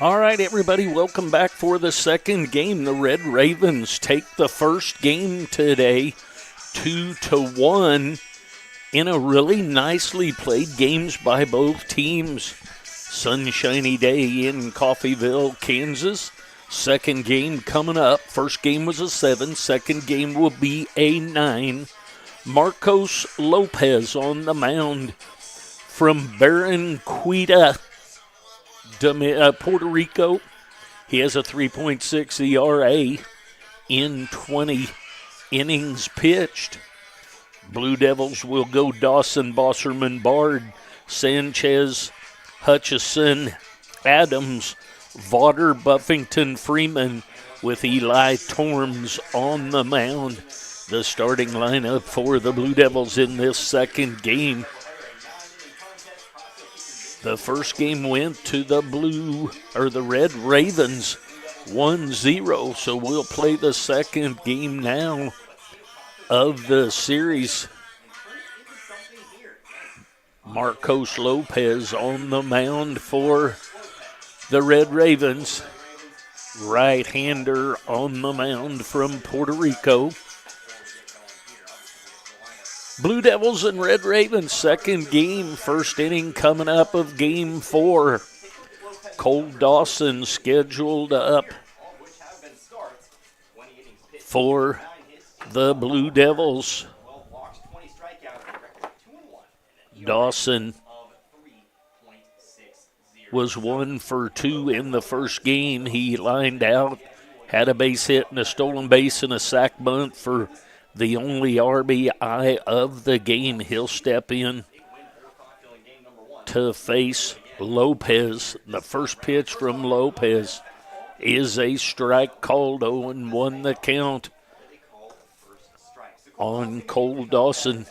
All right, everybody, welcome back for the second game. The Red Ravens take the first game today, 2-1, in a really nicely played games by both teams. Sunshiny day in Coffeyville, Kansas. Second game coming up. First game was a 7. Second game will be a 9. Marcos Lopez on the mound from Barranquilla, Puerto Rico. He has a 3.6 ERA in 20 innings pitched. Blue Devils will go Dawson, Bosserman, Bard, Sanchez, Hutchison, Adams, Vaughter, Buffington, Freeman, with Eli Torms on the mound. The starting lineup for the Blue Devils in this second game. The first game went to the Red Ravens 1-0. So we'll play the second game now of the series. Marcos Lopez on the mound for the Red Ravens. Right-hander on the mound from Puerto Rico. Blue Devils and Red Ravens, second game, first inning coming up of game 4. Cole Dawson scheduled up for the Blue Devils. Dawson was 1 for 2 in the first game. He lined out, had a base hit and a stolen base and a sac bunt for the only RBI of the game. He'll step in to face Lopez. The first pitch from Lopez is a strike called 0-1 the count on Cole Dawson.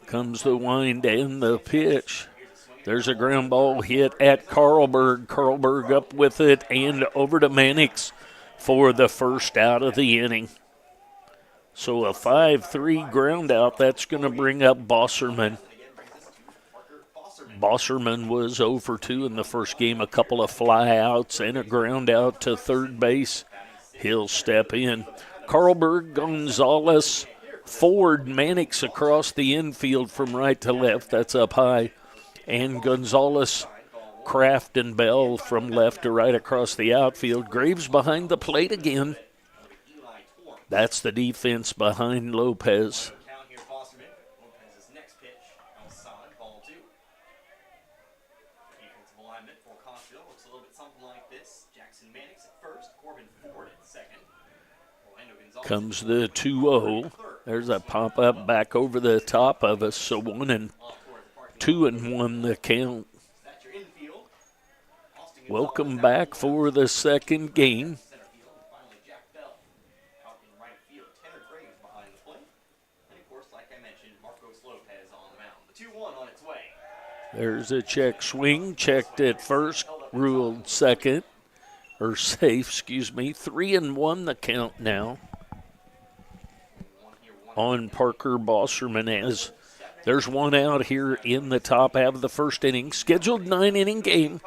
Comes the wind and the pitch. There's a ground ball hit at Carlberg. Carlberg up with it and over to Mannix for the first out of the inning. So a 5-3 ground out. That's going to bring up Bosserman. Bosserman was 0 for 2 in the first game. A couple of fly outs and a ground out to third base. He'll step in. Carlberg, Gonzalez, Ford, Mannix across the infield from right to left. That's up high. And Gonzalez, Kraft, and Bell from left to right across the outfield. Graves behind the plate again. That's the defense behind Lopez. Comes the 2-0. There's a pop-up back over the top of us, so 1-2-1 the count. Welcome back for the second game. There's a check swing, checked at first, ruled second, or safe, 3-1 the count now on Parker Bosserman, as there's one out here in the top half of the first inning. Scheduled 9-inning game.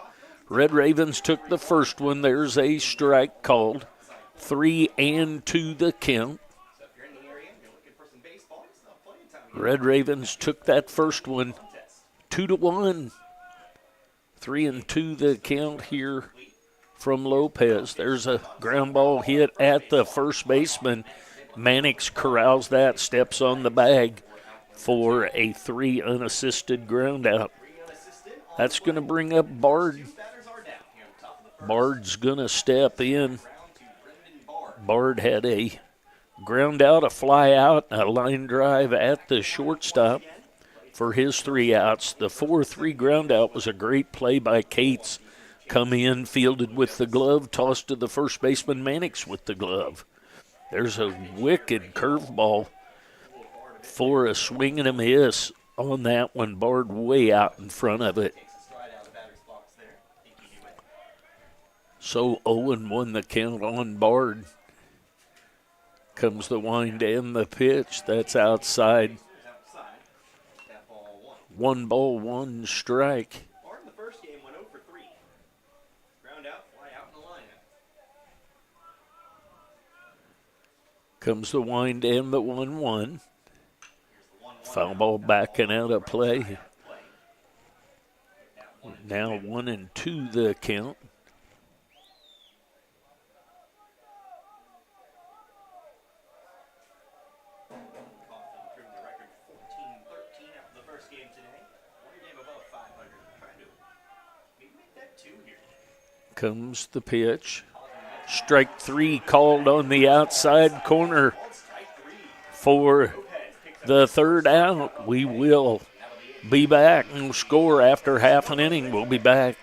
Red Ravens took the first one. There's a strike called. 3-2 the count. Red Ravens took that first one 2-1. 3-2 the count here from Lopez. There's a ground ball hit at the first baseman. Mannix corrals that, steps on the bag for a 3 unassisted ground out. That's going to bring up Bard. Bard's going to step in. Bard had a ground out, a fly out, a line drive at the shortstop for his 3 outs. The 4-3 ground out was a great play by Cates. Come in, fielded with the glove, tossed to the first baseman, Mannix with the glove. There's a wicked curveball for a swing and a miss on that one. Bard way out in front of it. So 0-1 the count on Bard. Comes the wind and the pitch. That's outside. 1 ball, 1 strike. Martin in the first game went 0 for 3. Ground out, fly out in the lineup. Comes the wind and the 1-1. Foul ball backing out of play. Now 1-2 the count. Coffeyville improved the record 14-13 after the first game today. One game above 500. Trying to maybe make that 2 here. Comes the pitch. Strike 3 called on the outside corner for the third out. We will be back and score after half an inning. We'll be back.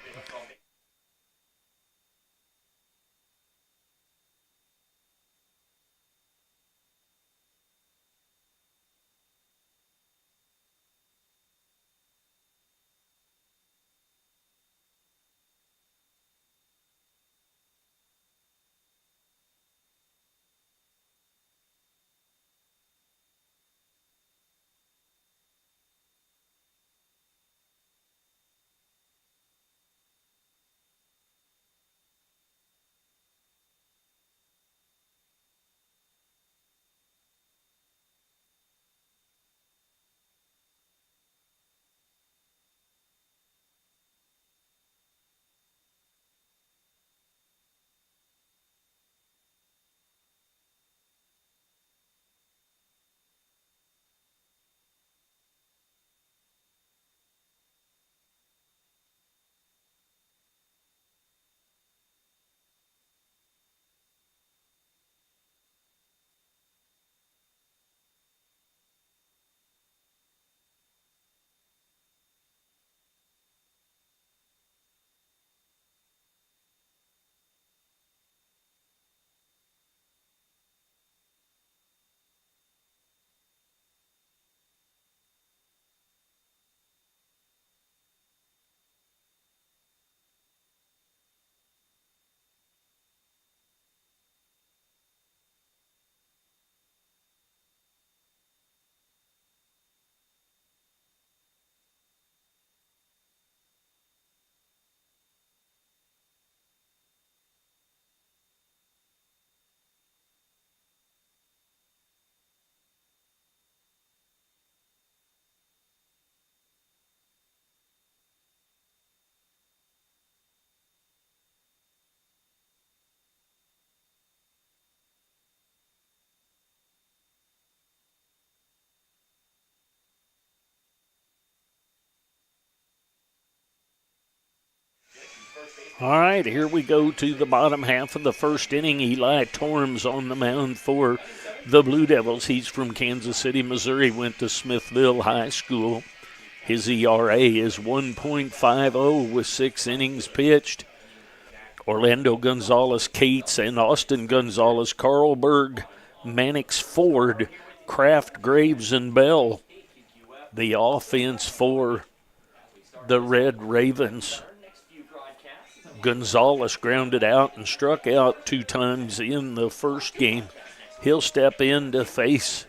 All right, here we go to the bottom half of the first inning. Eli Torms on the mound for the Blue Devils. He's from Kansas City, Missouri, went to Smithville High School. His ERA is 1.50 with 6 innings pitched. Orlando Gonzalez, Cates, and Austin Gonzalez, Carlberg, Mannix, Ford, Kraft, Graves, and Bell. The offense for the Red Ravens. Gonzalez grounded out and struck out 2 times in the first game. He'll step in to face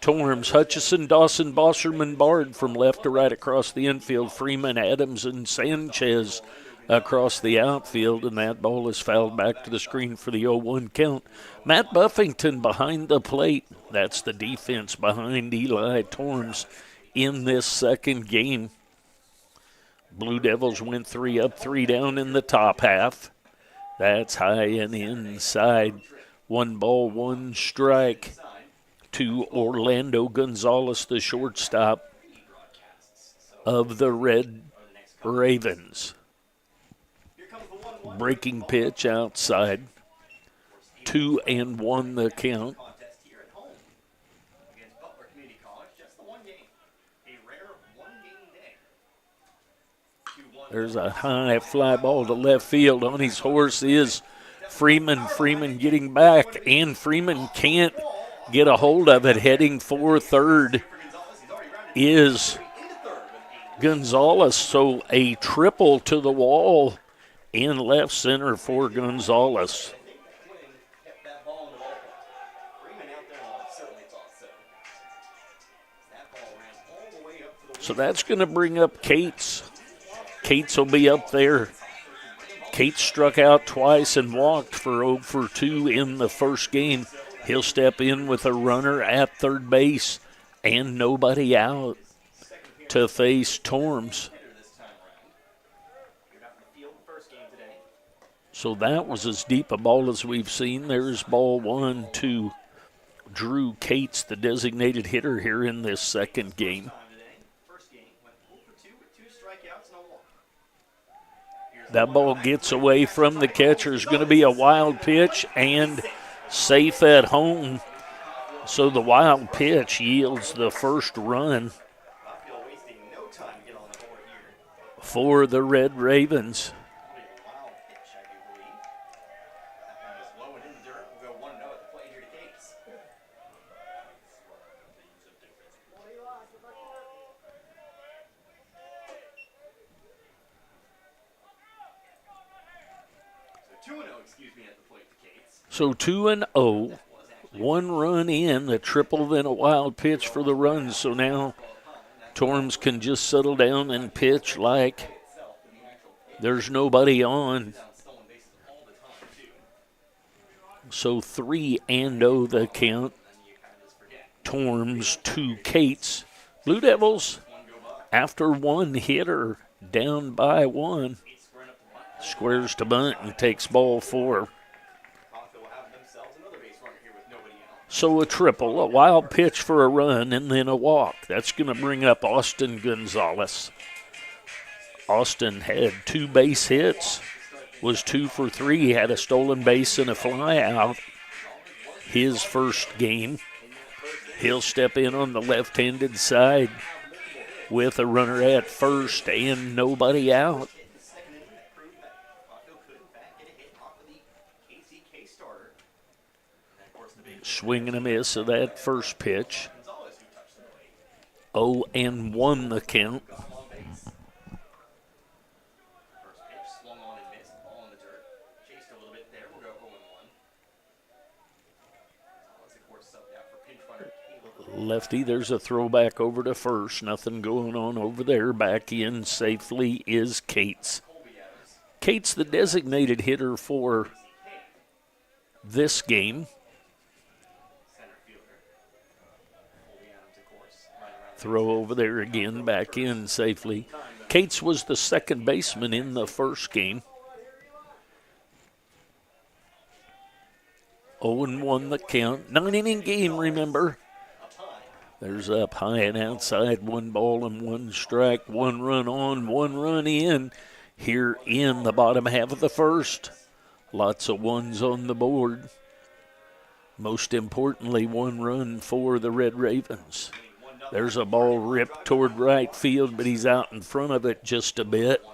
Torms. Hutchison, Dawson, Bosserman, Bard from left to right across the infield. Freeman, Adams, and Sanchez across the outfield, and that ball is fouled back to the screen for the 0-1 count. Matt Buffington behind the plate. That's the defense behind Eli Torms in this second game. Blue Devils went 3 up, 3 down in the top half. That's high and inside. 1 ball, 1 strike to Orlando Gonzalez, the shortstop of the Red Ravens. Breaking pitch outside. 2-1 the count. There's a high fly ball to left field. On his horse is Freeman. Freeman getting back, and Freeman can't get a hold of it. Heading for third is Gonzalez. So a triple to the wall in left center for Gonzalez. So that's going to bring up Cates. Cates will be up there. Cates struck out twice and walked for 0 for 2 in the first game. He'll step in with a runner at third base and nobody out to face Torms. So that was as deep a ball as we've seen. There's ball 1 to Drew Cates, the designated hitter here in this second game. That ball gets away from the catcher. It's going to be a wild pitch and safe at home. So the wild pitch yields the first run for the Red Ravens. So 2-0, 1 run in, a triple, then a wild pitch for the runs. So now Torms can just settle down and pitch like there's nobody on. So 3-0 the count. Torms to Cates. Blue Devils, after one hitter, down by 1. Squares to bunt and takes ball 4. So a triple, a wild pitch for a run, and then a walk. That's going to bring up Austin Gonzalez. Austin had 2 base hits, was 2 for 3, had a stolen base and a fly out. His first game. He'll step in on the left-handed side with a runner at first and nobody out. Swing and a miss of that first pitch. 0-1 the count. Lefty, there's a throwback over to first. Nothing going on over there. Back in safely is Cates. Cates, the designated hitter for this game. Throw over there again, back in safely. Cates was the second baseman in the first game. 0-1 the count. 9-inning game, remember. There's up high and outside, 1 ball and 1 strike, 1 run on, 1 run in. Here in the bottom half of the first. Lots of ones on the board. Most importantly, 1 run for the Red Ravens. There's a ball ripped toward right field, but he's out in front of it just a bit.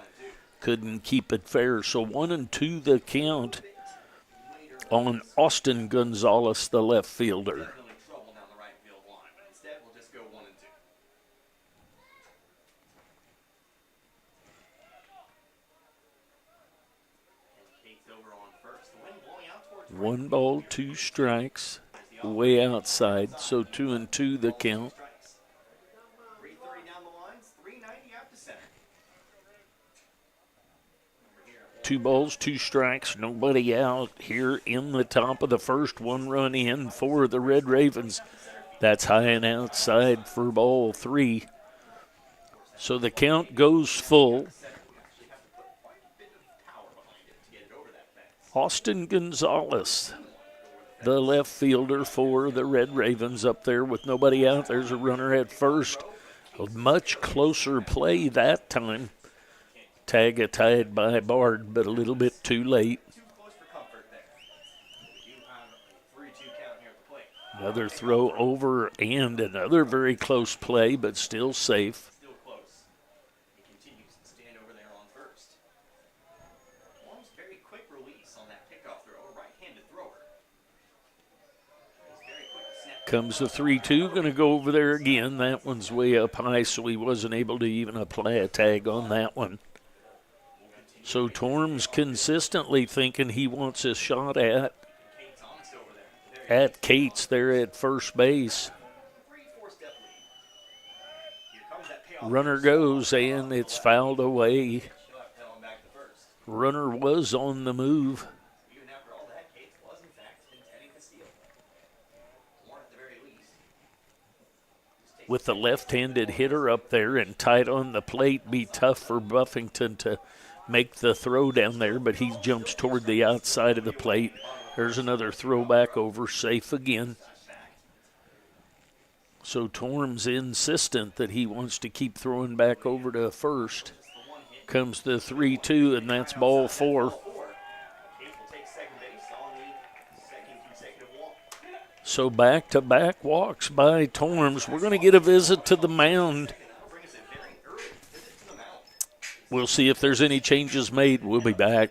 Couldn't keep it fair. So 1-2 the count on Austin Gonzalez, the left fielder. One ball, 2 strikes, way outside. So 2-2 the count. 2 balls, 2 strikes, nobody out here in the top of the first. 1 run in for the Red Ravens. That's high and outside for ball 3. So the count goes full. Austin Gonzalez, the left fielder for the Red Ravens, up there with nobody out. There's a runner at first. A much closer play that time. Tag tied by Bard, but a little bit too late. Another throw over and another very close play, but still safe. Comes the 3-2, going to go over there again. That one's way up high, so he wasn't able to even apply a tag on that one. So Torms consistently thinking he wants a shot at Cates there at first base. Runner goes, and it's fouled away. She'll have to tell him back to first. Runner was on the move. Even after all that, Cates was in fact intending to steal. One at the very least. With the left-handed hitter up there and tight on the plate, be tough for Buffington to make the throw down there, but he jumps toward the outside of the plate. There's another throwback over, safe again. So Torm's insistent that he wants to keep throwing back over to first. Comes the 3-2, and that's ball 4. Cates will take second base on the second consecutive walk. So back-to-back walks by Torms. We're going to get a visit to the mound. Brings it very early. Visit to the mound. We'll see if there's any changes made. We'll be back.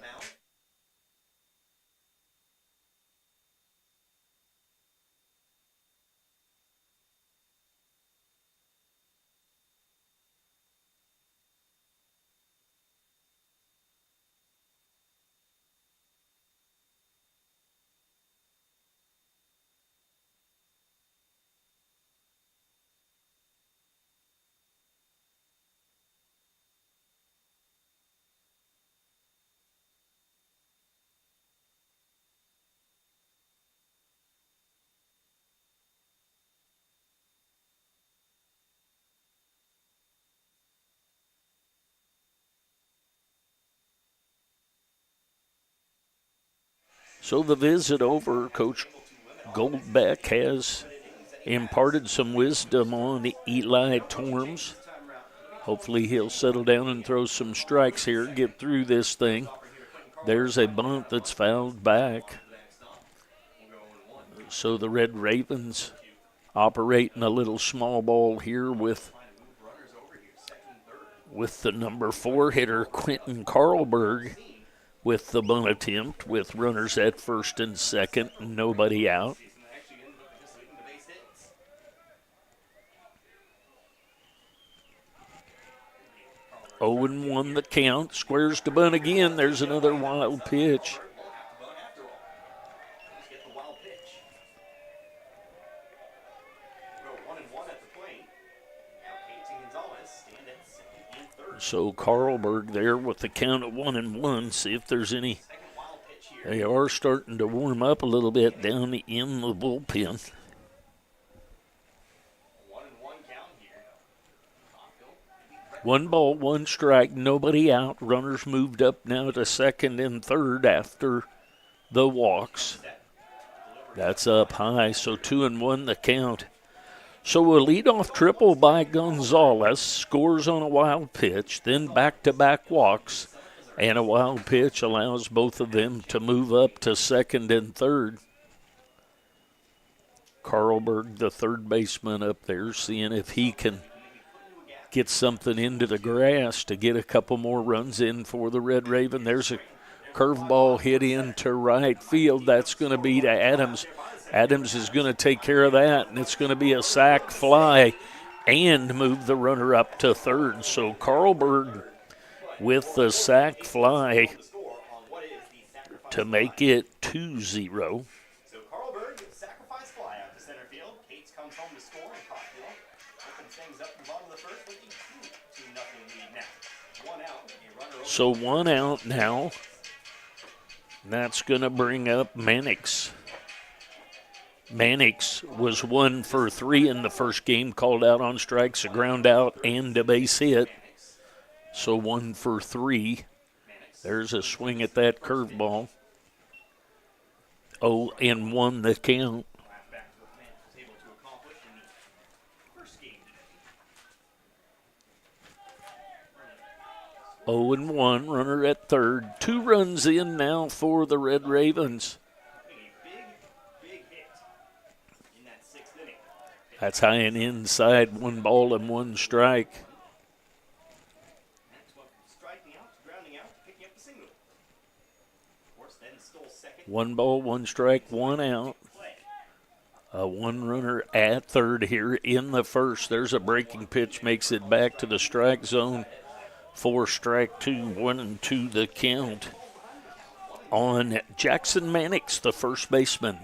So the visit over, Coach Goldbeck has imparted some wisdom on Eli Torms. Hopefully he'll settle down and throw some strikes here, get through this thing. There's a bunt that's fouled back. So the Red Ravens operating a little small ball here with the number 4 hitter, Quentin Carlberg, with the bunt attempt with runners at first and second, nobody out. 0-1 the count. Squares to bunt again. There's another wild pitch. So Carlberg there with the count of 1-1. See if there's any. They are starting to warm up a little bit down in the bullpen. 1 ball, 1 strike, nobody out. Runners moved up now to second and third after the walks. That's up high, so 2-1 the count. So a leadoff triple by Gonzalez, scores on a wild pitch, then back-to-back walks, and a wild pitch allows both of them to move up to second and third. Carlberg, the third baseman up there, seeing if he can get something into the grass to get a couple more runs in for the Red Raven. There's a curveball hit into right field. That's going to be to Adams. Adams is going to take care of that, and it's going to be a sac fly and move the runner up to third. So Carlberg with the sac fly to make it 2-0. So Carlberg, sacrifice fly out to center field. Cates comes home to score, and Coffeyville opens things up in the bottom of the first with a 2-0 lead now. 1 out. A runner over. So 1 out now. That's going to bring up Mannix. Mannix was 1 for 3 in the first game, called out on strikes, a ground out, and a base hit. So 1 for 3. There's a swing at that curveball. 0-1 the count. 0-1, runner at third. 2 runs in now for the Red Ravens. That's high and inside, 1 ball and 1 strike. 1 ball, 1 strike, 1 out. 1 runner at third here in the first. There's a breaking pitch, makes it back to the strike zone. 4 strike 2, 1-2 the count on Jackson Mannix, the first baseman.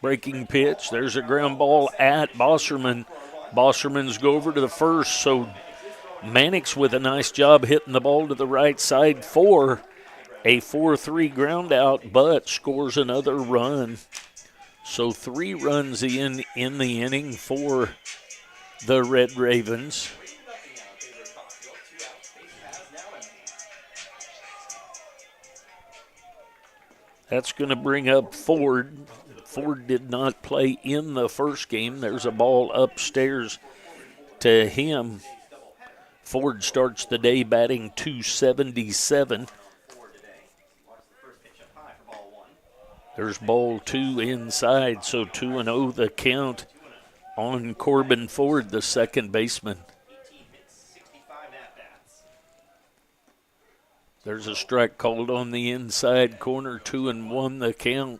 Breaking pitch. There's a ground ball at Bosserman. Bosserman's go over to the first, so Mannix with a nice job hitting the ball to the right side for a 4-3 ground out, but scores another run. So 3 runs in the inning for the Red Ravens. That's going to bring up Ford. Ford did not play in the first game. There's a ball upstairs to him. Ford starts the day batting .277. There's ball 2 inside, so 2-0 the count on Corbin Ford, the second baseman. There's a strike called on the inside corner, 2-1 the count.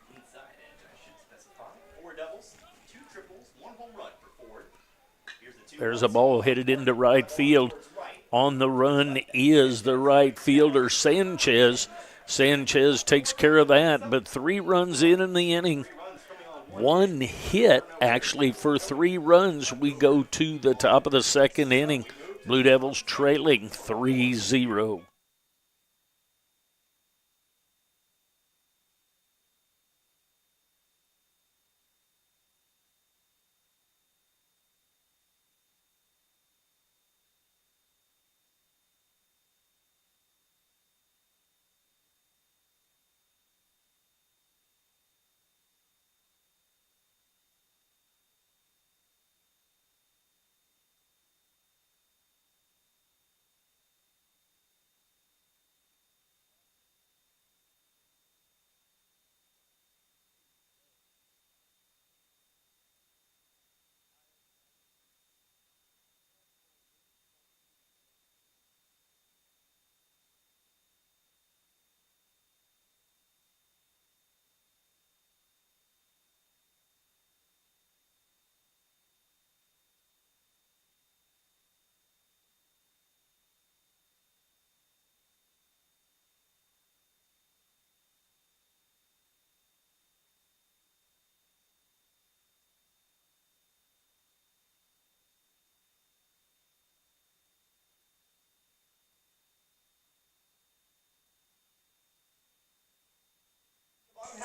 There's a ball headed into right field. On the run is the right fielder, Sanchez. Sanchez takes care of that, but 3 runs in the inning. 1 hit, actually, for 3 runs. We go to the top of the second inning. Blue Devils trailing 3-0.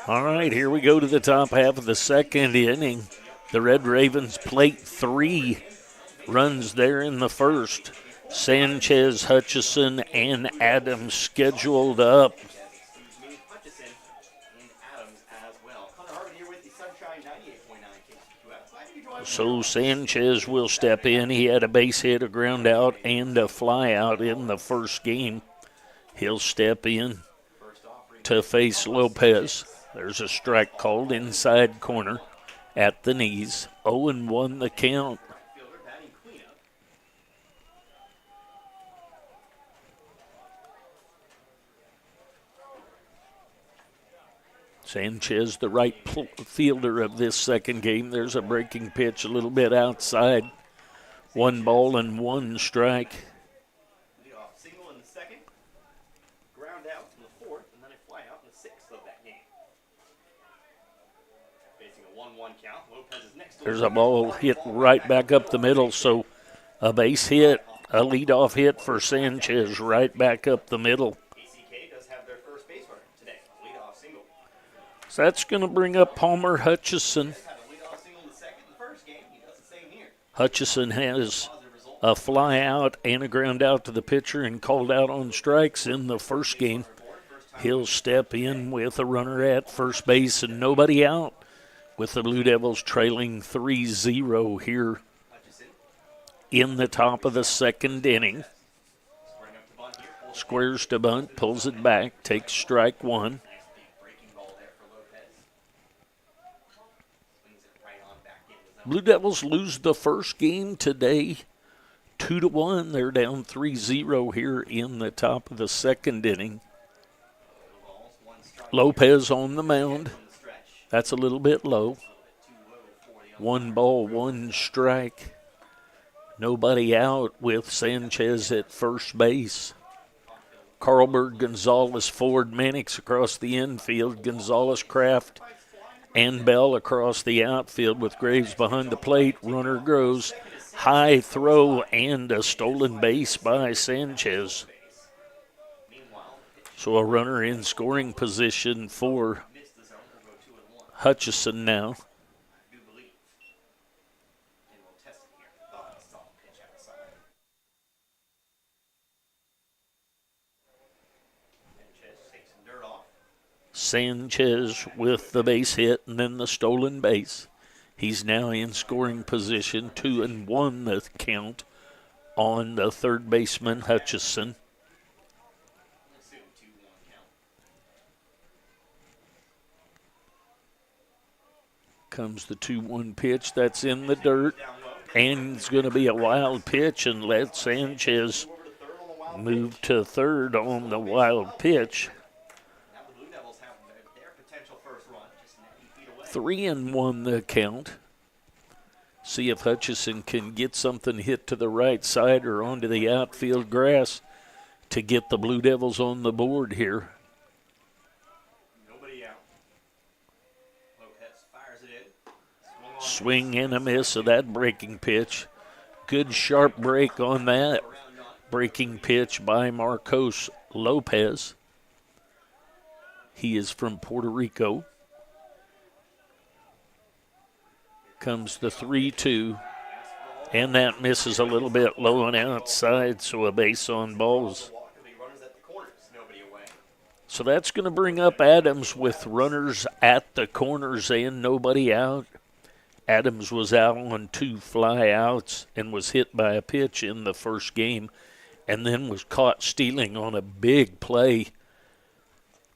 All right, here we go to the top half of the second inning. The Red Ravens plate 3 runs there in the first. Sanchez, Hutchison, and Adams scheduled up. So Sanchez will step in. He had a base hit, a ground out, and a fly out in the first game. He'll step in to face Lopez. There's a strike called inside corner at the knees. 0-1 the count. Sanchez, the right fielder of this second game. There's a breaking pitch a little bit outside. 1 ball and 1 strike. Single in the second, ground out in the fourth, and then a fly out in the sixth of that game. Facing a 1-1 count, Lopez is next. There's a ball hit right back up the middle, so a base hit, a leadoff hit for Sanchez right back up the middle. KCK does have their first base runner today, leadoff single. So that's going to bring up Palmer Hutchison. Hutchison has a fly out and a ground out to the pitcher and called out on strikes in the first game. He'll step in with a runner at first base and nobody out, with the Blue Devils trailing 3-0 here in the top of the second inning. Squares to bunt, pulls it back, takes strike 1. Blue Devils lose the first game today, 2-1. They're down 3-0 here in the top of the second inning. Lopez on the mound. That's a little bit low. 1 ball, 1 strike. Nobody out with Sanchez at first base. Carlberg, Gonzalez, Ford, Mannix across the infield. Gonzalez, Kraft, and Bell across the outfield with Graves behind the plate. Runner goes. High throw and a stolen base by Sanchez. So a runner in scoring position for Hutchison now. Sanchez with the base hit and then the stolen base. He's now in scoring position, 2-1 the count on the third baseman, Hutchison. Comes the 2-1 pitch. That's in the dirt. And it's going to be a wild pitch and let Sanchez move to third on the wild pitch. 3-1 the count. See if Hutchison can get something hit to the right side or onto the outfield grass to get the Blue Devils on the board here. Swing and a miss of that breaking pitch. Good sharp break on that breaking pitch by Marcos Lopez. He is from Puerto Rico. Comes the 3-2, and that misses a little bit low and outside, so a base on balls. So that's going to bring up Adams with runners at the corners and nobody out. Adams was out on 2 fly outs and was hit by a pitch in the first game and then was caught stealing on a big play.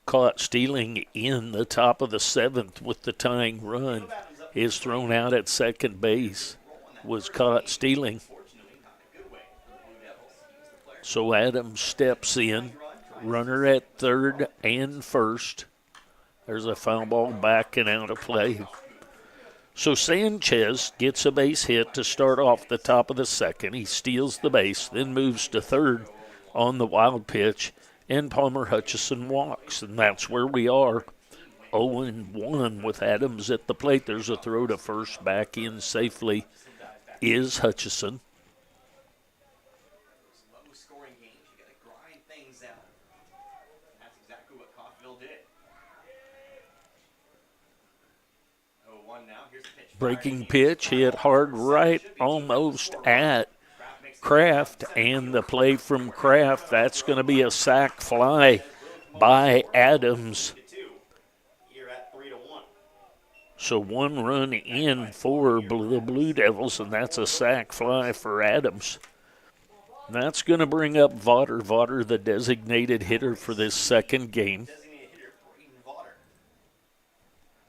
Caught stealing in the top of the 7th with the tying run. Is thrown out at second base. Was caught stealing. So Adams steps in. Runner at third and first. There's a foul ball back and out of play. So Sanchez gets a base hit to start off the top of the second. He steals the base, then moves to third on the wild pitch, and Palmer Hutchison walks. And that's where we are, 0-1 with Adams at the plate. There's a throw to first, back in safely is Hutchison. Low-scoring games, you got to grind things out. That's exactly what Coffeyville did. 0-1 now. Here's the pitch. Breaking pitch hit hard right almost at Kraft, and the play from Kraft, that's going to be a sac fly by Adams. So 1 run in for the Blue Devils, and that's a sac fly for Adams. That's going to bring up Vaughter. Vaughter, the designated hitter for this second game. Vaughter,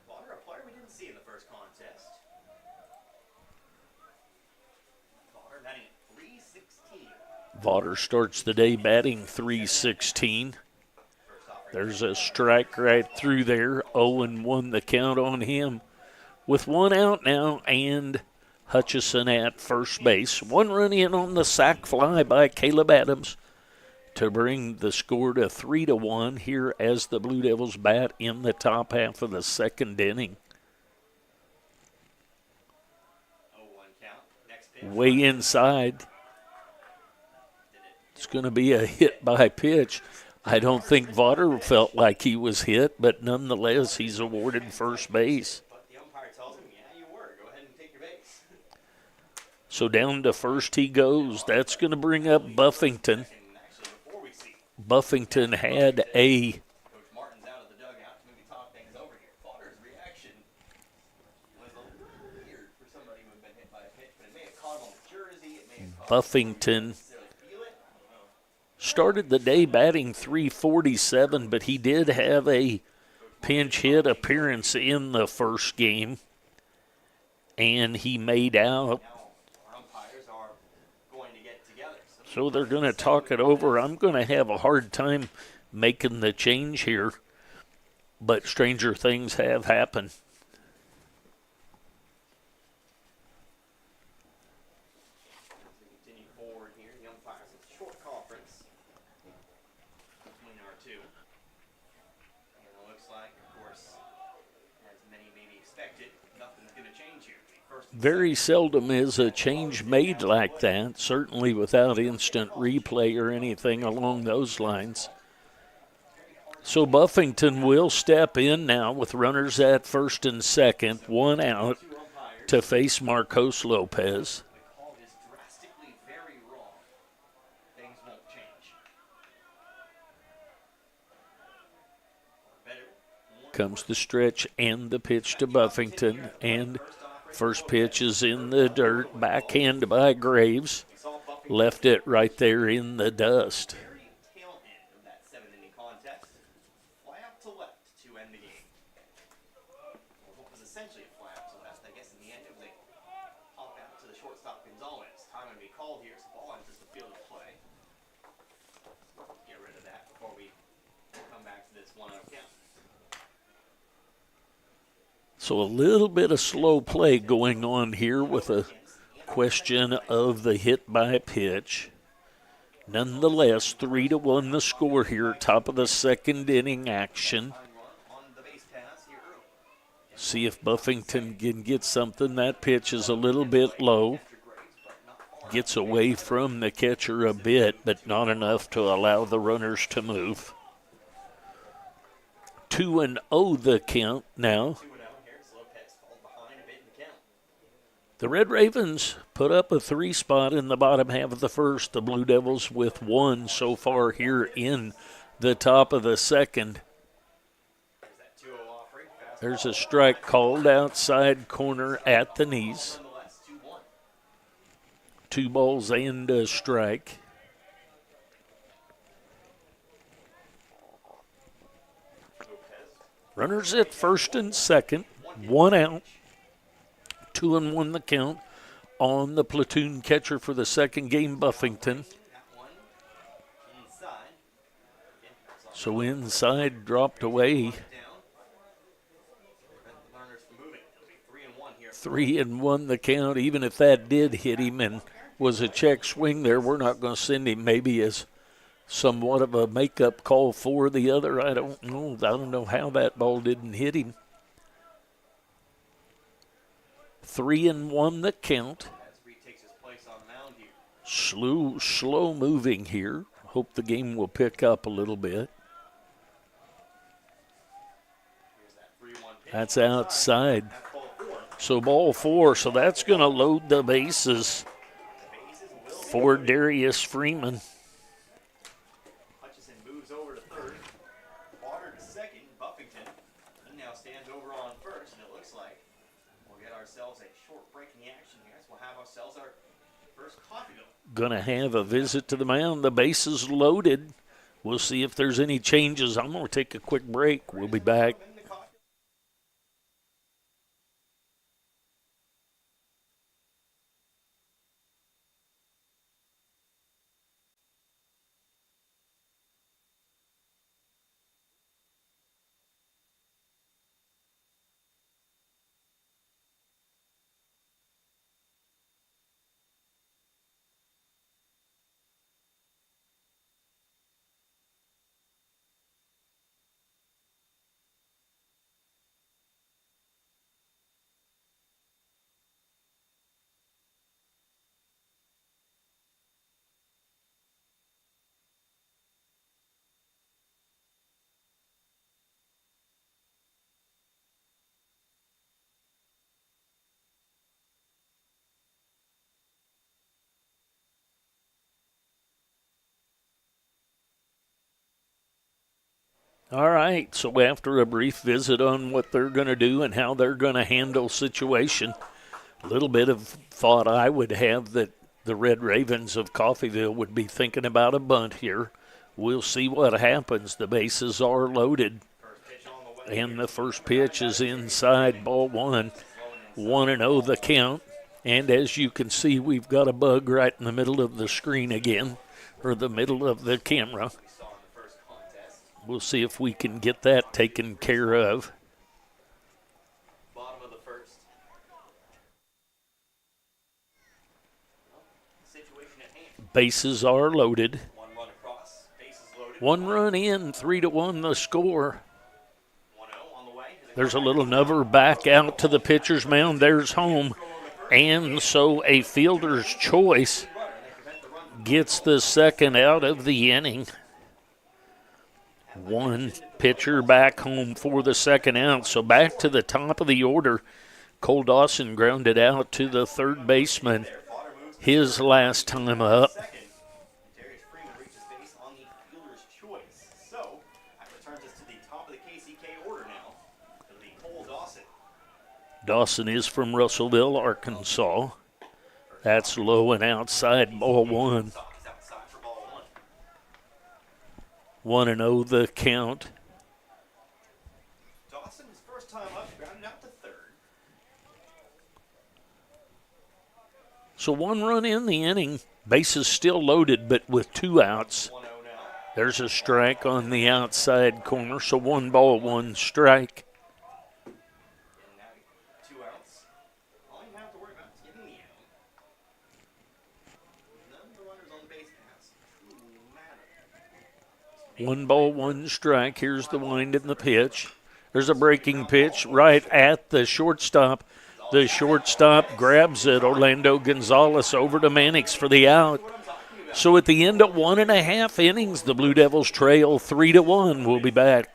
a player we didn't see in the first contest. Vaughter batting .316. Vaughter starts the day batting .316. There's a strike right through there. 0-1 the count on him. With 1 out now, and Hutchison at first base. 1 run in on the sac fly by Caleb Adams to bring the score to 3-1 here as the Blue Devils bat in the top half of the second inning. 0-1 count. Next pitch. Way inside. It's going to be a hit by pitch. I don't think Vaughter felt like he was hit, but nonetheless, he's awarded first base. But the umpire tells him, yeah, you were. Go ahead and take your base. So down to first he goes. That's going to bring up Buffington. Buffington had a Coach Martin's out of the dugout to maybe talk things over here. Vaughter's reaction was a little weird for somebody who had been hit by a pitch, but it may have caught him on the jersey. It may have caught Buffington started the day batting .347, but he did have a pinch hit appearance in the first game, and he made out. our umpires are going to get together. So they're going to talk it over. I'm going to have a hard time making the change here, but stranger things have happened. Continue forward here. The umpires in short conference between our two. And it looks like, of course, as many maybe Very seldom is a change made like that, certainly without instant replay or anything along those lines. So Buffington will step in now with runners at first and second, one out to face Marcos Lopez. The call is drastically very wrong. Things won't change. Comes the stretch and the pitch to Buffington, and first pitch is in the dirt, backhand by Graves. Left it right there in the dust. Very tail end of that 7-inning contest. Fly out to left to end the game. What was essentially a fly out to left, I guess in the end it was a pop out to the shortstop Gonzalez. Time to be called here, so ball enters the field of play. Get rid of that before we come back to this 1-out count. So a little bit of slow play going on here with a question of the hit by pitch. Nonetheless, 3-1 the score here, top of the second inning action. See if Buffington can get something. That pitch is a little bit low. Gets away from the catcher a bit, but not enough to allow the runners to move. 2-0 the count now. The Red Ravens put up a 3 spot in the bottom half of the first. The Blue Devils with 1 so far here in the top of the second. There's a strike called outside corner at the knees. 2 balls and a strike. Runners at first and second, 1 out. 2-1 the count on the platoon catcher for the second game, Buffington. So inside dropped away. 3-1 the count. Even if that did hit him and was a check swing there, we're not going to send him maybe as somewhat of a makeup call for the other. I don't know how that ball didn't hit him. 3-1 the count. Slow moving here. Hope the game will pick up a little bit. That's outside. So ball 4. So that's going to load the bases for Darius Freeman. Hutchison moves over to third. Water to second. Buffington. He now stands over on first, and it looks like we'll get ourselves a short break in the action here. So we'll have ourselves our first Coffeyville. Gonna have a visit to the mound. The bases loaded. We'll see if there's any changes. I'm gonna take a quick break. We'll be back. All right, so after a brief visit on what they're going to do and how they're going to handle situation, a little bit of thought I would have that the Red Ravens of Coffeyville would be thinking about a bunt here. We'll see what happens. The bases are loaded, and the first pitch is inside, ball 1. 1-0 the count, and as you can see, we've got a bug right in the middle of the screen again, or the middle of the camera. We'll see if we can get that taken care of. Bottom of the first. Situation at hand. Bases are loaded. 1 run across. Bases loaded. 1 run in, 3-1 the score. 1-0 on the way. There's a little nubber back out to the pitcher's mound. There's home. And so a fielder's choice gets the second out of the inning. One pitcher back home for the second out. So back to the top of the order. Cole Dawson grounded out to the third baseman his last time up. Darius Freeman reaches base on the fielder's choice. So that returns us to the top of the KCK order now. It'll be Cole Dawson. Dawson is from Russellville, Arkansas. That's low and outside, ball one. He's outside for ball one. 1-0 the count. Dawson, his first time up, grounded out to third. So 1 run in the inning. Bases still loaded, but with 2 outs. 1-0 now. There's a strike on the outside corner, so 1 ball, 1 strike. And now 2 outs. All you have to worry about is getting the out. None of the runners on base paths truly matter. 1 ball, 1 strike. Here's the wind and the pitch. There's a breaking pitch right at the shortstop. The shortstop grabs it. Orlando Gonzalez over to Mannix for the out. So at the end of 1.5 innings, the Blue Devils trail 3-1. We'll be back.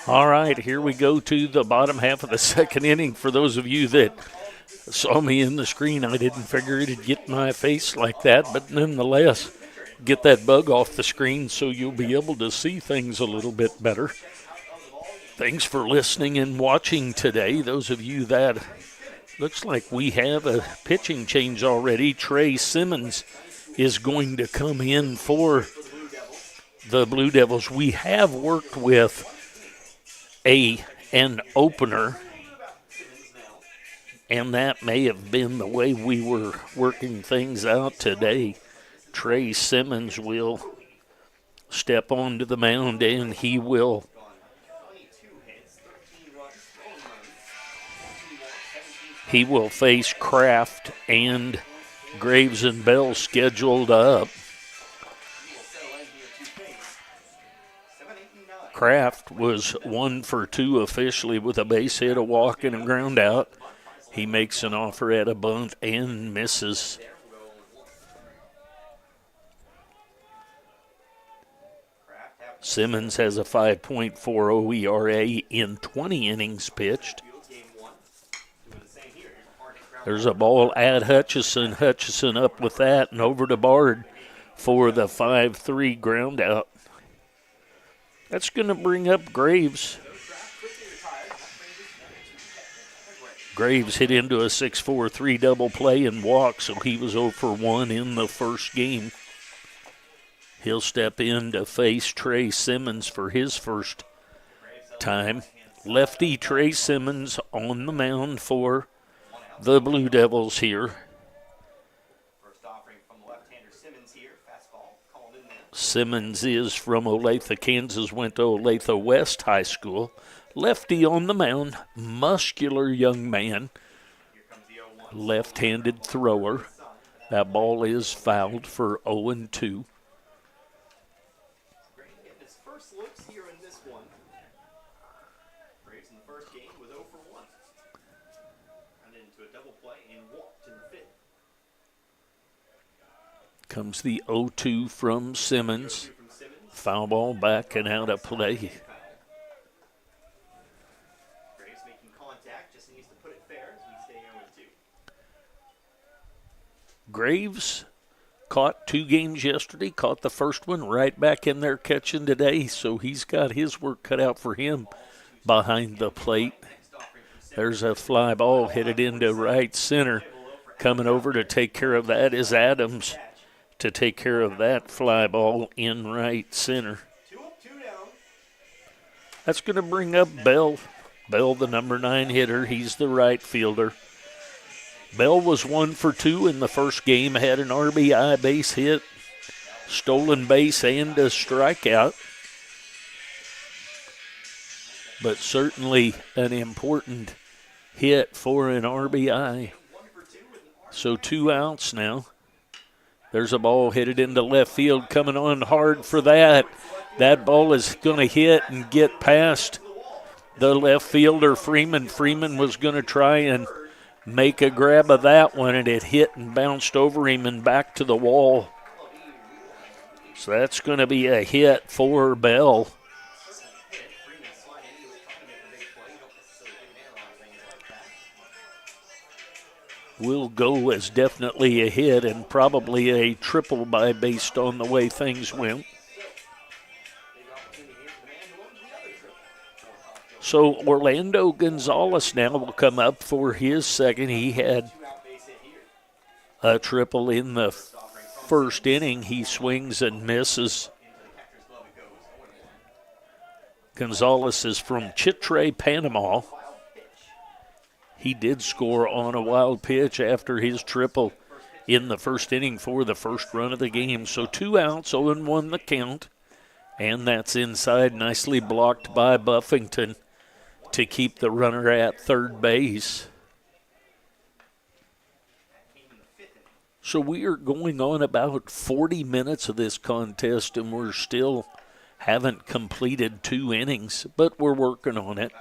All right, here we go to the bottom half of the second inning. For those of you that saw me in the screen, I didn't figure it'd get my face like that, but nonetheless, get that bug off the screen so you'll be able to see things a little bit better. Thanks for listening and watching today. Those of you that looks like we have a pitching change already. Trey Simmons is going to come in for the Blue Devils. We have worked with an opener, and that may have been the way we were working things out today. Trey Simmons will step onto the mound, and he will face Kraft and Graves and Bell scheduled up. Kraft was 1 for 2 officially with a base hit, a walk, and a ground out. He makes an offer at a bunt and misses. Simmons has a 5.40 ERA in 20 innings pitched. There's a ball at Hutchison. Hutchison up with that and over to Bard for the 5-3 ground out. That's going to bring up Graves. Graves hit into a 6-4-3 double play and walk, so he was 0 for 1 in the first game. He'll step in to face Trey Simmons for his first time. Lefty Trey Simmons on the mound for the Blue Devils here. Simmons is from Olathe, Kansas, went to Olathe West High School. Lefty on the mound, muscular young man, left-handed thrower. That ball is fouled for 0-2. His first looks here in this one. in the first game was 0 for 1. And into a double play and walked in the fifth. Comes the 0-2 from Simmons. Foul ball back and out of play. Graves making contact, just needs to put it fair as we stay 0-2. Graves caught 2 games yesterday, caught the first one, right back in there catching today, so he's got his work cut out for him behind the plate. There's a fly ball headed into right center. Coming over to take care of that is Adams to take care of that fly ball in right center. 2 up, 2 down. That's going to bring up Bell. Bell, the number 9 hitter, he's the right fielder. Bell was 1 for 2 in the first game, had an RBI base hit, stolen base, and a strikeout. But certainly an important hit for an RBI. So 2 outs now. There's a ball headed into left field, coming on hard for that. That ball is going to hit and get past the left fielder, Freeman. Freeman was going to try and make a grab of that one, and it hit and bounced over him and back to the wall. So that's going to be a hit for Bell. Will go as definitely a hit and probably a triple by based on the way things went. So Orlando Gonzalez now will come up for his second. He had a triple in the first inning. He swings and misses. Gonzalez is from Chitre, Panama. He did score on a wild pitch after his triple in the first inning for the first run of the game. So 2 outs, 0-1 the count. And that's inside, nicely blocked by Buffington to keep the runner at third base. So we are going on about 40 minutes of this contest, and we're still haven't completed 2 innings, but we're working on it.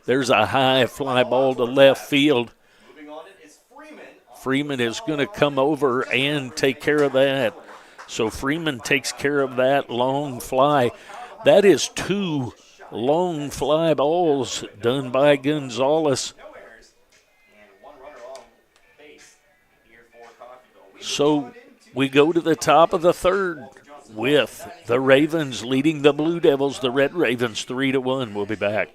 There's a high fly ball to left field. Freeman is going to come over and take care of that. So Freeman takes care of that long fly. That is 2 long fly balls done by Gonzalez. So we go to the top of the third with the Ravens leading the Blue Devils, the Red Ravens, 3-1. We'll be back.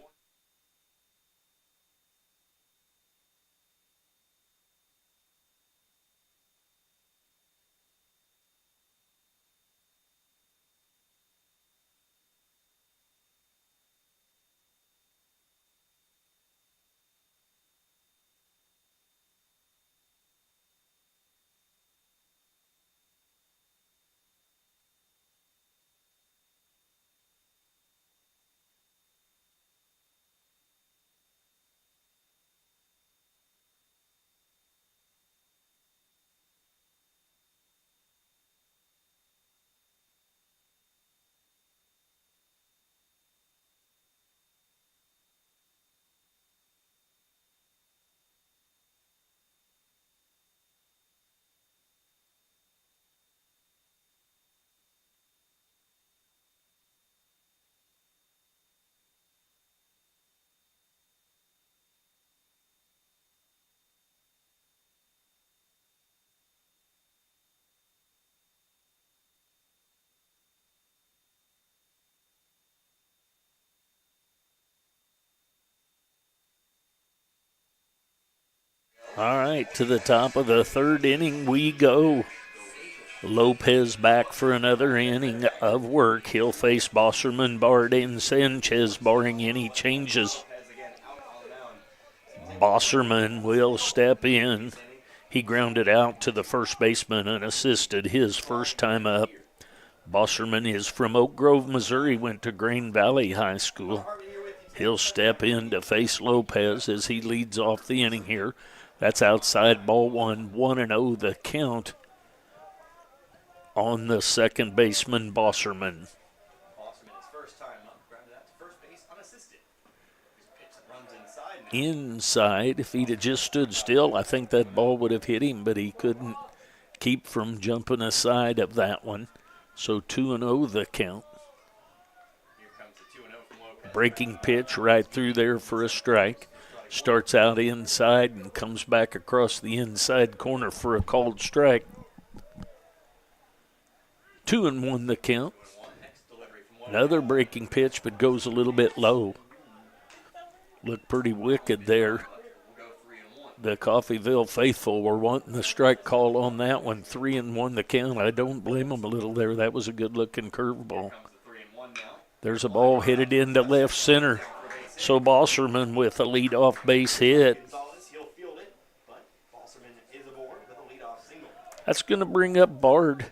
All right, to the top of the third inning we go. Lopez back for another inning of work. He'll face Bosserman, Bard, and Sanchez, barring any changes. Bosserman will step in. He grounded out to the first baseman unassisted his first time up. Bosserman is from Oak Grove, Missouri, went to Green Valley High School. He'll step in to face Lopez as he leads off the inning here. That's outside ball 1, 1-0 the count on the second baseman, Bosserman. Bosserman, his first time up, grounded out to first base unassisted. inside. If he'd have just stood still, I think that ball would have hit him, but he couldn't keep from jumping aside of that one. So 2-0 the count. Breaking pitch right through there for a strike. Starts out inside and comes back across the inside corner for a called strike. 2-1 the count. Another breaking pitch, but goes a little bit low. Looked pretty wicked there. The Coffeyville faithful were wanting the strike call on that one. 3-1 the count. I don't blame them a little there. That was a good-looking curveball. There's a ball headed into left center. So Bosserman with a leadoff base hit. That's going to bring up Bard.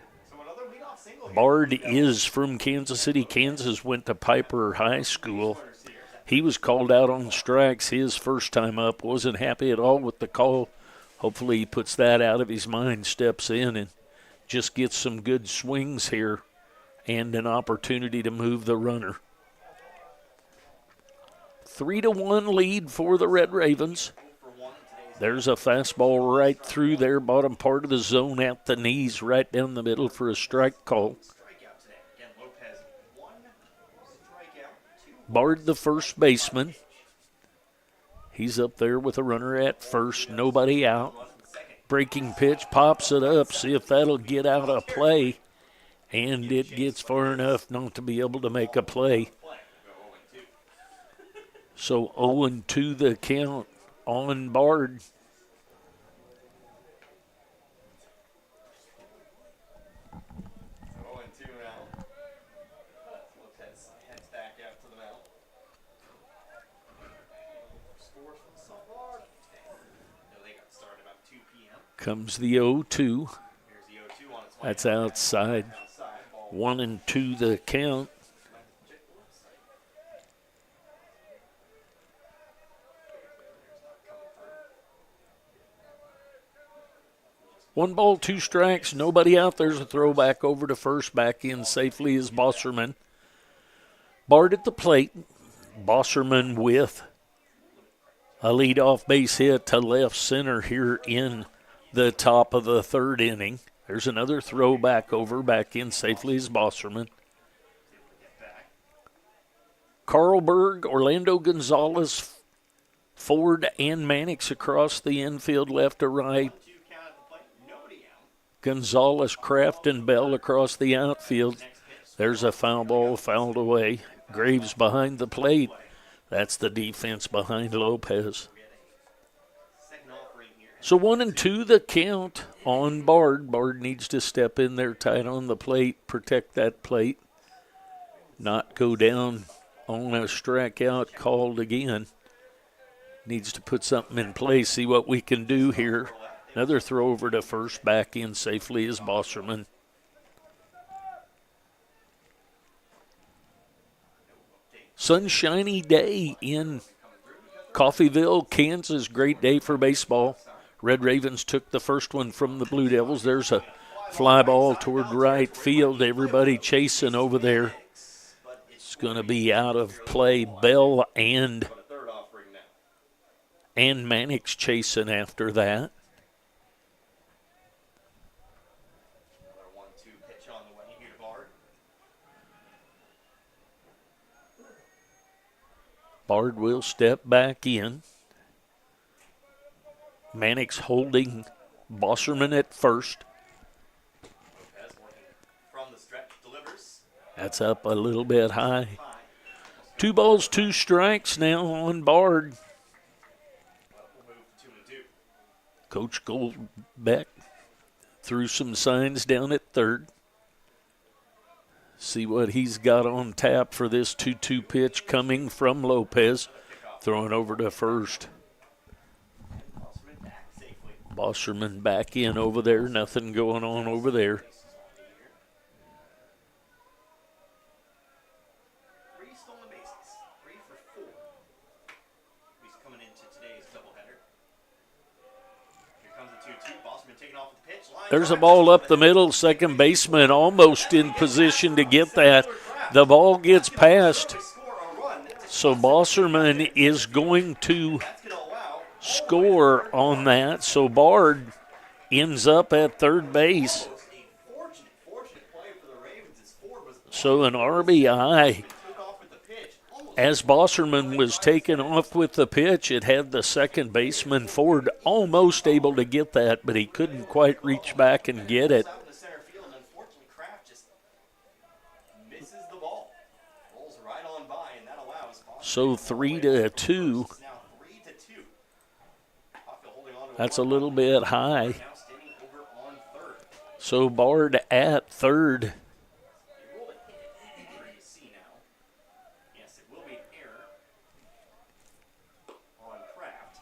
Bard is from Kansas City, Kansas, went to Piper High School. He was called out on strikes his first time up, wasn't happy at all with the call. Hopefully he puts that out of his mind, steps in, and just gets some good swings here and an opportunity to move the runner. 3-1 lead for the Red Ravens. There's a fastball right through their bottom part of the zone at the knees, right down the middle for a strike call. Bard, the first baseman. He's up there with a runner at first, nobody out. Breaking pitch, pops it up, see if that'll get out of play. And it gets far enough not to be able to make a play. So 0-2 the count on Bard. Comes the 0-2. That's outside. 1-2 the count. One ball, two strikes, nobody out. There's a throw back over to first. Back in safely is Bosserman. Bard at the plate. Bosserman with a leadoff base hit to left center here in the top of the third inning. There's another throw back over. Back in safely is Bosserman. Carlberg, Orlando Gonzalez, Ford, and Mannix across the infield left to right. Gonzalez, Kraft, and Bell across the outfield. There's a foul ball fouled away. Graves behind the plate. That's the defense behind Lopez. So 1-2 the count on Bard. Bard needs to step in there tight on the plate, protect that plate, not go down on a strikeout called again. Needs to put something in place, see what we can do here. Another throw over to first, back in safely is Bosserman. Sunshiny day in Coffeyville, Kansas. Great day for baseball. Red Ravens took the first one from the Blue Devils. There's a fly ball toward right field. Everybody chasing over there. It's going to be out of play. Bell and Mannix chasing after that. Bard will step back in. Mannix holding Bosserman at first. That's up a little bit high. 2 balls, 2 strikes now on Bard. Coach Goldbeck threw some signs down at third. See what he's got on tap for this 2-2 pitch coming from Lopez. Throwing over to first. Bosserman back in over there. Nothing going on over there. There's a ball up the middle. Second baseman almost in position to get that. The ball gets past So Bosserman is going to That's going to allow score on that. So Bard ends up at third base. almost a fortunate play for the Ravens as Ford was So an on RBI. he took off with the pitch. Almost As Bosserman was taken off with the pitch, it had the second baseman Ford almost able to get that, but he couldn't quite reach back and get it. out in the center field. Unfortunately, Kraft just misses the ball. Rolls right on by, and that allows Boston So 3-2. It's now 3-2. Coffeyville holding on to That's a little bit high. now standing over on third. So Bard at third. He rolled a hit. We're going to see now. Yes, it will be an error on Kraft.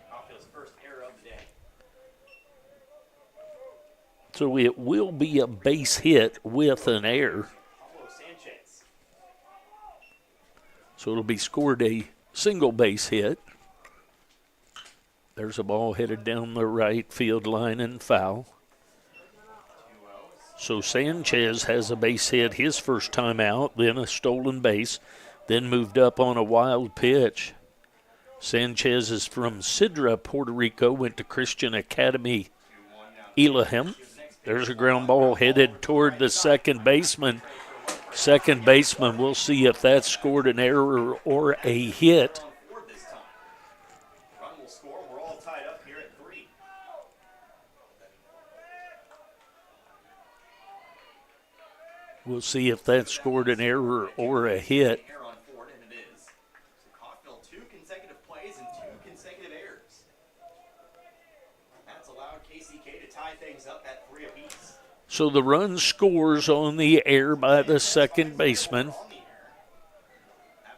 Coffeyville's first error of the day. So it will be a base hit with an error. Pablo Sanchez. So it'll be scored a single base hit. There's a ball headed down the right field line and foul. 2-0. So Sanchez has a base hit his first time out, then a stolen base, then moved up on a wild pitch. Sanchez is from Sidra, Puerto Rico, went to Christian Academy 2-1 now. Elohim. There's a ground ball headed toward the second baseman. Second baseman, we'll see if that scored an error or a hit. On Ford this time. Run will score. We're all tied up here at 3. We'll see if that scored an error or a hit. Error on Ford, and it is. So Coffeyville 2 consecutive plays and 2 consecutive errors. That's allowed KCK to tie things up at 3 apiece. So the run scores on the air by the second baseman. On the error.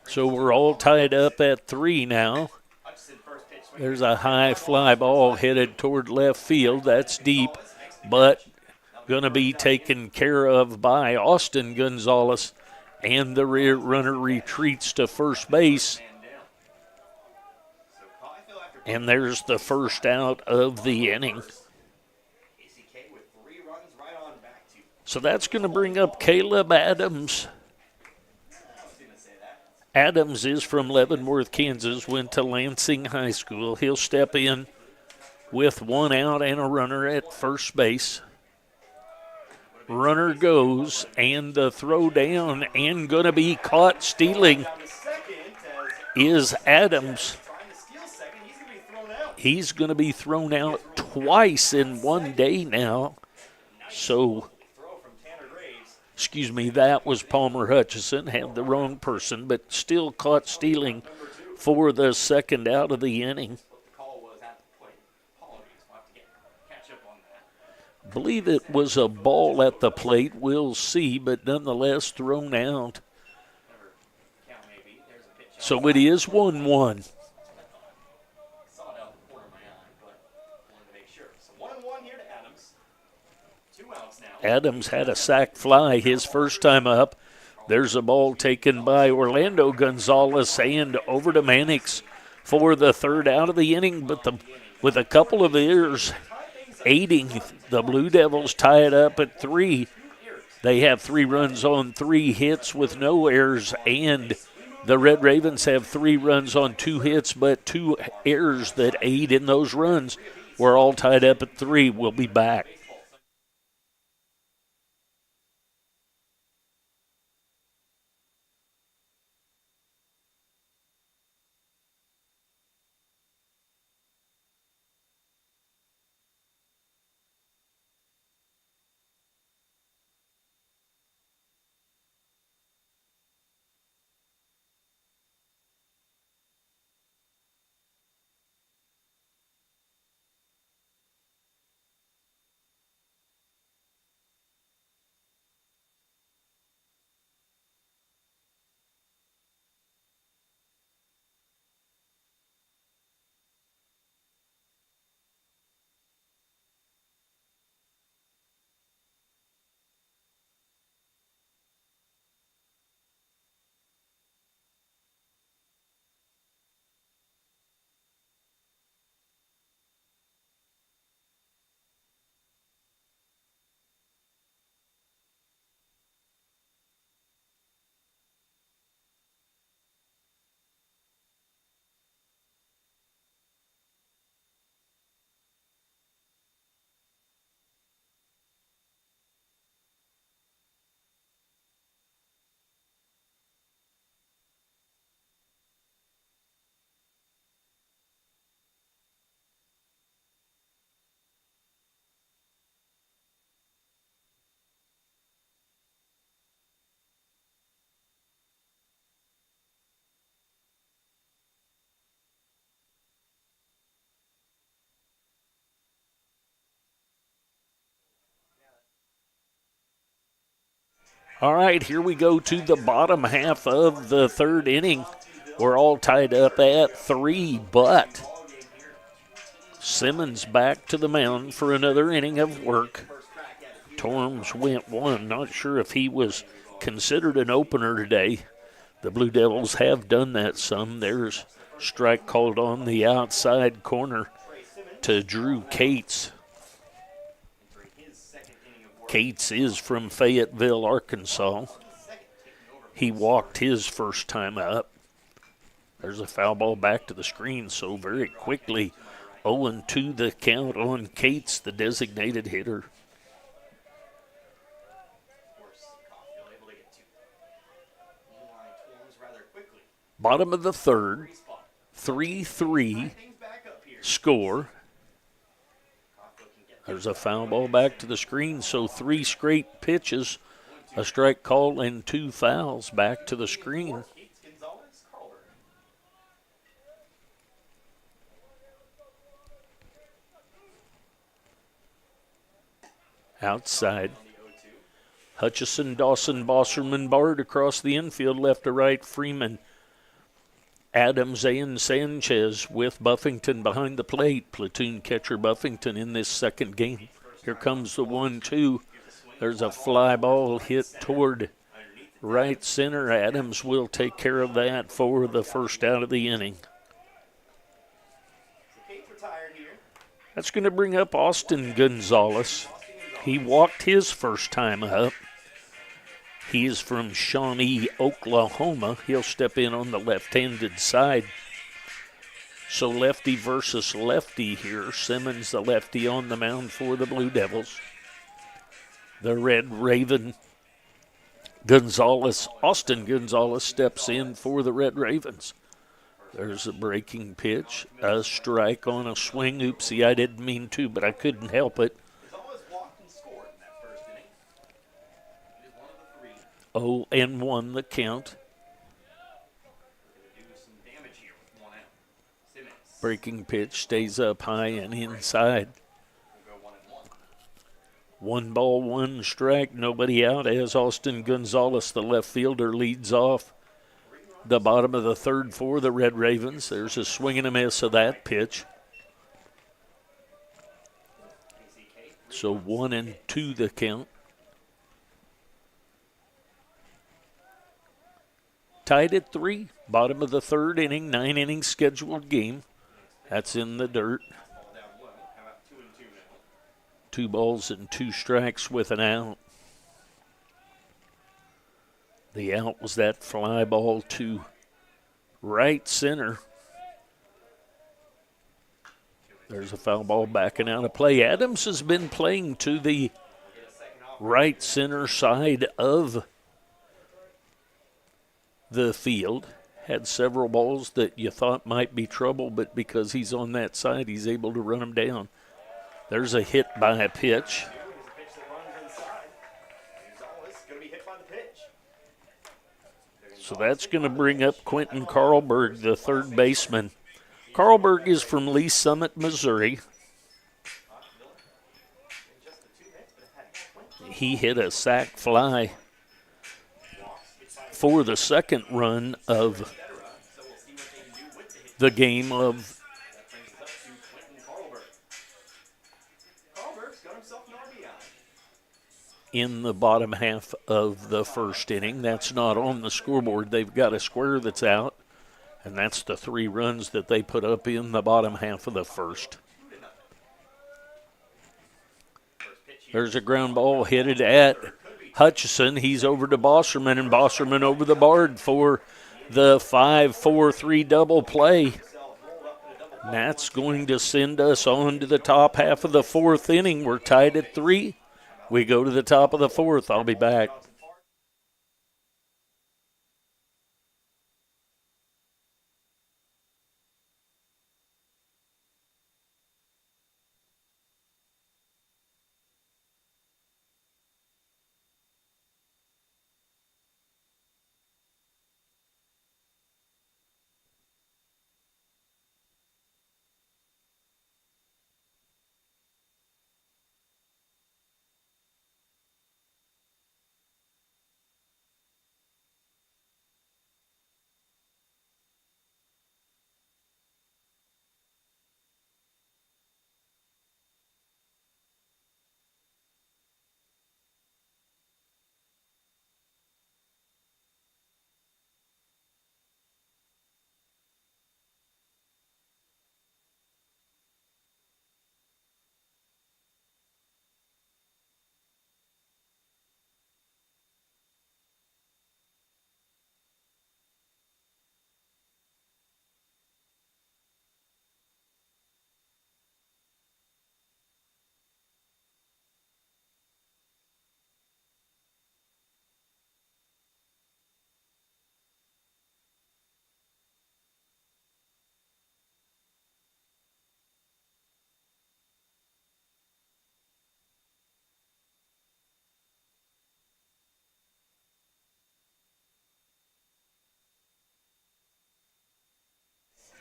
So we're all tied up at 3 now. Hutchison first pitch swing. There's a high fly ball headed toward left field. That's deep, but going to be taken care of by Austin Gonzalez. And the rear runner retreats to first base. Man down. So Coffeyville after And there's the first out of the inning. KCK with 3 runs right on back to. So that's going to bring up Caleb Adams. I was going to say that. Adams is from Leavenworth, Kansas, went to Lansing High School. He'll step in with 1 out and a runner at first base. Runner goes, and the throw down, and going to be caught stealing Down to second as is Adams. trying to steal second. He's going to be thrown out. He's going to be thrown out twice in one day now. So, Throw from Tanner Graves. excuse me, that was Palmer Hutchison, had the wrong person, but still caught stealing for the second out of the inning. What the call was at the plate. Apologies. We'll have to catch up on that. Believe it was a ball at the plate, we'll see, but nonetheless thrown out. Never count maybe. There's a pitch. So it is 1-1. Saw it out the corner of my eye, but wanted to make sure. So 1-1 here to Adams. 2 outs now. Adams had a sac fly his first time up. There's a ball taken by Orlando Gonzalez and over to Mannix for the third out of the inning, but with a couple of errors aiding, the Blue Devils tie it up at 3. They have 3 runs on 3 hits with no errors, and the Red Ravens have 3 runs on 2 hits, but 2 errors that aid in those runs. We're all tied up at 3. We'll be back. All right, here we go to the bottom half of the third inning. We're all tied up at 3, but Simmons back to the mound for another inning of work. Torms went 1. Not sure if he was considered an opener today. The Blue Devils have done that some. There's strike called on the outside corner to Drew Cates. Cates is from Fayetteville, Arkansas. He walked his first time up. There's a foul ball back to the screen, so very quickly 0-2 the count on Cates, the designated hitter. Bottom of the third, 3-3 score. There's a foul ball back to the screen, so 3 straight pitches, a strike call, and 2 fouls back to the screen. Outside. Hutchison, Dawson, Bosserman, Bard across the infield, left to right. Freeman, Adams, and Sanchez with Buffington behind the plate. Platoon catcher Buffington in this second game. Here comes the 1-2. There's a fly ball hit toward right center. Adams will take care of that for the first out of the inning. That's going to bring up Austin Gonzalez. He walked his first time up. He is from Shawnee, Oklahoma. He'll step in on the left-handed side. So lefty versus lefty here. Simmons, the lefty, on the mound for the Blue Devils. The Red Raven, Austin Gonzalez steps in for the Red Ravens. There's a breaking pitch, a strike on a swing. Oopsie, I didn't mean to, but I couldn't help it. 0-1 the count. Breaking pitch stays up high and inside. 1 ball, 1 strike, nobody out as Austin Gonzalez, the left fielder, leads off the bottom of the third for the Red Ravens. There's a swing and a miss of that pitch. So 1-2 the count. Tied at 3, bottom of the third inning, 9-inning scheduled game. That's in the dirt. 2 balls and 2 strikes with an out. The out was that fly ball to right center. There's a foul ball backing out of play. Adams has been playing to the right center side of the field. Had several balls that you thought might be trouble, but because he's on that side, he's able to run them down. There's a hit by a pitch. So that's going to bring up Quentin Carlberg, the third baseman. Carlberg is from Lee Summit, Missouri. He hit a sac fly for the second run of the game of in the bottom half of the first inning. That's not on the scoreboard. They've got a square that's out, and that's the 3 runs that they put up in the bottom half of the first. There's a ground ball headed at Hutchison. He's over to Bosserman, and Bosserman over the Bard for the 5-4-3 double play. And that's going to send us on to the top half of the fourth inning. We're tied at 3. We go to the top of the fourth. I'll be back.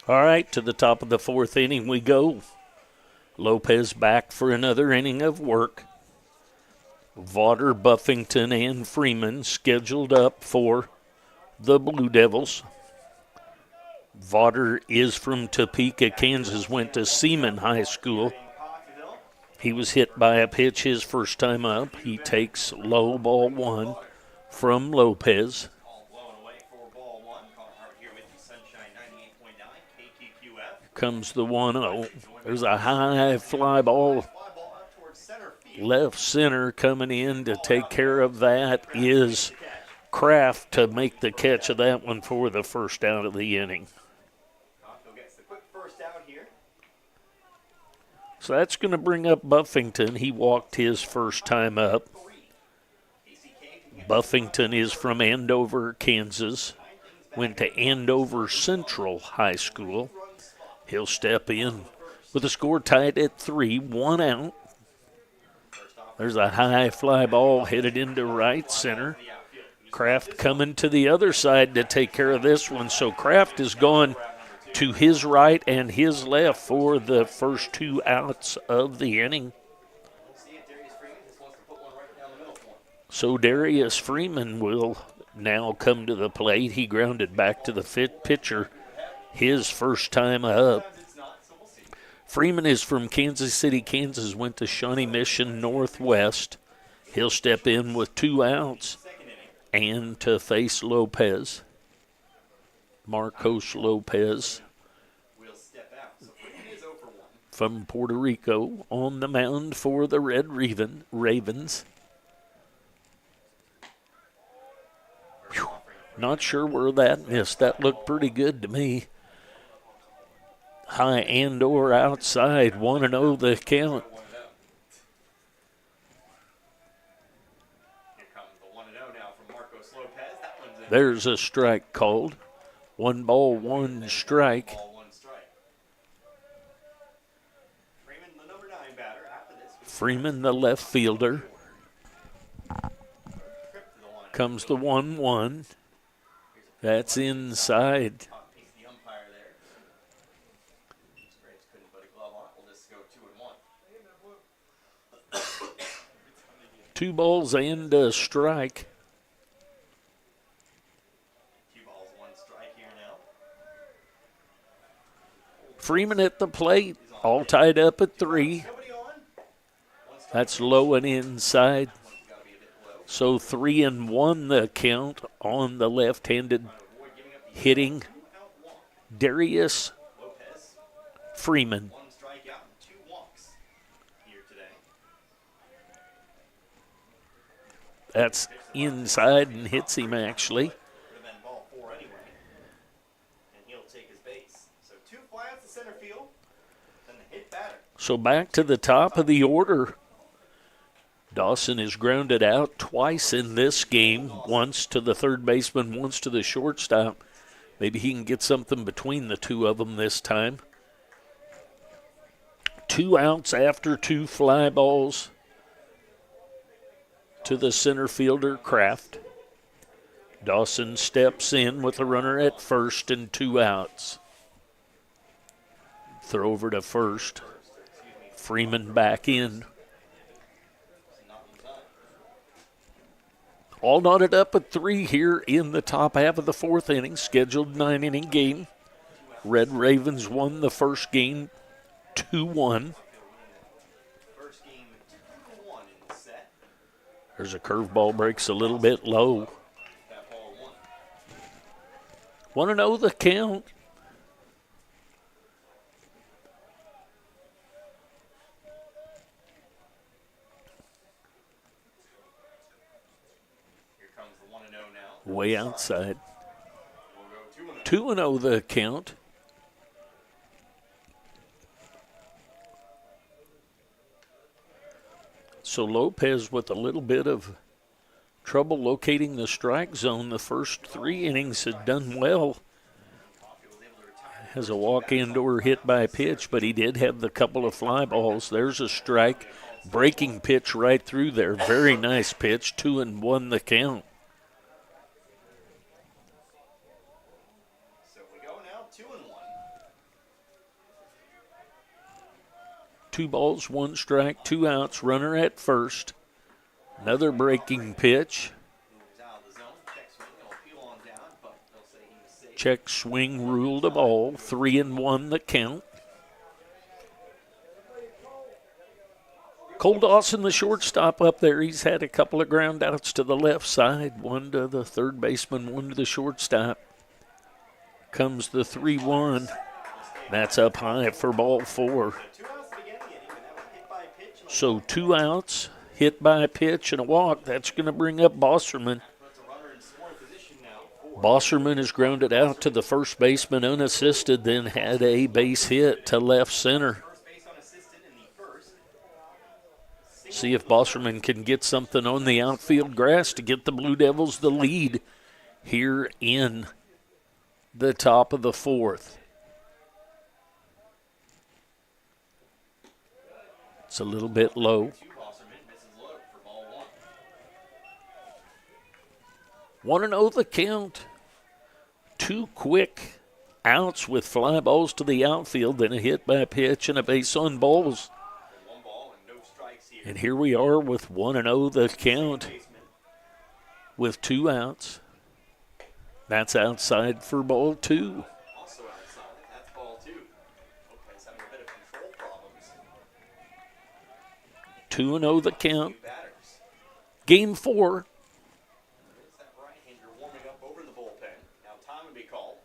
All right, to the top of the fourth inning we go. Lopez back for another inning of work. Vaughter, Buffington, and Freeman scheduled up for the Blue Devils. Vaughter is from Topeka, Kansas, went to Seaman High School. He was hit by a pitch his first time up. He takes low, ball one from Lopez. Comes the 1-0. There's a high fly ball. Left center coming in to take care of that is Kraft to make the catch of that one for the first out of the inning. So that's going to bring up Buffington. He walked his first time up. Buffington is from Andover, Kansas. Went to Andover Central High School. He'll step in with the score tied at 3, 1 out. There's a high fly ball headed into right center. Kraft coming to the other side to take care of this one. So Kraft is gone to his right and his left for the first 2 outs of the inning. So Darius Freeman will now come to the plate. He grounded back to the pitcher his first time up. Freeman is from Kansas City, Kansas, went to Shawnee Mission Northwest. He'll step in with 2 outs and to face Lopez. Marcos Lopez from Puerto Rico on the mound for the Red Ravens. Whew. Not sure where that missed. That looked pretty good to me. High and/or outside, 1-0 the count. There's a strike called. 1 ball, 1 strike. Freeman, the left fielder. Comes the 1-1. That's inside. 2 balls and a strike. 2 balls, 1 strike here now. Freeman at the plate, all tied up at 3. That's low and inside. So 3-1 the count on the left-handed hitting Darius Freeman. That's inside and hits him, actually. So back to the top of the order. Dawson is grounded out twice in this game, once to the third baseman, once to the shortstop. Maybe he can get something between the 2 of them this time. 2 outs after 2 fly balls to the center fielder, Kraft. Dawson steps in with a runner at first and 2 outs. Throw over to first. Freeman back in. All knotted up at 3 here in the top half of the 4th inning. Scheduled 9-inning game. Red Ravens won the first game 2-1. There's a curveball, breaks a little bit low. 1-0 the count. Way outside. 2-0 the count. So Lopez with a little bit of trouble locating the strike zone. The first 3 innings had done well. Has a walk and/or hit by pitch, but he did have the couple of fly balls. There's a strike. Breaking pitch right through there. Very nice pitch. 2-1 the count. 2 balls, 1 strike, 2 outs, runner at first. Another breaking pitch. Check swing ruled a ball. 3-1 the count. Cole Dawson, the shortstop up there, he's had a couple of ground outs to the left side. One to the third baseman, one to the shortstop. Comes the 3-1. That's up high for ball 4. So 2 outs, hit by a pitch and a walk. That's going to bring up Bosserman. Bosserman is grounded out to the first baseman unassisted, then had a base hit to left center. See if Bosserman can get something on the outfield grass to get the Blue Devils the lead here in the top of the 4th. It's a little bit low. 1-0 the count. 2 quick outs with fly balls to the outfield, then a hit by a pitch and a base on balls. And here we are with 1-0 the count with 2 outs. That's outside for ball 2. Also outside, that's ball 2. Lopez having a bit of control problems. 2-0 the count. Game 4.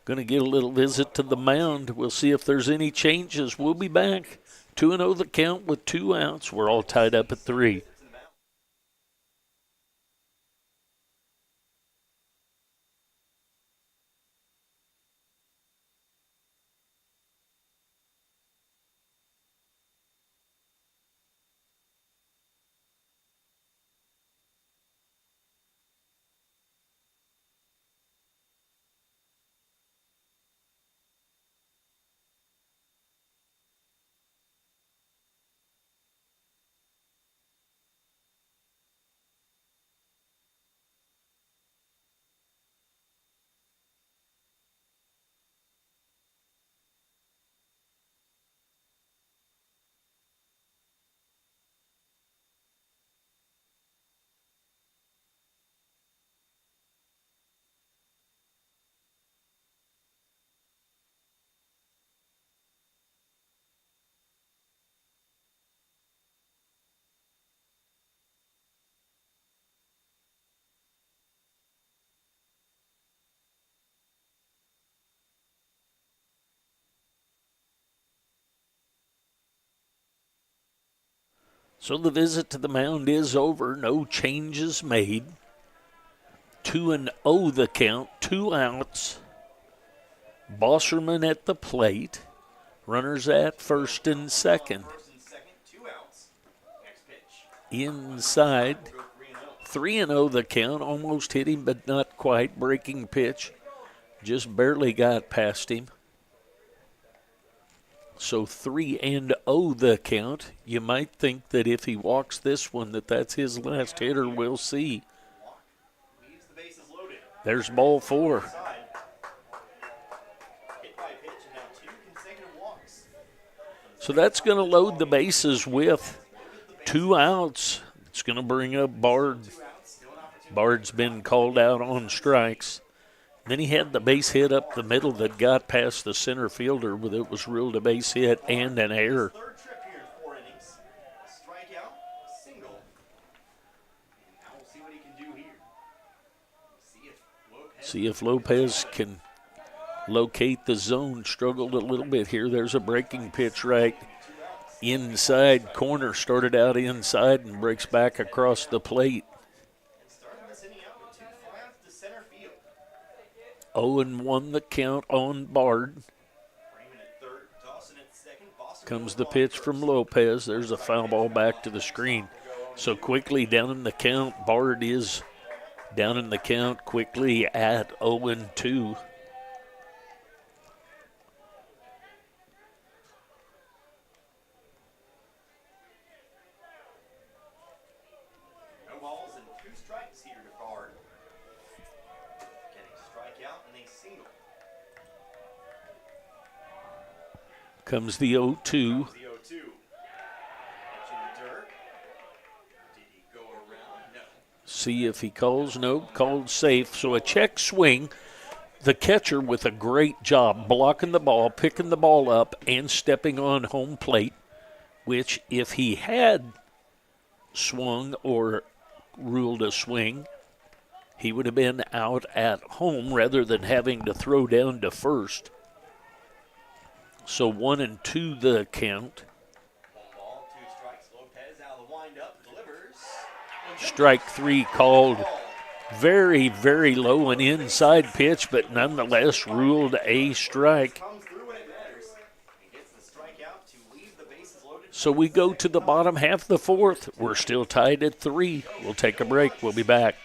Going to get a little visit to the mound. We'll see if there's any changes. We'll be back. 2-0 the count with 2 outs. We're all tied up at 3. So the visit to the mound is over. No changes made. 2-0 the count. 2 outs. Bosserman at the plate. Runners at first and second. Inside. 3-0 the count. Almost hit him, but not quite. Breaking pitch. Just barely got past him. So 3-0 the count. You might think that if he walks this one, that's his last hitter. We'll see. There's ball 4. So that's going to load the bases with 2 outs. It's going to bring up Bard. Bard's been called out on strikes. Then he had the base hit up the middle that got past the center fielder, but it was ruled a base hit and an error. Third trip here in 4 innings. A strikeout, a single. And now we'll see what he can do here. See if Lopez can locate the zone. Struggled a little bit here. There's a breaking pitch right inside corner. Started out inside and breaks back across the plate. 0-1 the count on Bard. Comes the pitch from Lopez. There's a foul ball back to the screen. So quickly down in the count. Bard is down in the count quickly at 0-2. No balls and 2 strikes here to Bard. Strikeout and a single. Comes the 0-2. see if he calls. Nope, called safe. So a check swing. The catcher with a great job blocking the ball, picking the ball up, and stepping on home plate, which if he had swung or ruled a swing, he would have been out at home rather than having to throw down to first. So 1-2 the count. 1 ball, 2 strikes. Lopez out of the windup, delivers. Strike 3 called. Very, very low and inside pitch, but nonetheless ruled a strike. Comes through when it matters and gets the strikeout to leave the bases loaded. So we go to the bottom half of the fourth. We're still tied at 3. We'll take a break. We'll be back.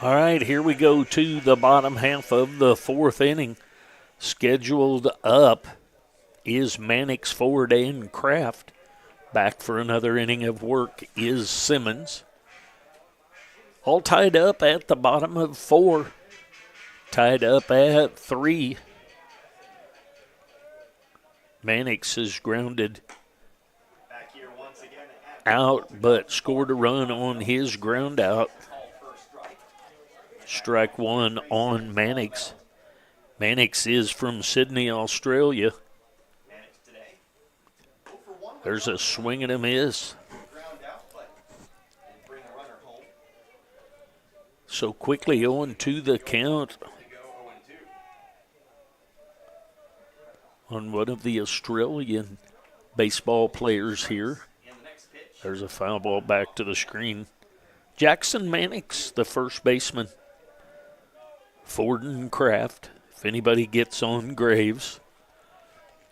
All right, here we go to the bottom half of the fourth inning. Scheduled up is Mannix, Ford, and Kraft. Back for another inning of work is Simmons. All tied up at the bottom of 4. Tied up at 3. Mannix is grounded Back here once again out, but scored a run on his ground out. Strike 1 on Mannix. Mannix is from Sydney, Australia. There's a swing and a miss. So quickly 0-2 the count on one of the Australian baseball players here. There's a foul ball back to the screen. Jackson Mannix, the first baseman. Ford and Kraft, if anybody gets on Graves,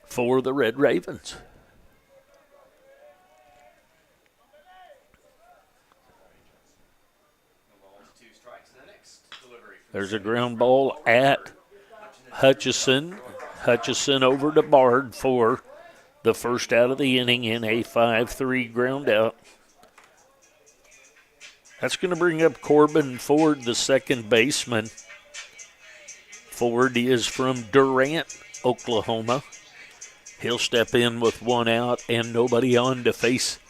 for the Red Ravens. There's a ground ball at Hutchison. Hutchison over to Bard for the first out of the inning in a 5-3 ground out. That's going to bring up Corbin Ford, the second baseman. Ford is from Durant, Oklahoma. He'll step in with 1 out and nobody on to face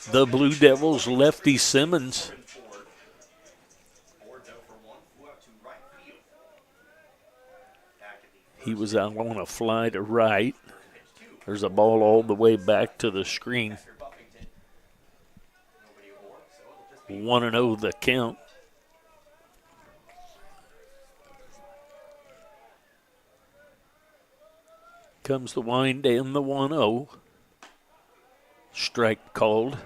the Blue Devils' lefty Simmons. He was out on a fly to right. There's a ball all the way back to the screen. 1-0 the count. Comes the wind and the 1-0. Strike called.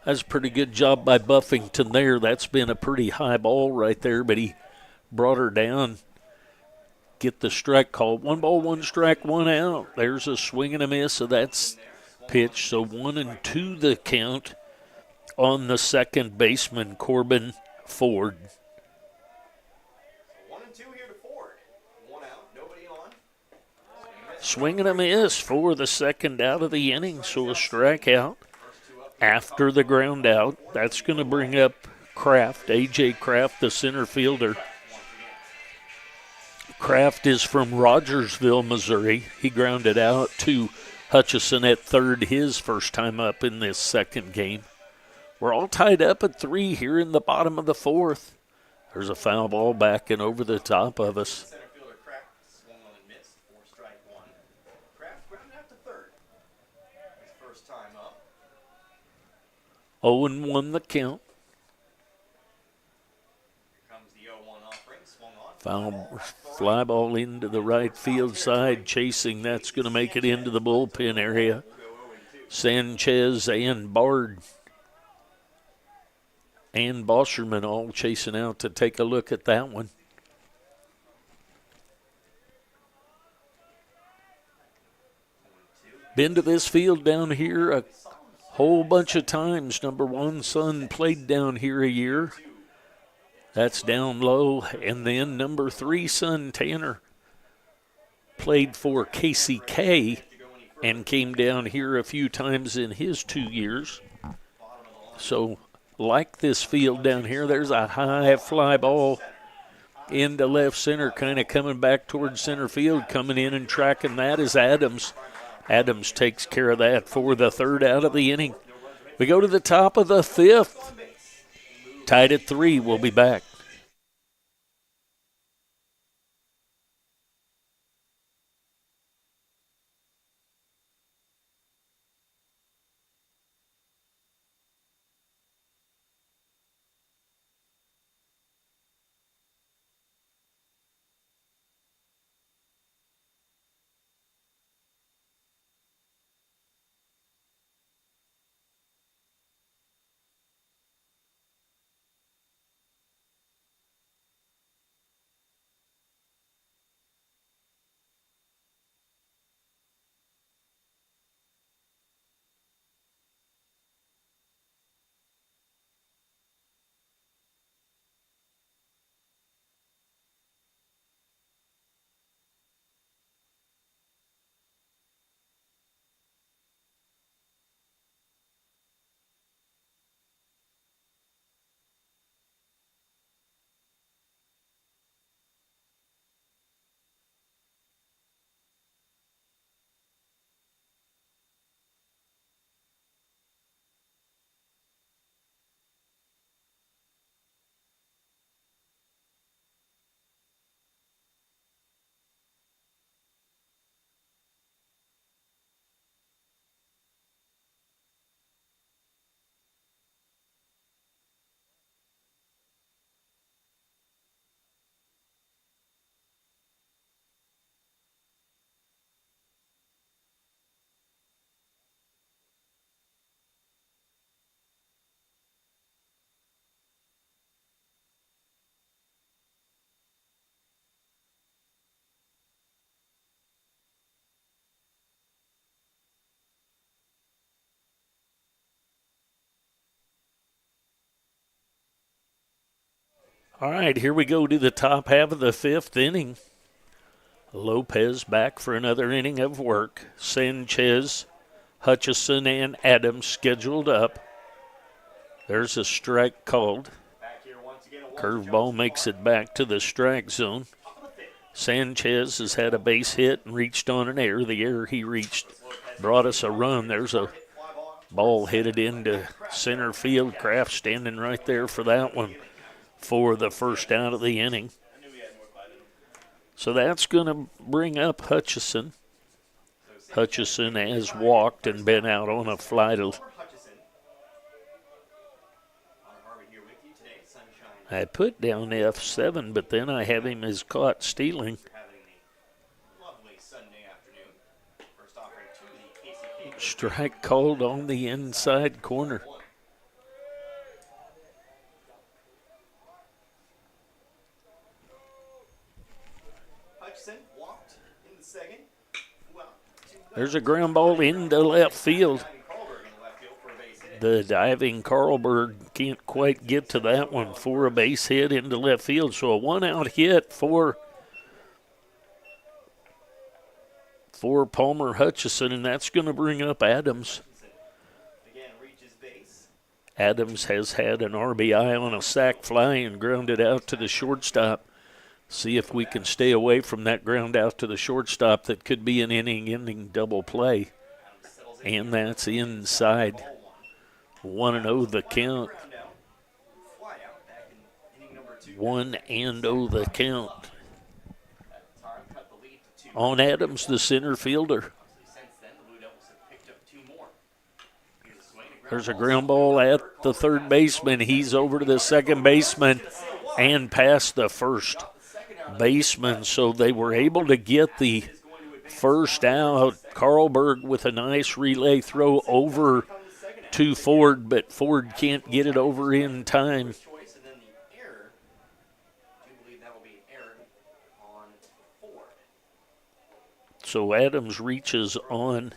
That's a pretty good job by Buffington there. That's been a pretty high ball right there, but he brought her down. Get the strike called. 1 ball, 1 strike, 1 out. There's a swing and a miss, so that's pitch. So 1-2 the count on the second baseman, Corbin Ford. 1-2 here to Ford. 1 out, nobody on. Swing and a miss for the second out of the inning, so a strikeout after the ground out. That's going to bring up Kraft, A.J. Kraft, the center fielder, Kraft is from Rogersville, Missouri. He grounded out to Hutchison at third, his first time up in this second game. We're all tied up at 3 here in the bottom of the fourth. There's a foul ball back and over the top of us. Center fielder Kraft swung on and missed for strike one. Kraft grounded out to third. His first time up. 0-1 the count. Here comes the 0-1 offering. Swung on. Foul fly ball into the right field side. Chasing, that's going to make it into the bullpen area. Sanchez and Bard and Bosherman all chasing out to take a look at that one. Been to this field down here a whole bunch of times. Number one son played down here a year. That's down low. And then number 3 son Tanner played for KCK and came down here a few times in his 2 years. So like this field down here, there's a high fly ball into left center, kind of coming back towards center field. Coming in and tracking that is Adams. Adams takes care of that for the third out of the inning. We go to the top of the fifth. Tied at 3. We'll be back. All right, here we go to the top half of the fifth inning. Lopez back for another inning of work. Sanchez, Hutchison, and Adams scheduled up. There's a strike called. Curveball makes it back to the strike zone. Sanchez has had a base hit and reached on an error. The error he reached brought us a run. There's a ball headed into center field. Kraft standing right there for that one for the first out of the inning. So that's going to bring up Hutchison. Hutchison has walked and been out on a fly to. I put down F7, but then I have him as caught stealing. Strike called on the inside corner. There's a ground ball into left field. The diving Carlberg can't quite get to that one for a base hit into left field. So a one-out hit for Palmer Hutchison, and that's going to bring up Adams. Adams has had an RBI on a sac fly and grounded out to the shortstop. See if we can stay away from that ground out to the shortstop that could be an inning double play. And that's inside. 1-0 the count. 1-0 the count. On Adams, the center fielder. There's a ground ball at the third baseman. He's over to the second baseman and past the first baseman. So they were able to get the first out. Carlberg with a nice relay throw over to Ford, but Ford can't get it over in time. So Adams reaches on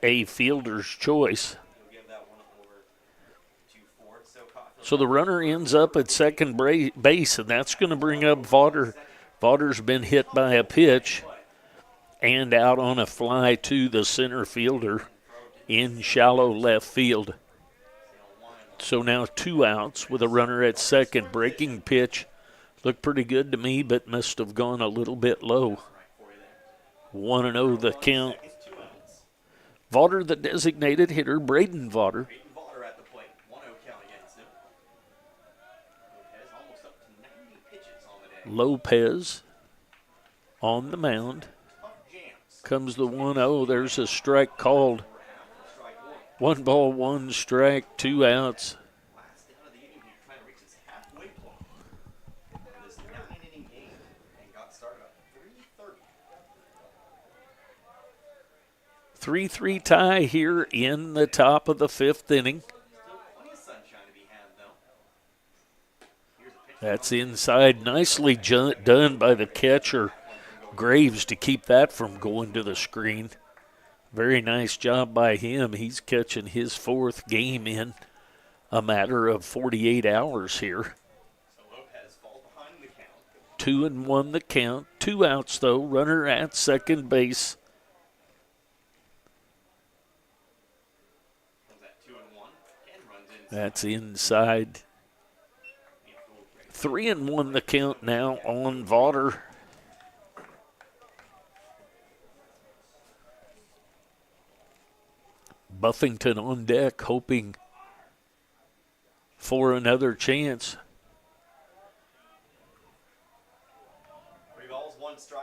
a fielder's choice. So the runner ends up at second base, and that's going to bring up Vaughter. Vaughter's been hit by a pitch and out on a fly to the center fielder in shallow left field. So now 2 outs with a runner at second. Breaking pitch looked pretty good to me, but must have gone a little bit low. 1-0 the count. Vaughter, the designated hitter, Braden Vaughter. Lopez on the mound. Comes the 1-0. There's a strike called. 1 ball, 1 strike, 2 outs. 3-3 tie here in the top of the 5th inning. That's inside. Nicely done by the catcher, Graves, to keep that from going to the screen. Very nice job by him. He's catching his 4th game in a matter of 48 hours here. 2-1 the count. 2 outs, though. Runner at second base. That's inside. 3-1 the count now on Vaughter. Buffington on deck, hoping for another chance. 3 balls, 1 strike.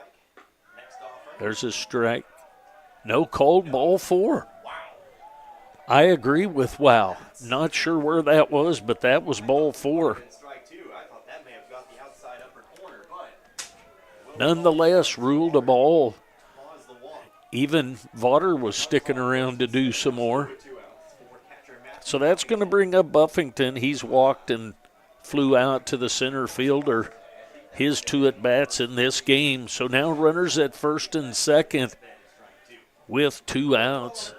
Next offering. There's a strike. No called, ball 4. I agree with wow. Not sure where that was, but that was ball 4. Nonetheless, ruled a ball. Even Vaughter was sticking around to do some more. So that's going to bring up Buffington. He's walked and flew out to the center fielder. His 2 at-bats in this game. So now runners at first and second with 2 outs.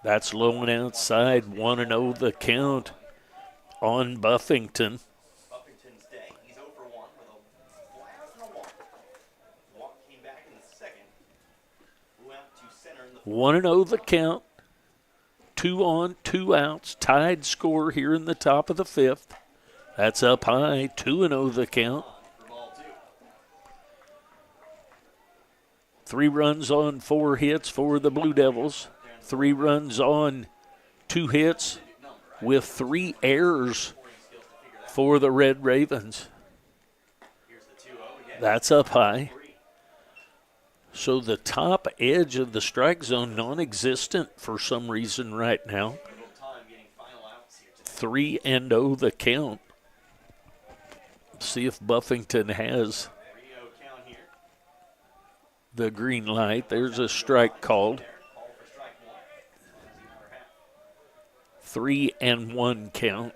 That's low and outside. 1-0 the count on Buffington. 1-0 the count. 2 on, 2 outs. Tied score here in the top of the 5th. That's up high. 2-0 the count. 3 runs on 4 hits for the Blue Devils. 3 runs on 2 hits with 3 errors for the Red Ravens. That's up high. So the top edge of the strike zone non-existent for some reason right now. 3-0 the count. See if Buffington has the green light. There's a strike called. 3-1 count.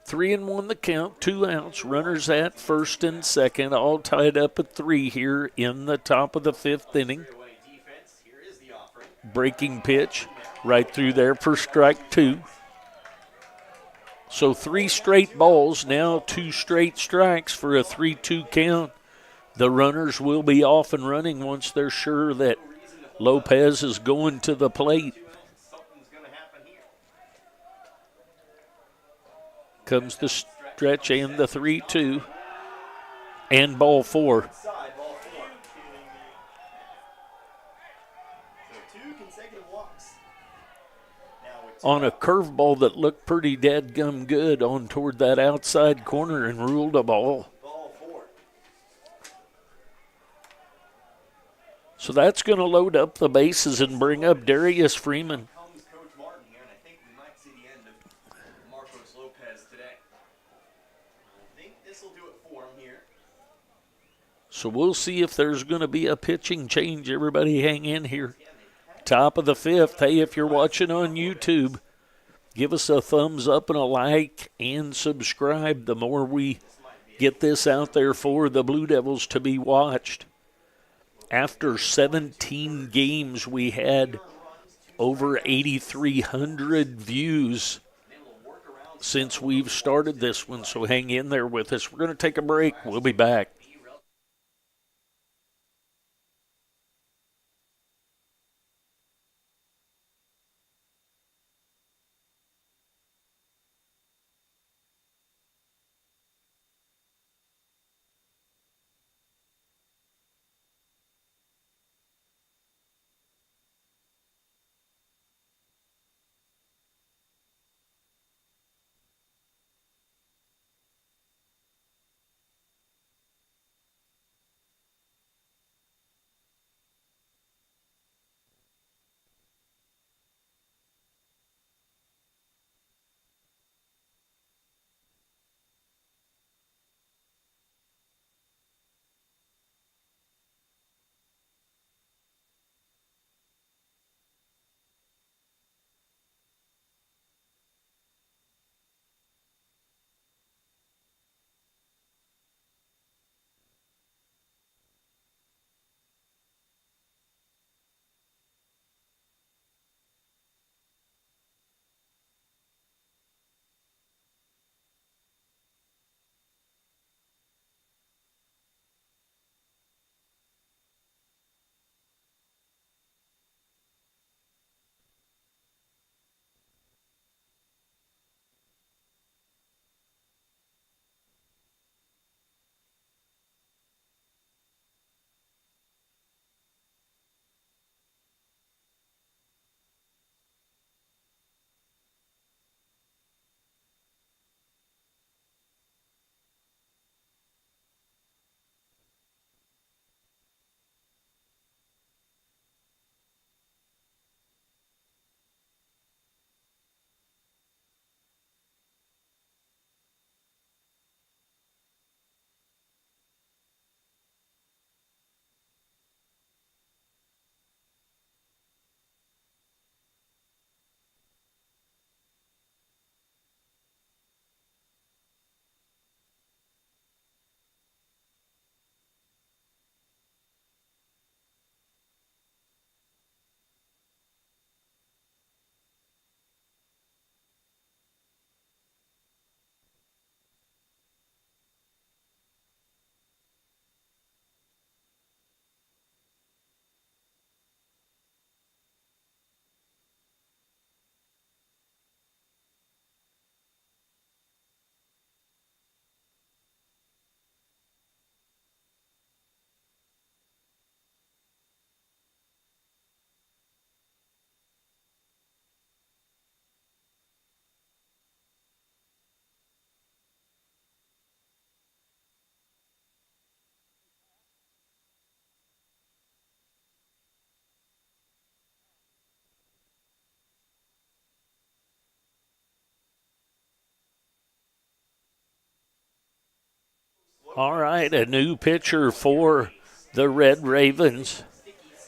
3-1 the count, 2 outs, runners at first and second, all tied up at 3 here in the top of the 5th inning. Breaking pitch right through there for strike 2. So 3 straight balls, now 2 straight strikes for a 3-2 count. The runners will be off and running once they're sure that Lopez is going to the plate. Comes the stretch and the 3-2. And ball 4. Inside, ball 4. So 2 consecutive walks. Now with 2 On a curveball that looked pretty dadgum good on toward that outside corner and ruled a ball. ball 4. So that's going to load up the bases and bring up Darius Freeman. Comes Coach Martin here, and I think we might see the end of Marcos Lopez today. I think this will do it for him here. So we'll see if there's going to be a pitching change. Everybody hang in here. Top of the 5th. Hey, if you're watching on YouTube, give us a thumbs up and a like and subscribe. The more we get this out there for the Blue Devils to be watched. After 17 games, we had over 8,300 views since we've started this one. So hang in there with us. We're going to take a break. We'll be back. All right, a new pitcher for the Red Ravens.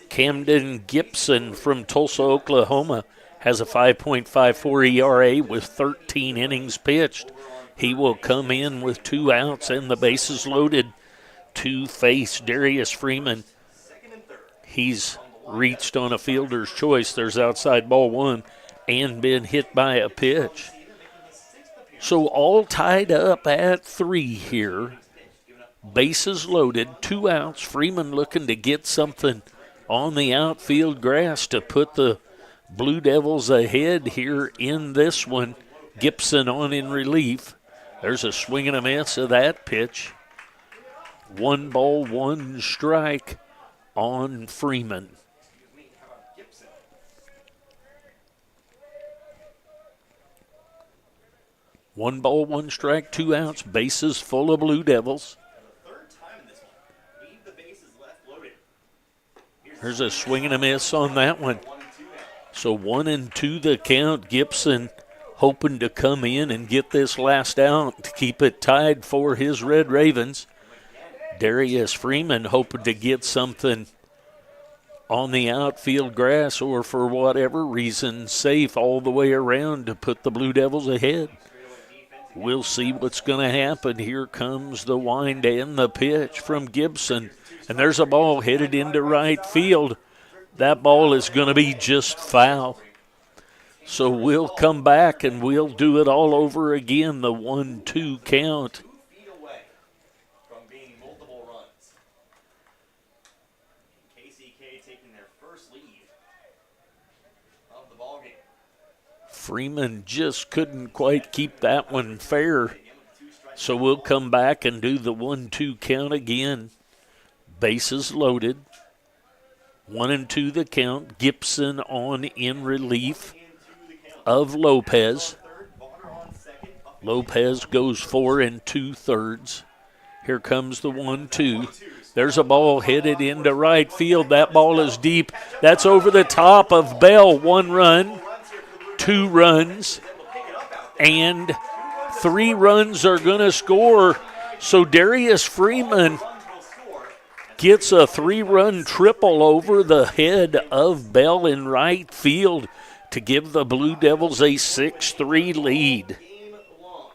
Camden Gibson from Tulsa, Oklahoma, has a 5.54 ERA with 13 innings pitched. He will come in with 2 outs and the bases loaded to face Darius Freeman. He's reached on a fielder's choice. There's outside ball 1 and been hit by a pitch. So all tied up at 3 here. Bases loaded, 2 outs. Freeman looking to get something on the outfield grass to put the Blue Devils ahead here in this one. Gibson on in relief. There's a swing and a miss of that pitch. 1 ball, 1 strike on Freeman. How about Gibson? 1 ball, 1 strike, 2 outs, bases full of Blue Devils. For the third time in this one, leave the bases left loaded. There's a swing and a miss on that one. So 1-2 the count. Gibson hoping to come in and get this last out to keep it tied for his Red Ravens. Darius Freeman hoping to get something on the outfield grass or for whatever reason safe all the way around to put the Blue Devils ahead. We'll see what's going to happen. Here comes the wind and the pitch from Gibson. And there's a ball headed into right field. That ball is going to be just foul. So we'll come back and we'll do it all over again, the 1-2 count. 2 feet away from being multiple runs. KCK taking their first lead of the ballgame. Freeman just couldn't quite keep that one fair. So we'll come back and do the 1-2 count again. Bases loaded. 1-2 the count. Gibson on in relief of Lopez. Lopez goes 4 2/3. Here comes the 1-2. There's a ball headed into right field. That ball is deep. That's over the top of Bell. 1 run, 2 runs, and 3 runs are going to score. So Darius Freeman gets a 3-run triple over the head of Bell in right field to give the Blue Devils a 6-3 lead. Game long.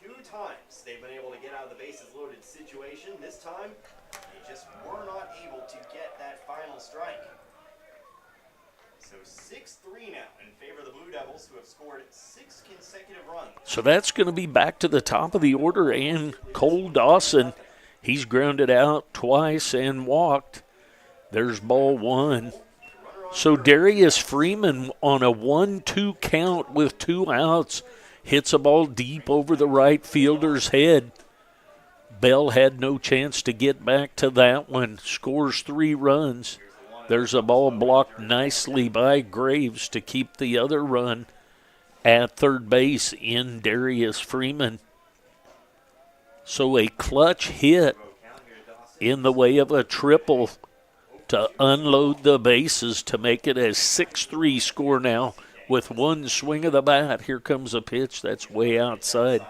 2 times they've been able to get out of the bases loaded situation. This time, they just were not able to get that final strike. So 6-3 now in favor of the Blue Devils, who have scored 6 consecutive runs. So that's going to be back to the top of the order, and Cole Dawson, he's grounded out twice and walked. There's ball 1. So Darius Freeman on a 1-2 count with 2 outs hits a ball deep over the right fielder's head. Bell had no chance to get back to that one. Scores 3 runs. There's a ball blocked nicely by Graves to keep the other run at third base in Darius Freeman. So a clutch hit in the way of a triple to unload the bases to make it a 6-3 score now with 1 swing of the bat. Here comes a pitch that's way outside.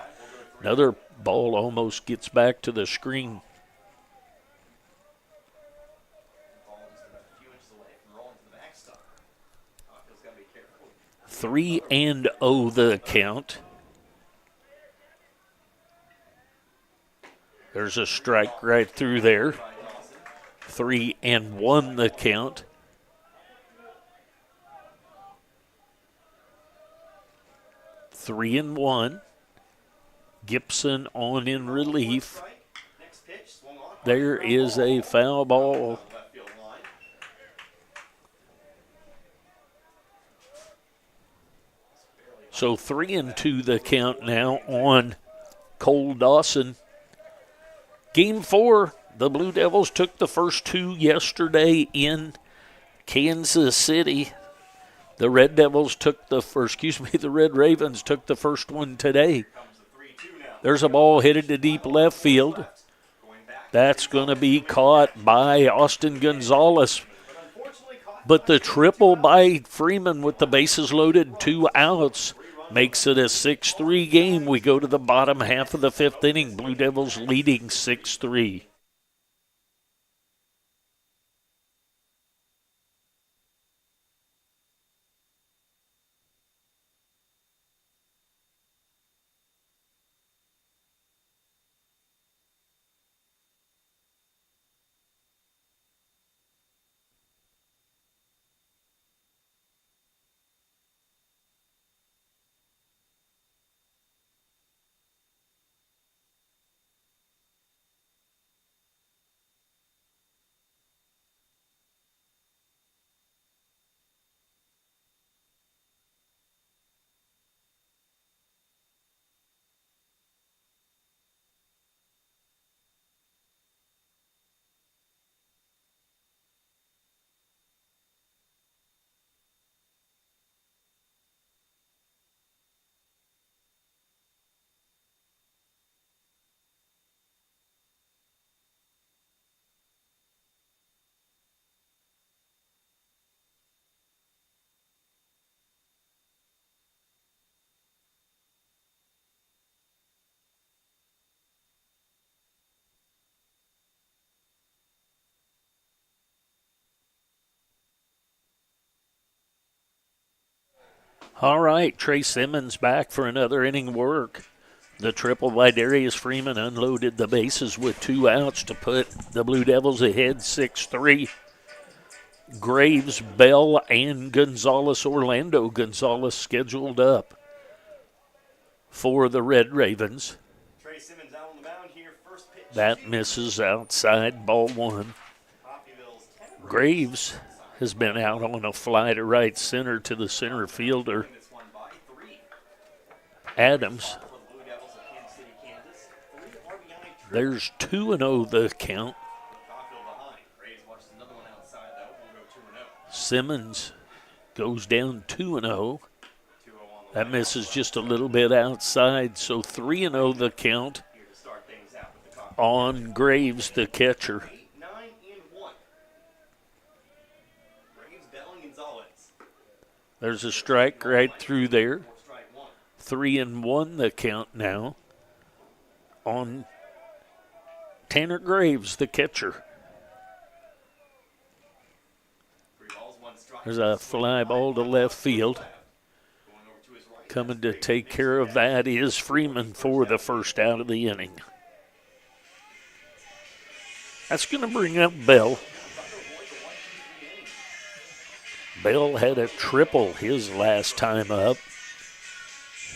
Another ball almost gets back to the screen. 3-0 the count. There's a strike right through there. 3-1 the count. Three and one. Gibson on in relief. There is a foul ball. So 3-2 the count now on Cole Dawson. Game 4, the Blue Devils took the first 2 yesterday in Kansas City. The Red Devils took the Red Ravens took the first one today. There's a ball headed to deep left field. That's going to be caught by Austin Gonzalez. But the triple by Freeman with the bases loaded, 2 outs, makes it a 6-3 game. We go to the bottom half of the 5th inning. Blue Devils leading 6-3. All right, Trey Simmons back for another inning work. The triple by Darius Freeman unloaded the bases with 2 outs to put the Blue Devils ahead 6-3. Graves, Bell, and Gonzalez, Orlando Gonzalez scheduled up for the Red Ravens. Trey Simmons out on the mound here. First pitch. That misses outside, ball 1. Coffeyville's 10 Graves has been out on a fly to right center to the center fielder. this one by 3. Adams. For the Blue Devils of Kansas City, Kansas. 3 RBI trip. There's 2-0 the count. Coffeyville behind. Graves watches another one outside though. We'll go 2-0. Simmons goes down 2-0. 2-0 on the That way. misses just a little bit outside, so 3-0 the count Here to start things out with the Coffeyville. on Graves, the catcher. 8, 9, and 1. Graves, Bell, and Gonzalez. There's a strike right through there. 4 strike 1. 3-1 the count now on Tanner Graves, the catcher. 3 balls, 1 strike. There's a fly ball to left field. Going over to his right. Coming to take care of that is Freeman for the first out of the inning. That's going to bring up Bell. Bell had a triple his last time up.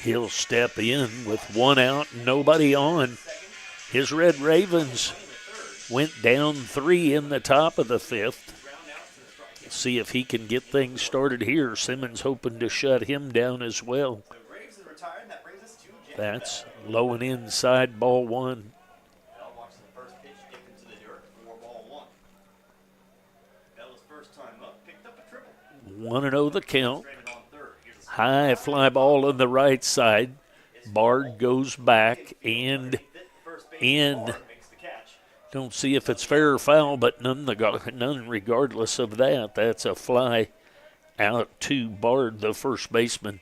He'll step in with 1 out, nobody on. His Red Ravens went down 3 in the top of the 5th. See if he can get things started here. Simmons hoping to shut him down as well. So Graves is retired, and that brings us to James That's Bell. low and inside, ball 1. Bell watches the first pitch dip into the dirt for ball 1. Bell's first time up, picked up a triple. 1-0 the count. Stranded on third. Here's a High fly ball on the right side. Bard goes back and first base in. Bard makes the catch. Don't see if it's fair or foul, but none regardless of that. That's a fly out to Bard, the first baseman.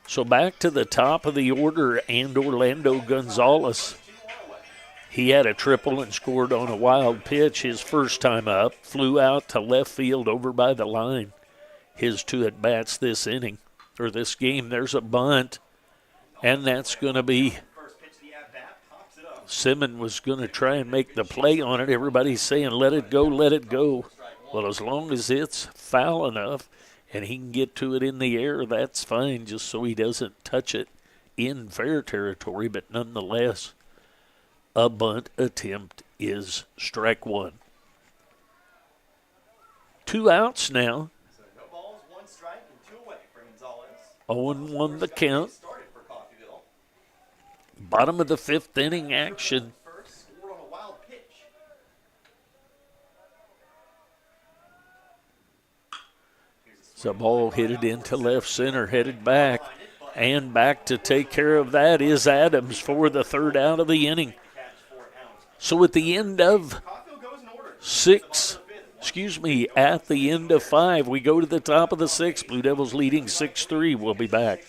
So back to the top of the order and Orlando Gonzalez. He had a triple and scored on a wild pitch his first time up. Flew out to left field over by the line. His 2 at-bats this inning, or this game. There's a bunt, and that's going to be First pitch, the at-bat, pops it up. Simmons was going to try and make the play on it. Everybody's saying, let it go, let it go. Well, as long as it's foul enough and he can get to it in the air, that's fine, just so he doesn't touch it in fair territory. But nonetheless, a bunt attempt is strike 1. 2 outs now. So no balls, 1 strike, and 2 away for Gonzalez. 0-1 the count. Started for Coffeyville. Bottom of the 5th inning action. First, scored on a wild pitch. The ball hit it into left center, headed back. And back to take care of that is Adams for the 3rd out of the inning. So at the end of Coffeyville goes in order. 6, at the end of 5, we go to the top of the 6th. Blue Devils leading 6-3. We'll be back.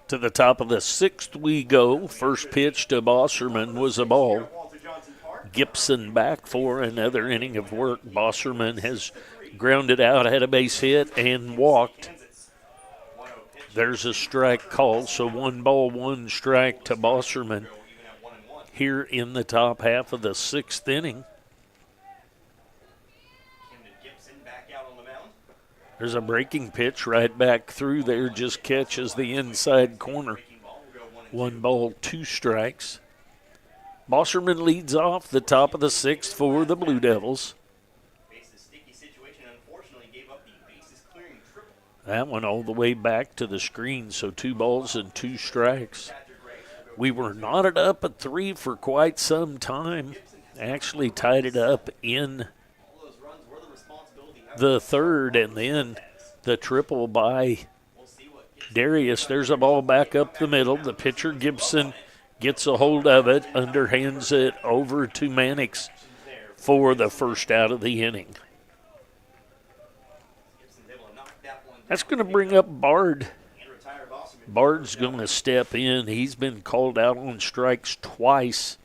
To the top of the sixth we go. First pitch to Bosserman was a ball. Gibson back for another inning of work. Bosserman has grounded out, had a base hit, and walked. There's a strike call, so 1 ball, 1 strike to Bosserman here in the top half of the sixth inning. There's a breaking pitch right back through there, just catches the inside corner. 1 ball, 2 strikes. Bosserman leads off the top of the sixth for the Blue Devils. That one all the way back to the screen, so 2 balls and 2 strikes. We were knotted up at 3 for quite some time. Actually tied it up in the third, and then the triple by Darius. There's a ball back up the middle. The pitcher, Gibson, gets a hold of it, underhands it over to Mannix for the first out of the inning. That's going to bring up Bard. Bard's going to step in. He's been called out on strikes twice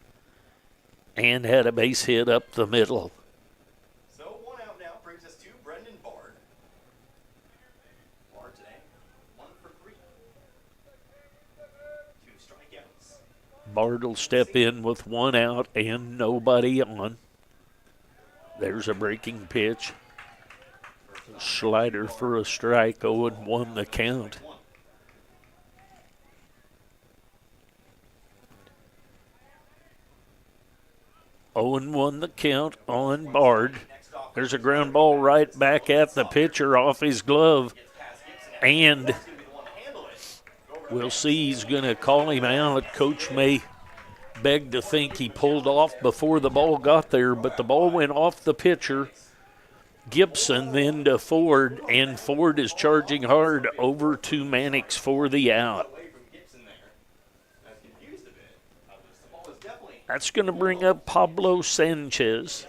and had a base hit up the middle. So 1 out now brings us to Brendan Bard. Bard today, 1 for 3. 2 strikeouts. Bard will step in with 1 out and nobody on. There's a breaking pitch. Slider for a strike, 0-1 the count. Owen won the count on Bard. There's a ground ball right back at the pitcher off his glove. And we'll see, he's going to call him out. Coach may beg to think he pulled off before the ball got there, but the ball went off the pitcher. Gibson then to Ford, and Ford is charging hard over to Mannix for the out. That's going to bring up Pablo Sanchez.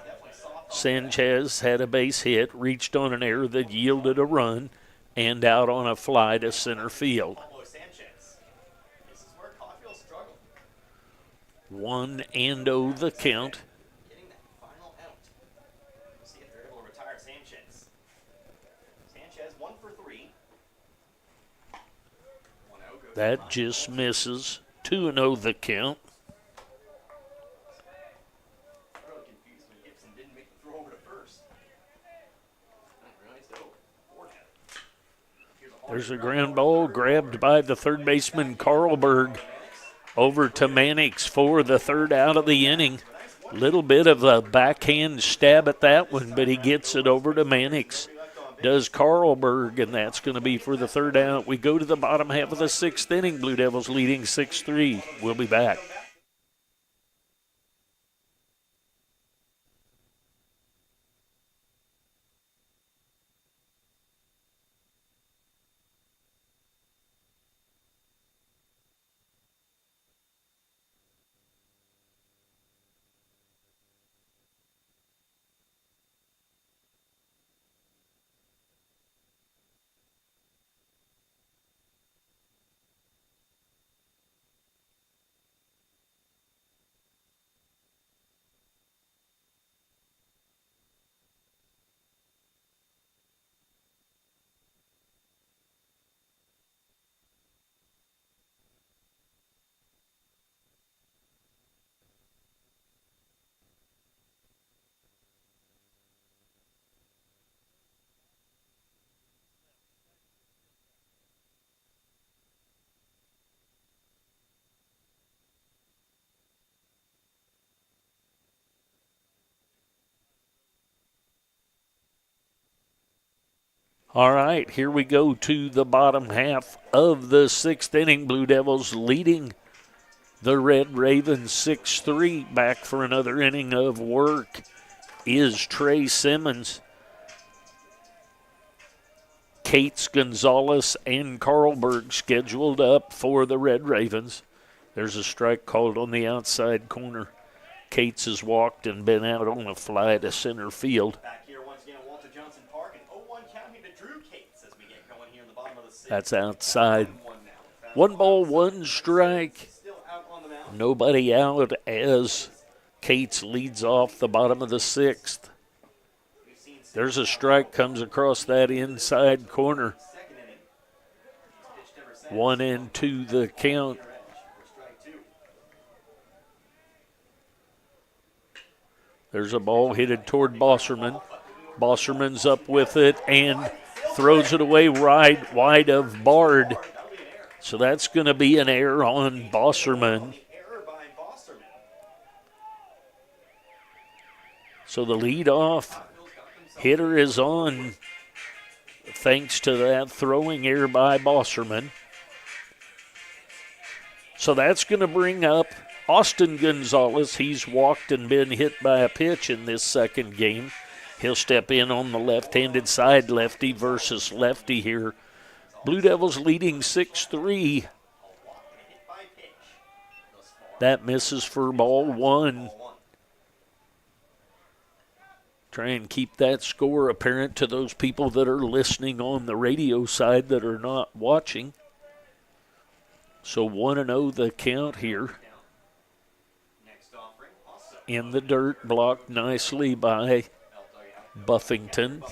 Sanchez had a base hit, reached on an error that yielded a run, and out on a fly to center field. 1-0 the count. That just misses. 2-0 the count. There's a ground ball grabbed by the third baseman, Carlberg, over to Mannix for the third out of the inning. Little bit of a backhand stab at that one, but he gets it over to Mannix. Does Carlberg, and that's going to be for the third out. We go to the bottom half of the sixth inning. Blue Devils leading 6-3. We'll be back. All right, here we go to the bottom half of the sixth inning. Blue Devils leading the Red Ravens 6-3. Back for another inning of work is Trey Simmons. Cates, Gonzalez, and Carlberg scheduled up for the Red Ravens. There's a strike called on the outside corner. Cates has walked and been out on a fly to center field. That's outside. 1 ball, 1 strike. Still out on the mound. Nobody out as Cates leads off the bottom of the 6th. We've seen There's a strike, comes across that inside corner. second inning. He's pitched ever since. 1-2 the count. For strike 2. There's a ball headed toward Bosserman. Bosserman's up with it and throws it away right wide of Bard. So that's going to be an error on Bosserman. Error by Bosserman. So the leadoff hitter is on thanks to that throwing error by Bosserman. So that's going to bring up Austin Gonzalez. He's walked and been hit by a pitch in this second game. He'll step in on the left-handed side, lefty versus lefty here. Blue Devils leading 6-3. That misses for ball 1. Try and keep that score apparent to those people that are listening on the radio side that are not watching. So 1-0 the count here. In the dirt, blocked nicely by Buffington.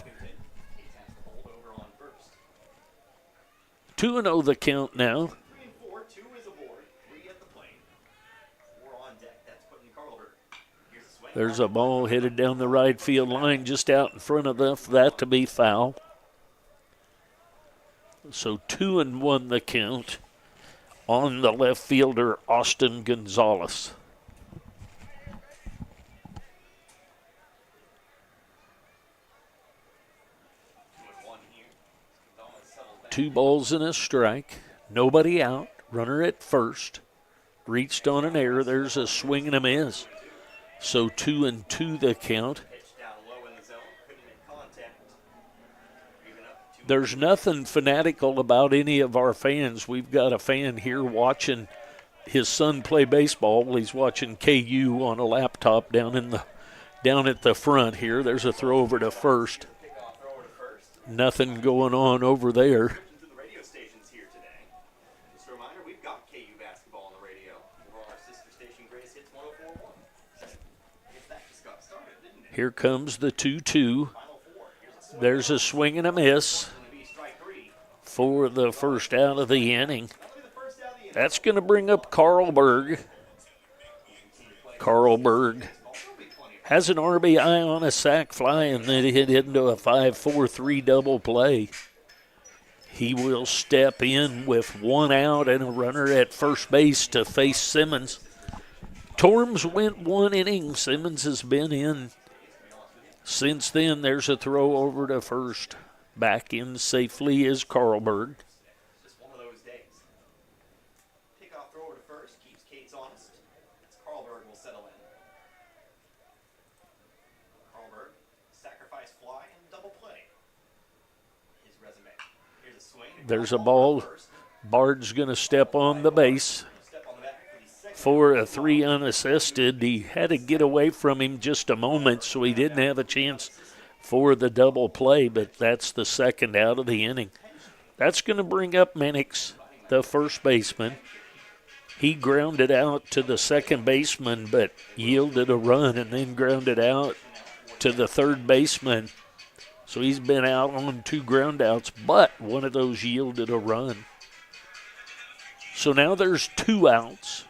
2-0 the count now. 3 and 4, 2 is aboard, 3 at the plate. 4 on deck. That's putting Carlberg. Here's a swing. There's a ball headed down the right field line just out in front of that to be foul. So 2-1 the count on the left fielder, Austin Gonzalez. Two balls and a strike. Nobody out. Runner at first. Reached on an error. There's a swing and a miss. So 2-2 the count. There's nothing fanatical about any of our fans. We've got a fan here watching his son play baseball while he's watching KU on a laptop down at the front here. There's a throw over to first. Nothing going on over there. Here comes the 2-2. There's a swing and a miss for the first out of the inning. That's going to bring up Carlberg. Carlberg has an RBI on a sac fly and then hit into a 5-4-3 double play. He will step in with 1 out and a runner at first base to face Simmons. Torms went 1 inning. Simmons has been in since then. There's a throw over to first. Back in safely is Carlberg. Just one of those days. Pickoff throw over to first keeps Cates honest. Carlberg will settle in. Carlberg, sacrifice fly and double play. His resume. Here's a swing. There's a ball. Bard's going to step on the base for a 3 unassisted. He had to get away from him just a moment, so he didn't have a chance for the double play, but that's the second out of the inning. That's going to bring up Mannix, the first baseman. He grounded out to the second baseman, but yielded a run and then grounded out to the third baseman. So he's been out on 2 groundouts, but one of those yielded a run. So now there's 2 outs.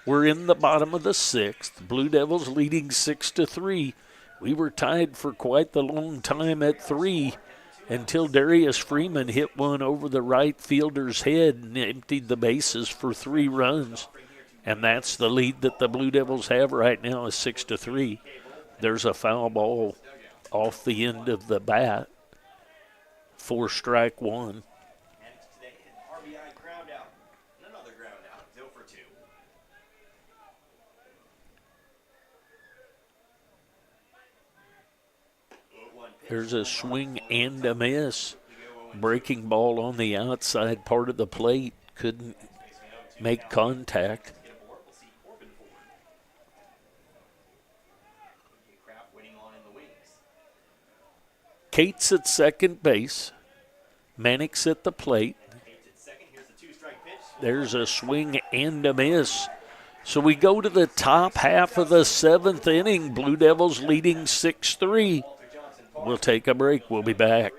We're in the bottom of the 6th. Blue Devils leading 6-3. We were tied for quite the long time at 3 until Darius Freeman hit one over the right fielder's head and emptied the bases for 3 runs. And that's the lead that the Blue Devils have right now is 6-3. There's a foul ball off the end of the bat for strike 1. There's a swing and a miss. Breaking ball on the outside part of the plate. Couldn't make contact. Cates at second base. Mannix at the plate. There's a swing and a miss. So we go to the top half of the 7th inning. Blue Devils leading 6-3. We'll take a break. We'll be back.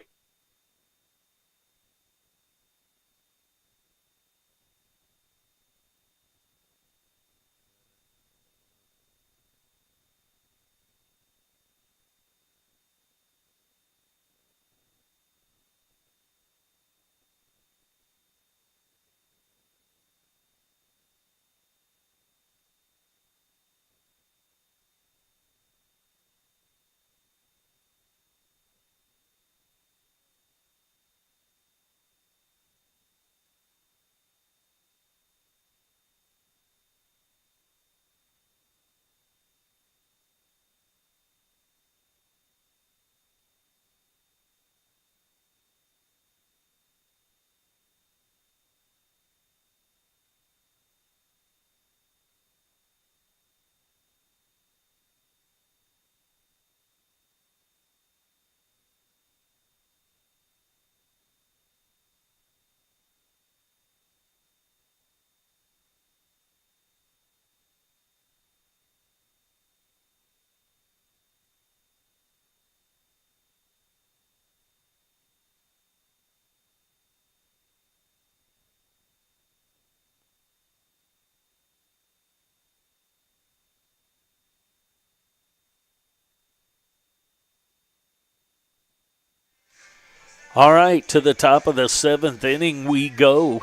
All right, to the top of the 7th inning we go.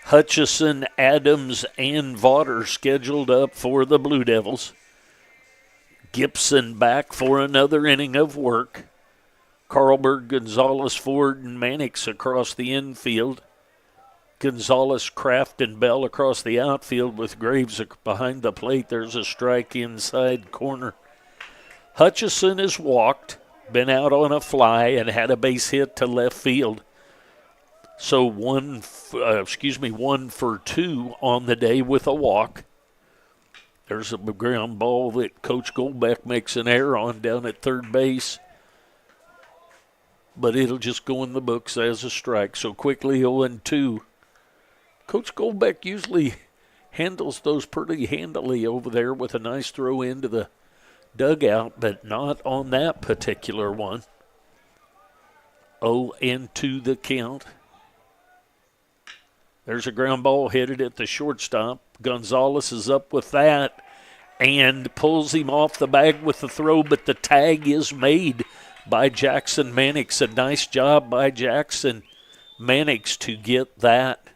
Hutchison, Adams, and Vaughter scheduled up for the Blue Devils. Gibson back for another inning of work. Carlberg, Gonzalez, Ford, and Mannix across the infield. Gonzalez, Kraft, and Bell across the outfield with Graves behind the plate. There's a strike inside corner. Hutchison is walked, been out on a fly, and had a base hit to left field. So one for 2 on the day with a walk. There's a ground ball that Coach Goldbeck makes an error on down at third base. But it'll just go in the books as a strike. So quickly 0-2. Coach Goldbeck usually handles those pretty handily over there with a nice throw into the dugout, but not on that particular one. 0-2 the count. There's a ground ball headed at the shortstop. Gonzalez is up with that and pulls him off the bag with the throw, but the tag is made by Jackson Mannix. A nice job by Jackson Mannix to get that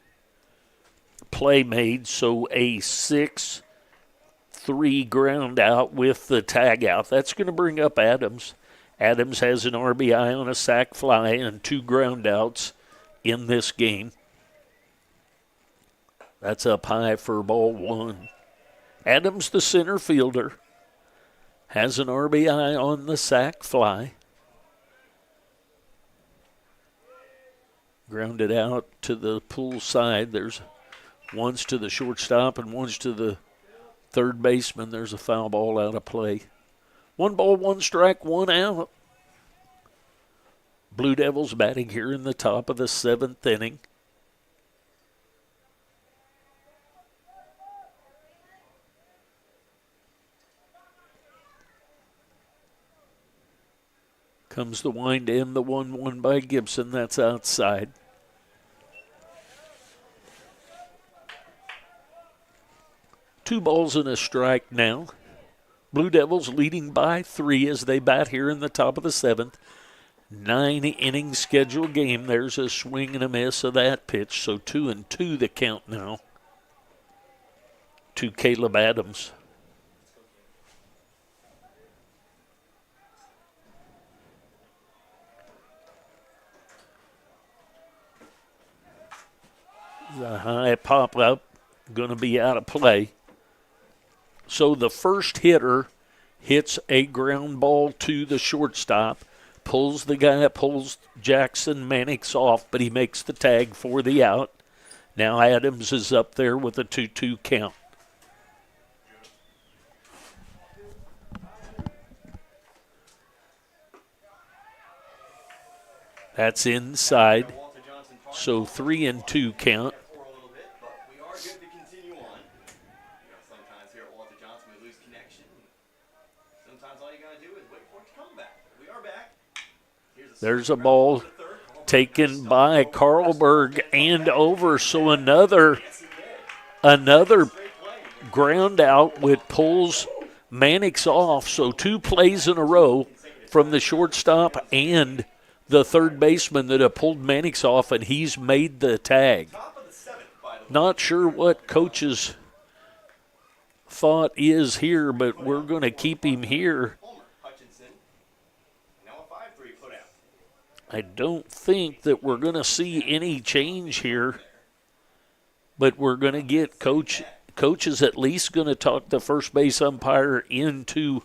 play made. So a 6-3 ground out with the tag out. That's going to bring up Adams. Adams has an RBI on a sac fly and 2 ground outs in this game. That's up high for ball 1. Adams, the center fielder, has an RBI on the sac fly. Grounded out to the pool side. There's one's to the shortstop and one's to the third baseman. There's a foul ball out of play. 1 ball, 1 strike, 1 out. Blue Devils batting here in the top of the 7th inning. Comes the wind in, the 1-1 by Gibson. That's outside. Two balls and a strike now. Blue Devils leading by 3 as they bat here in the top of the 7th. 9-inning scheduled game. There's a swing and a miss of that pitch. So 2-2 the count now to Caleb Adams. The high pop-up going to be out of play. So the first hitter hits a ground ball to the shortstop, pulls Jackson Mannix off, but he makes the tag for the out. Now Adams is up there with a 2-2 count. That's inside. So 3-2 count. Sometimes all you got to do is wait for it to come back. We are back. There's a ball taken by Carlberg and over. So another ground out which pulls Mannix off. So 2 plays in a row from the shortstop and the third baseman that have pulled Mannix off, and he's made the tag. Not sure what coach's thought is here, but we're going to keep him here. I don't think that we're going to see any change here, but we're going to get coach is at least going to talk the first base umpire into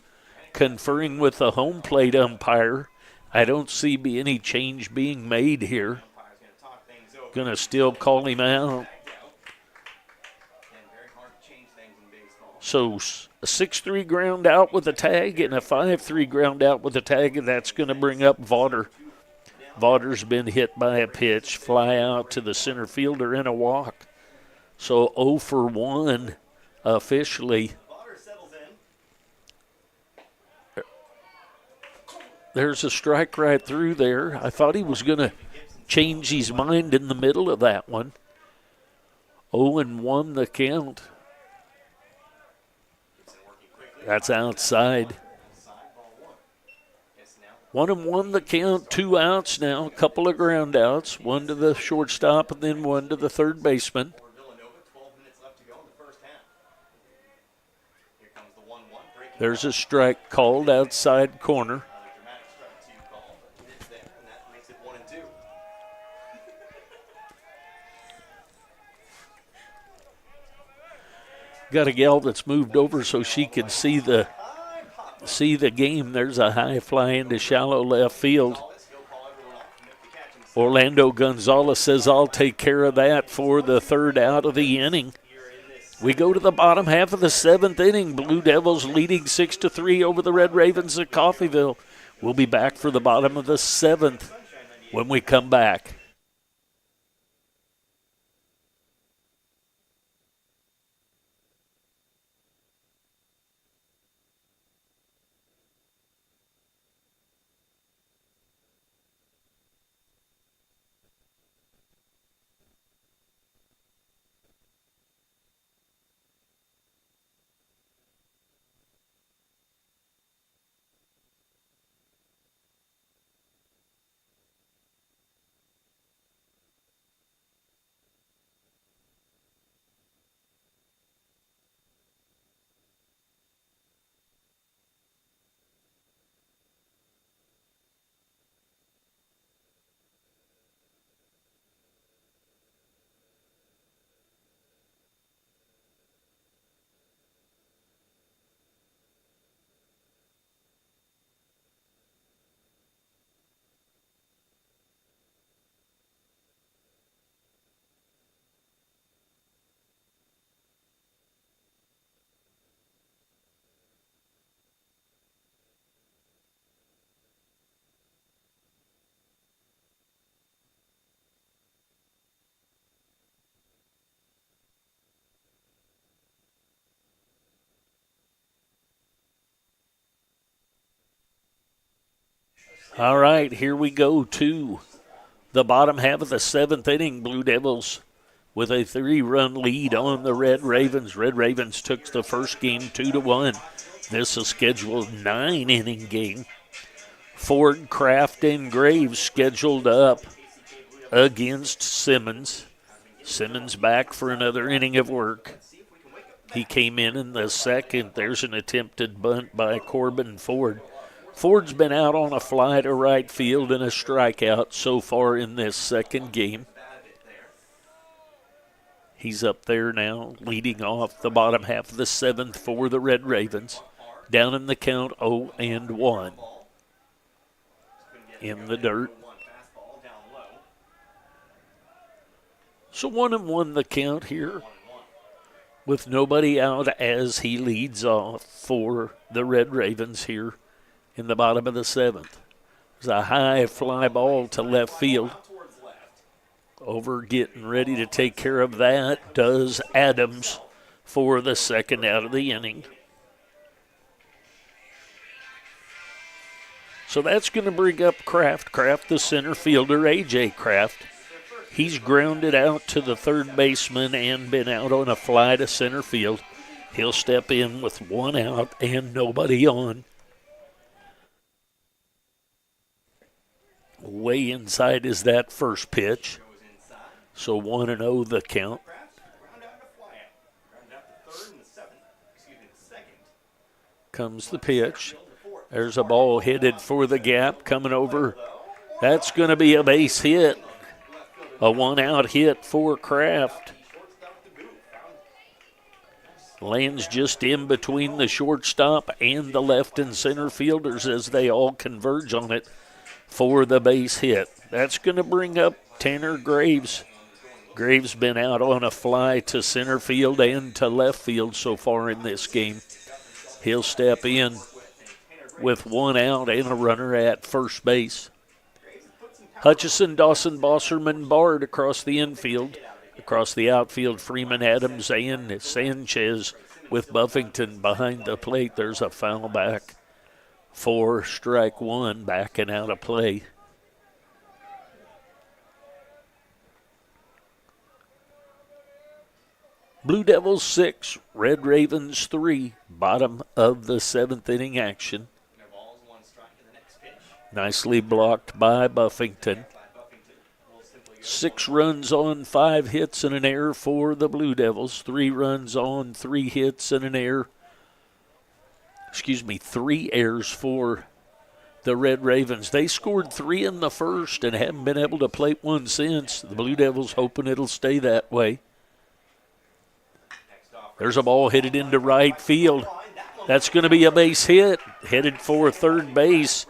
conferring with the home plate umpire. I don't see any change being made here. Going to still call him out. So a 6-3 ground out with a tag and a 5-3 ground out with a tag, and that's going to bring up Vaughter. Vaughter's been hit by a pitch, fly out to the center fielder and a walk. So 0 for 1 officially. There's a strike right through there. I thought he was going to change his mind in the middle of that one. 0-1 the count. That's outside. 1-1 the count, 2 outs now, a couple of ground outs, 1 to the shortstop and then 1 to the third baseman. There's a strike called outside corner. Got a gal that's moved over so she can see the game. There's a high fly into shallow left field. Orlando Gonzalez says, I'll take care of that for the third out of the inning. We go to the bottom half of the 7th inning. Blue Devils leading 6-3 over the Red Ravens at Coffeyville. We'll be back for the bottom of the 7th when we come back. All right, here we go to the bottom half of the 7th inning. Blue Devils with a 3-run lead on the Red Ravens. Red Ravens took the first game 2-1. This is a scheduled 9-inning game. Ford, Kraft, and Graves scheduled up against Simmons. Simmons back for another inning of work. He came in the second. There's an attempted bunt by Corbin Ford. Ford's been out on a fly to right field and a strikeout so far in this second game. He's up there now, leading off the bottom half of the 7th for the Red Ravens. Down in the count, 0-1. In the dirt. So 1-1 the count here, with nobody out as he leads off for the Red Ravens here in the bottom of the 7th. There's a high fly ball to left field. Over getting ready to take care of that does Adams for the second out of the inning. So that's going to bring up Kraft. Kraft, the center fielder, A.J. Kraft. He's grounded out to the third baseman and been out on a fly to center field. He'll step in with one out and nobody on. Way inside is that first pitch. So 1-0 the count. Comes the pitch. There's a ball headed for the gap coming over. That's going to be a base hit. A one-out hit for Kraft. Lands just in between the shortstop and the left and center fielders as they all converge on it for the base hit. That's going to bring up Tanner Graves. Graves been out on a fly to center field and to left field so far in this game. He'll step in with one out and a runner at first base. Hutchison, Dawson, Bosserman, Bard across the infield. Across the outfield, Freeman, Adams, and Sanchez with Buffington behind the plate. There's a foul back for strike one, backing out of play. Blue Devils 6, Red Ravens 3, bottom of the seventh inning action. Nicely blocked by Buffington. 6 runs on 5 hits and an error for the Blue Devils. 3 runs on 3 hits and an error. 3 errors for the Red Ravens. They scored 3 in the first and haven't been able to plate one since. The Blue Devils hoping it'll stay that way. There's a ball headed into right field. That's going to be a base hit. Headed for third base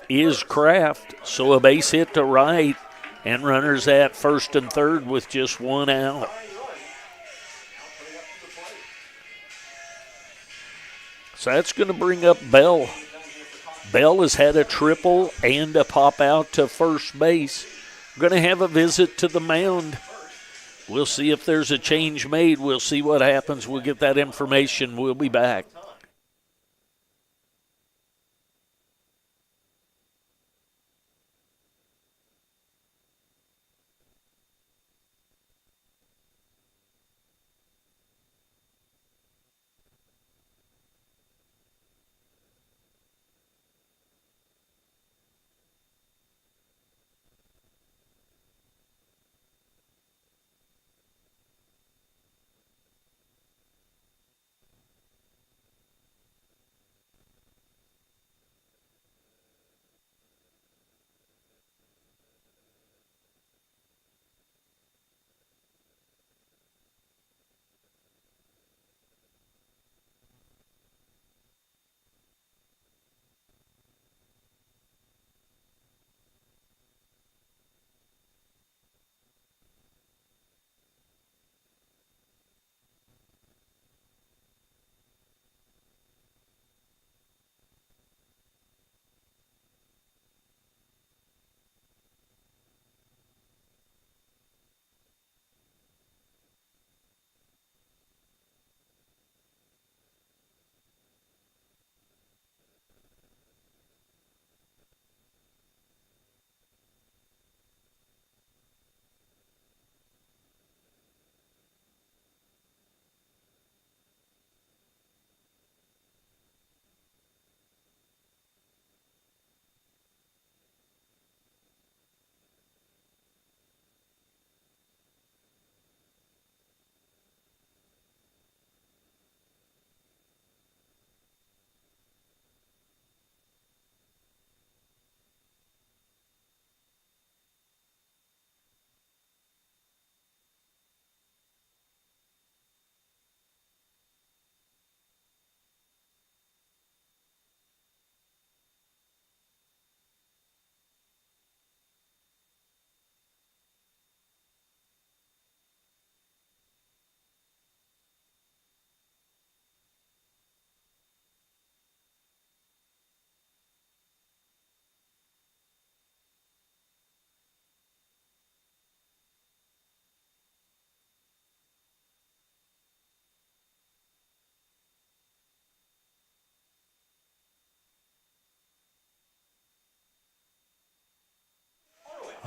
is Kraft. So a base hit to right. And runners at first and third with just one out. So that's going to bring up Bell. Bell has had a triple and a pop out to first base. We're going to have a visit to the mound. We'll see if there's a change made. We'll see what happens. We'll get that information. We'll be back.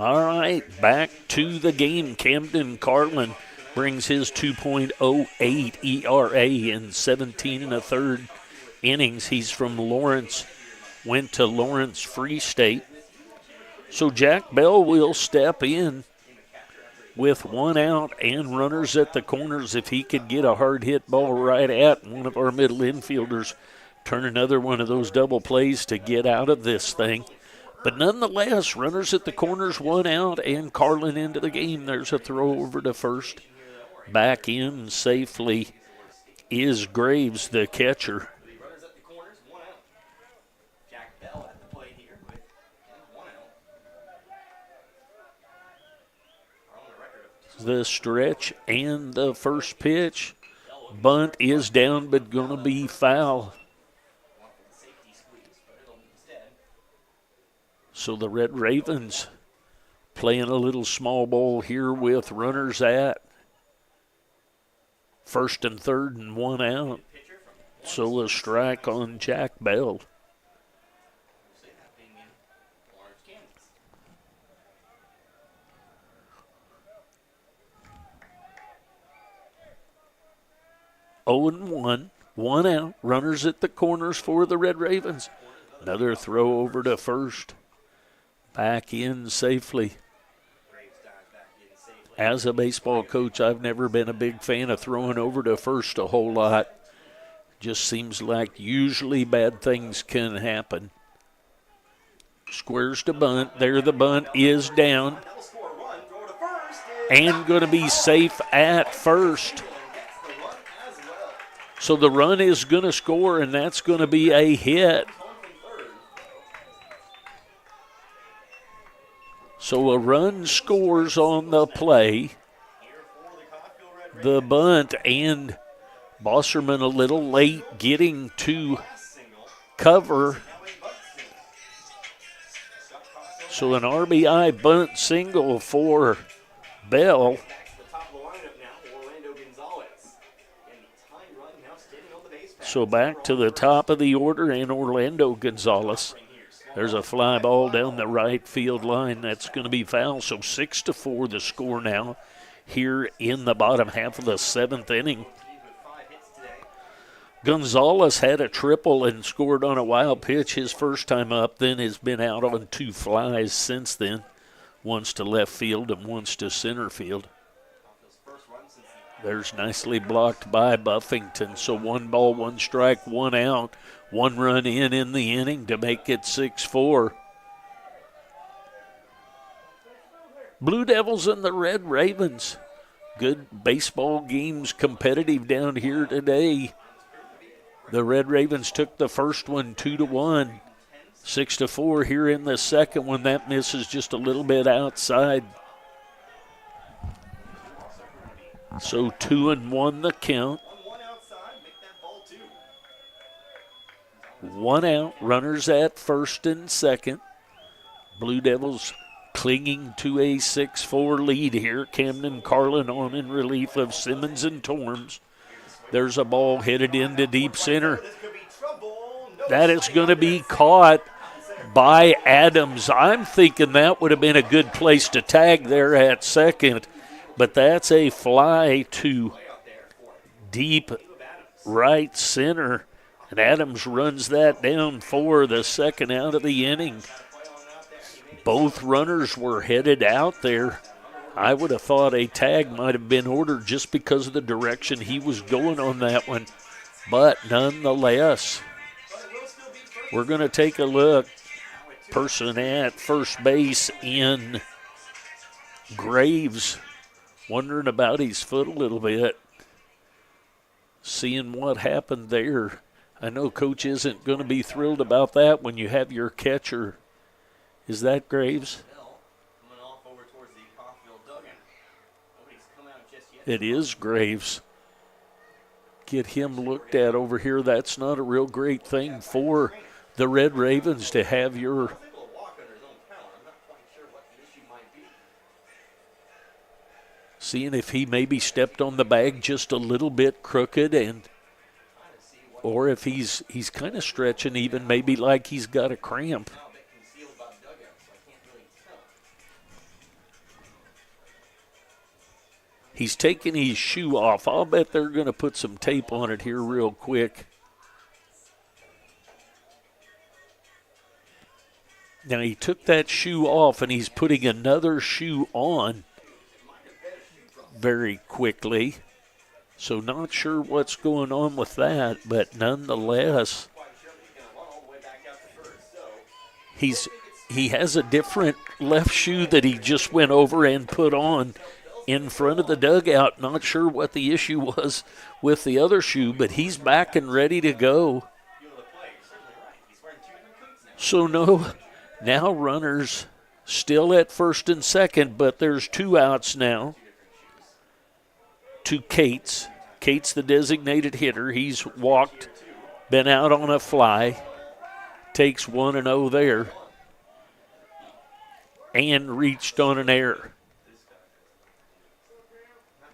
All right, back to the game. Camden Carlin brings his 2.08 ERA in 17 and a third innings. He's from Lawrence, went to Lawrence Free State. So Jack Bell will step in with one out and runners at the corners. If he could get a hard hit ball right at one of our middle infielders, turn another one of those double plays to get out of this thing. But nonetheless, runners at the corners, one out, and Carlin into the game. There's a throw over to first. Back in safely is Graves, the catcher. Runners at the corners, one out. Jack Bell at the plate here with one out. On the record of The stretch and the first pitch. Bunt is down, but going to be foul. safety squeeze, but it'll instead. So the Red Ravens playing a little small ball here with runners at first and third and one out. So a strike on Jack Bell. See that being in Lawrence, Kansas. 0-1, one out. Runners at the corners for the Red Ravens. Another throw over to first. Back in safely. As a baseball coach, I've never been a big fan of throwing over to first a whole lot. Just seems like usually bad things can happen. Squares to bunt. There the bunt is down. And going to be safe at first. So the run is going to score, and that's going to be a hit. So a run scores on the play. The bunt, and Bosserman a little late getting to cover. So an RBI bunt single for Bell. So back to the top of the order, and Orlando Gonzalez. There's a fly ball down the right field line. That's going to be foul. So 6-4 the score now here in the bottom half of the seventh inning. Gonzalez had a triple and scored on a wild pitch his first time up, then has been out on two flies since then. Once to left field and once to center field. There's nicely blocked by Buffington. So 1 ball, 1 strike, 1 out. 1 run in the inning to make it 6-4. Blue Devils and the Red Ravens. Good baseball games, competitive down here today. The Red Ravens took the first one 2-1. 6-4 here in the second one. That misses just a little bit outside. So 2-1 the count. 1 out, runners at first and second. Blue Devils clinging to a 6-4 lead here. Camden Carlin on in relief of Simmons and Torms. There's a ball headed into deep center. That is going to be caught by Adams. I'm thinking that would have been a good place to tag there at second, but that's a fly to deep right center. And Adams runs that down for the second out of the inning. Both runners were headed out there. I would have thought a tag might have been ordered just because of the direction he was going on that one. But nonetheless, we're going to take a look. Person at first base in Graves, wondering about his foot a little bit. Seeing what happened there. I know Coach isn't going to be thrilled about that when you have your catcher. Is that Graves? It is Graves. Get him looked at over here. That's not a real great thing for the Red Ravens to have your seeing if he maybe stepped on the bag just a little bit crooked, and or if he's kind of stretching, even maybe like he's got a cramp. He's taking his shoe off. I'll bet they're going to put some tape on it here real quick. Now, he took that shoe off, and he's putting another shoe on very quickly. So not sure what's going on with that, but nonetheless, he has a different left shoe that he just went over and put on in front of the dugout. Not sure what the issue was with the other shoe, but he's back and ready to go. So now runners still at first and second, but there's 2 outs now to Cates. Cates, the designated hitter. He's walked, been out on a fly, takes 1-0 there, and reached on an error.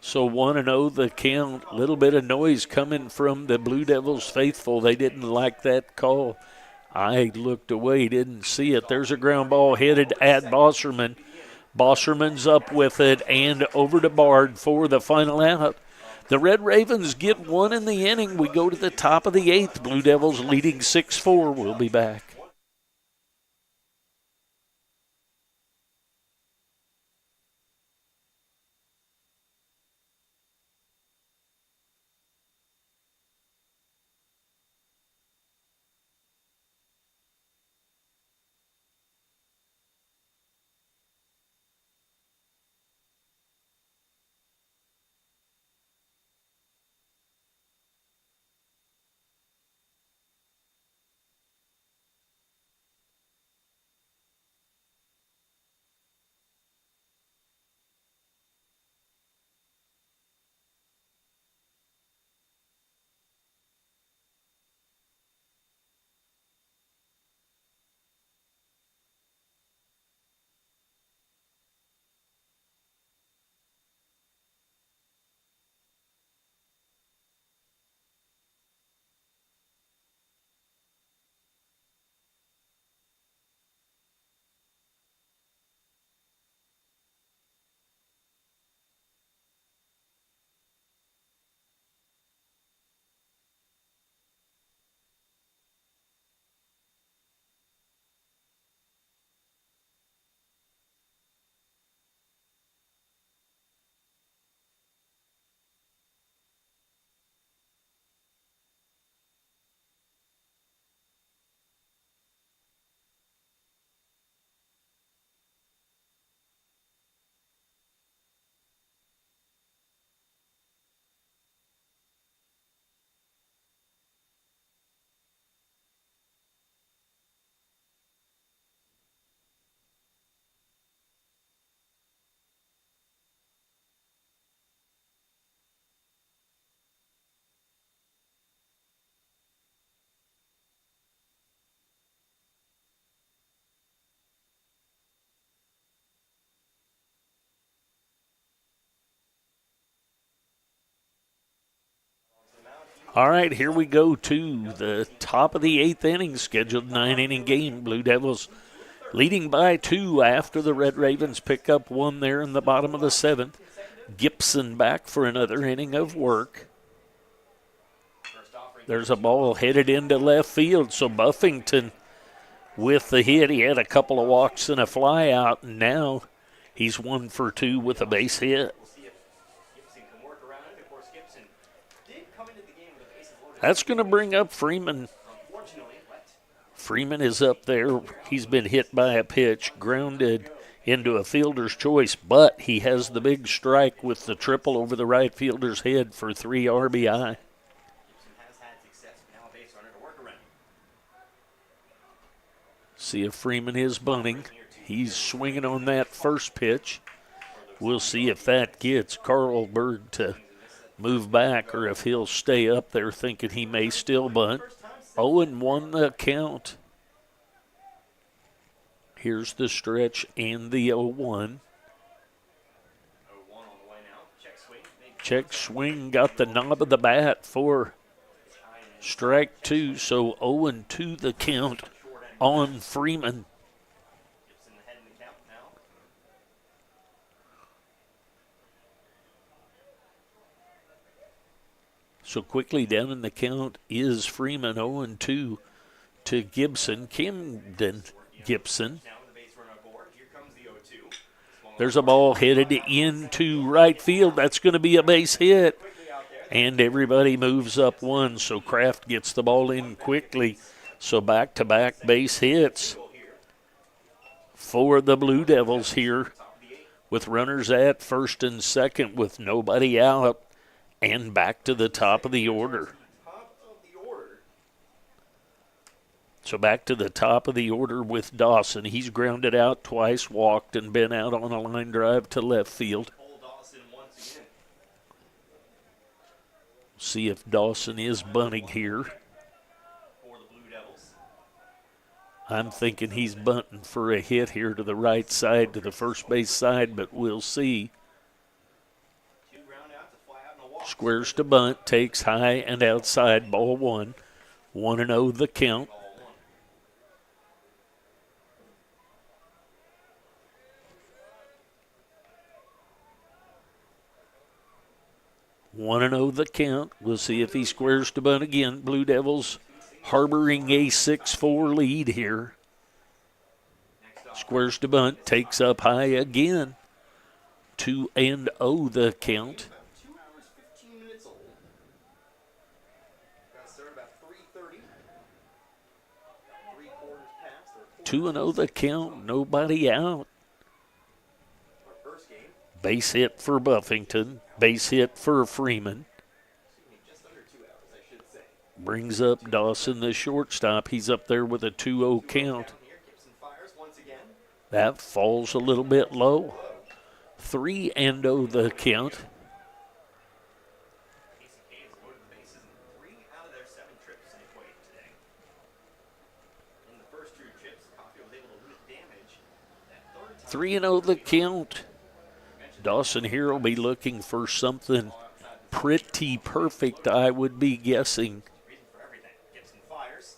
So 1-0 the count. A little bit of noise coming from the Blue Devils faithful. They didn't like that call. I looked away, didn't see it. There's a ground ball headed at Bosserman. Bosserman's up with it and over to Bard for the final out. The Red Ravens get 1 in the inning. We go to the top of the 8th. Blue Devils leading 6-4. We'll be back. All right, here we go to the top of the 8th inning, scheduled 9-inning game. Blue Devils leading by 2 after the Red Ravens pick up 1 there in the bottom of the 7th. Gibson back for another inning of work. There's a ball headed into left field, so Buffington with the hit. He had a couple of walks and a fly out, and now he's 1 for 2 with a base hit. That's going to bring up Freeman. Freeman is up there. He's been hit by a pitch, grounded into a fielder's choice, but he has the big strike with the triple over the right fielder's head for 3 RBI. See if Freeman is bunting. He's swinging on that first pitch. We'll see if that gets Carlberg to move back or if he'll stay up there thinking he may still bunt. 0-1 the count. Here's the stretch and the 0-1. Check swing, got the knob of the bat for strike 2, so 0-2 the count on Freeman. So quickly down in the count is Freeman 0-2 to Gibson. Camden Gibson. Now with the base run on board, here comes the 0-2. There's a ball headed into right field. That's going to be a base hit. And everybody moves up one, so Kraft gets the ball in quickly. So back-to-back base hits for the Blue Devils here, with runners at first and second with nobody out, and back to the top of the order. So back to the top of the order with Dawson. He's grounded out twice, walked, and been out on a line drive to left field. See if Dawson is bunting here. I'm thinking he's bunting for a hit here to the right side, to the first base side, but we'll see. Squares to bunt, takes high and outside, ball one. 1-0 the count. One and 0 the count. We'll see if he squares to bunt again. Blue Devils harboring a 6-4 lead here. Squares to bunt, takes up high again. 2-0 the count. 2 hours, 15 minutes old. Got started about 3:30. 3/4 past. 2-0 the count, nobody out. First game. Base hit for Buffington, base hit for Freeman. Just under 2 hours, I should say. Brings up Dawson, the shortstop. He's up there with a 2-0 count. That falls a little bit low. 3-0 the count. KCK has loaded the bases in 3 out of their 7 trips in Equate today. In the first 2 trips, Coffeyville was able to limit damage. That third time, 3-0 the count. Dawson here will be looking for something pretty perfect, I would be guessing. reason for everything. Gibson fires.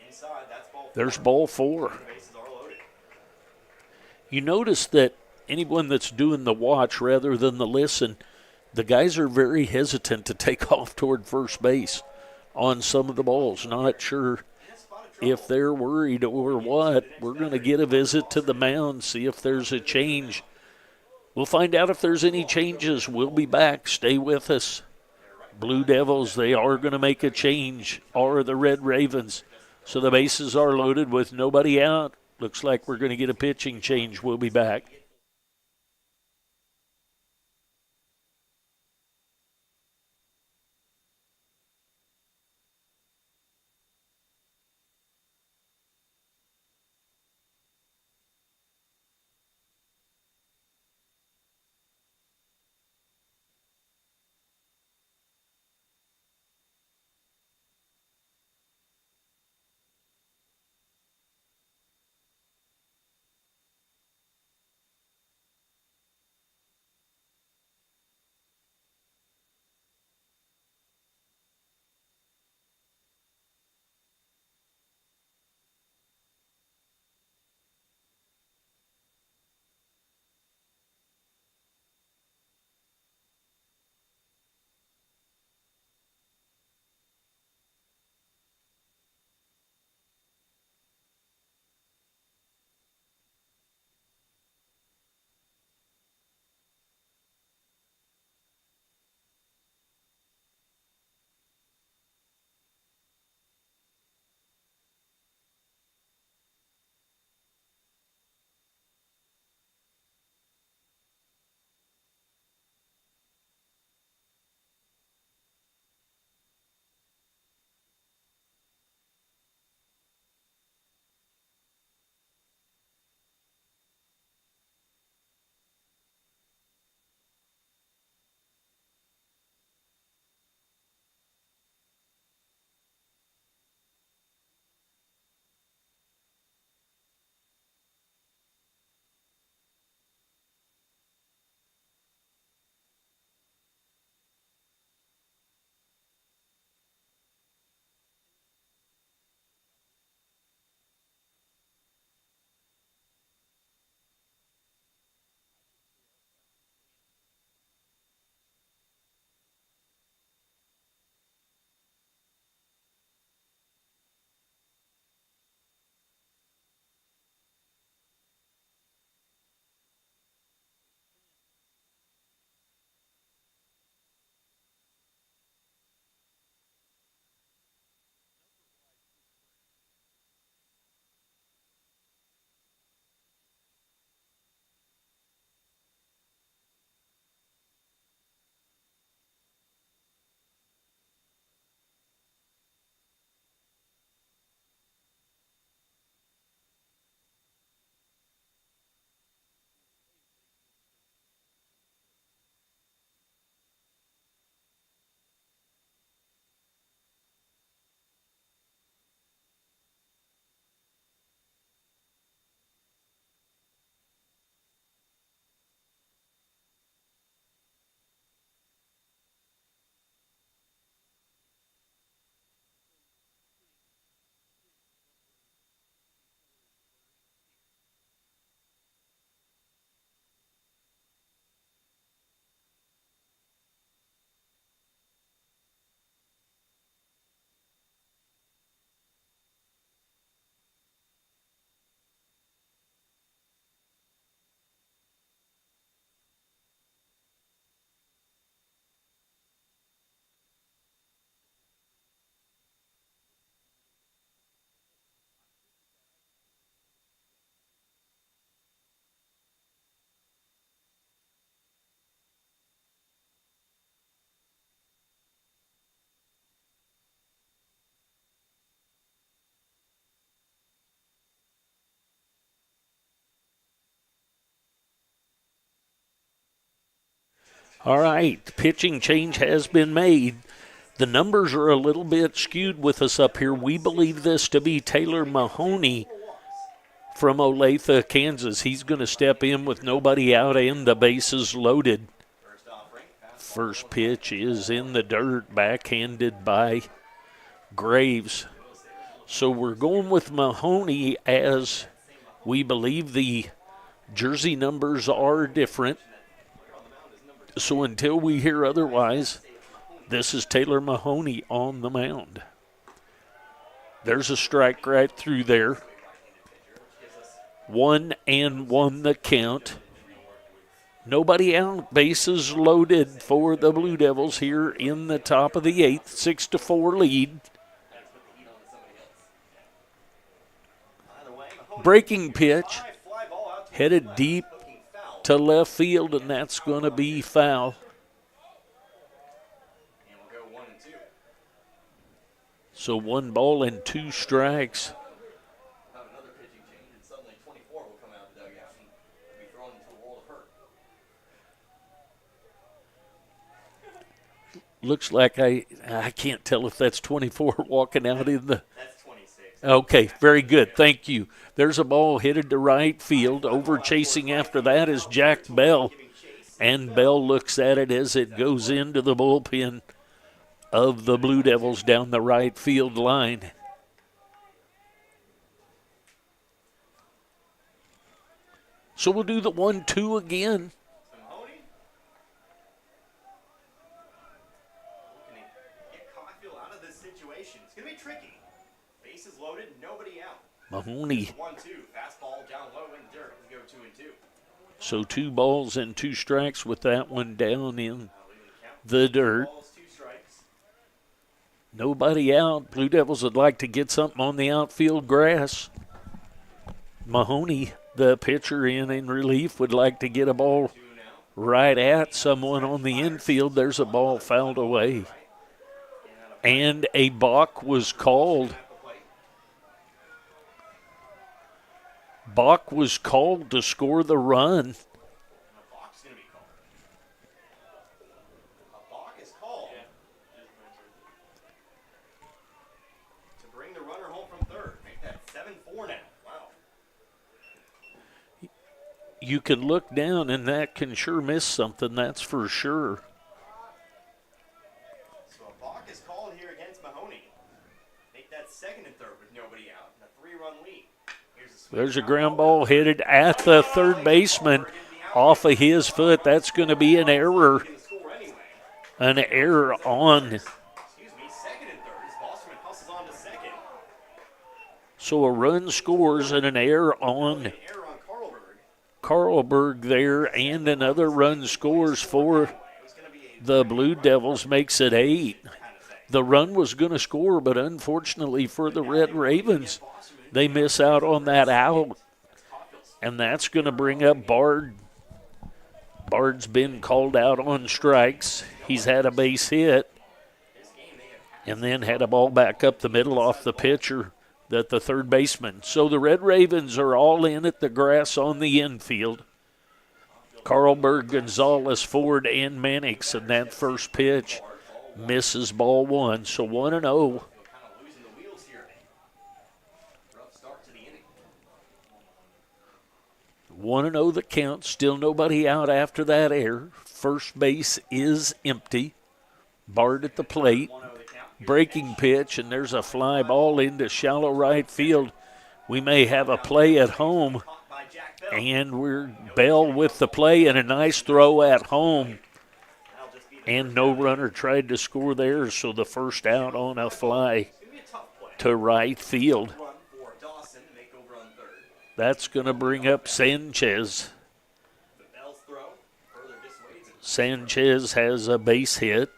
Inside, that's ball 4. There's ball 4. The bases are loaded. You notice that anyone that's doing the watch rather than the listen, the guys are very hesitant to take off toward first base on some of the balls. Not sure if they're worried or what. We're going to get a visit to the mound, see if there's a change. We'll find out if there's any changes. We'll be back. Stay with us. Blue Devils, they are going to make a change, or the Red Ravens. So the bases are loaded with nobody out. Looks like we're going to get a pitching change. We'll be back. All right, the pitching change has been made. The numbers are a little bit skewed with us up here. We believe this to be Taylor Mahoney from Olathe, Kansas. He's going to step in with nobody out and the bases loaded. First pitch is in the dirt, backhanded by Graves. So we're going with Mahoney, as we believe the jersey numbers are different. So until we hear otherwise, this is Taylor Mahoney on the mound. There's a strike right through there. 1-1 the count. Nobody out. Bases loaded for the Blue Devils here in the top of the 8th. 6-4 lead. Breaking pitch. Headed deep to left field, and that's going to be foul. So 1 ball and 2 strikes. Looks like I can't tell if that's 24 walking out in the. That's 26. Okay, very good. Thank you. There's a ball headed to right field. Over chasing after that is Jack Bell. And Bell looks at it as it goes into the bullpen of the Blue Devils down the right field line. So we'll do the 1-2 again. Get Coffeyville out of this situation. It's going to be tricky. Bases loaded, nobody out. Mahoney. 1-2. Fastball down low in dirt. We go 2-2. So 2 balls and 2 strikes with that one down in the dirt. Nobody out. Blue Devils would like to get something on the outfield grass. Mahoney, the pitcher in relief, would like to get a ball right at someone on the infield. There's a ball fouled away. And a balk was called. Balk was called to score the run. You can look down, and that can sure miss something, that's for sure. So a balk is called here against Mahoney. Make that second and third with nobody out, and a 3-run lead. There's a ground ball headed at the third baseman off of his foot. That's going to be an error. An error on. Second and third. Bosserman hustles on to second. So a run scores and an error on Carlberg there, and another run scores for the Blue Devils, makes it 8. The run was going to score, but unfortunately for the Red Ravens, they miss out on that out, and that's going to bring up Bard. Bard's been called out on strikes. He's had a base hit and then had a ball back up the middle off the pitcher, that the third baseman. So the Red Ravens are all in at the grass on the infield. Carlberg, Gonzalez, Ford, and Mannix, and that first pitch misses ball 1. So 1-0. 1-0 the count. Still nobody out after that error. First base is empty. Bard at the plate. Breaking pitch, and there's a fly ball into shallow right field. We may have a play at home, and we're Bell with the play, and a nice throw at home. And no runner tried to score there, so the first out on a fly to right field. That's going to bring up Sanchez. Sanchez has a base hit.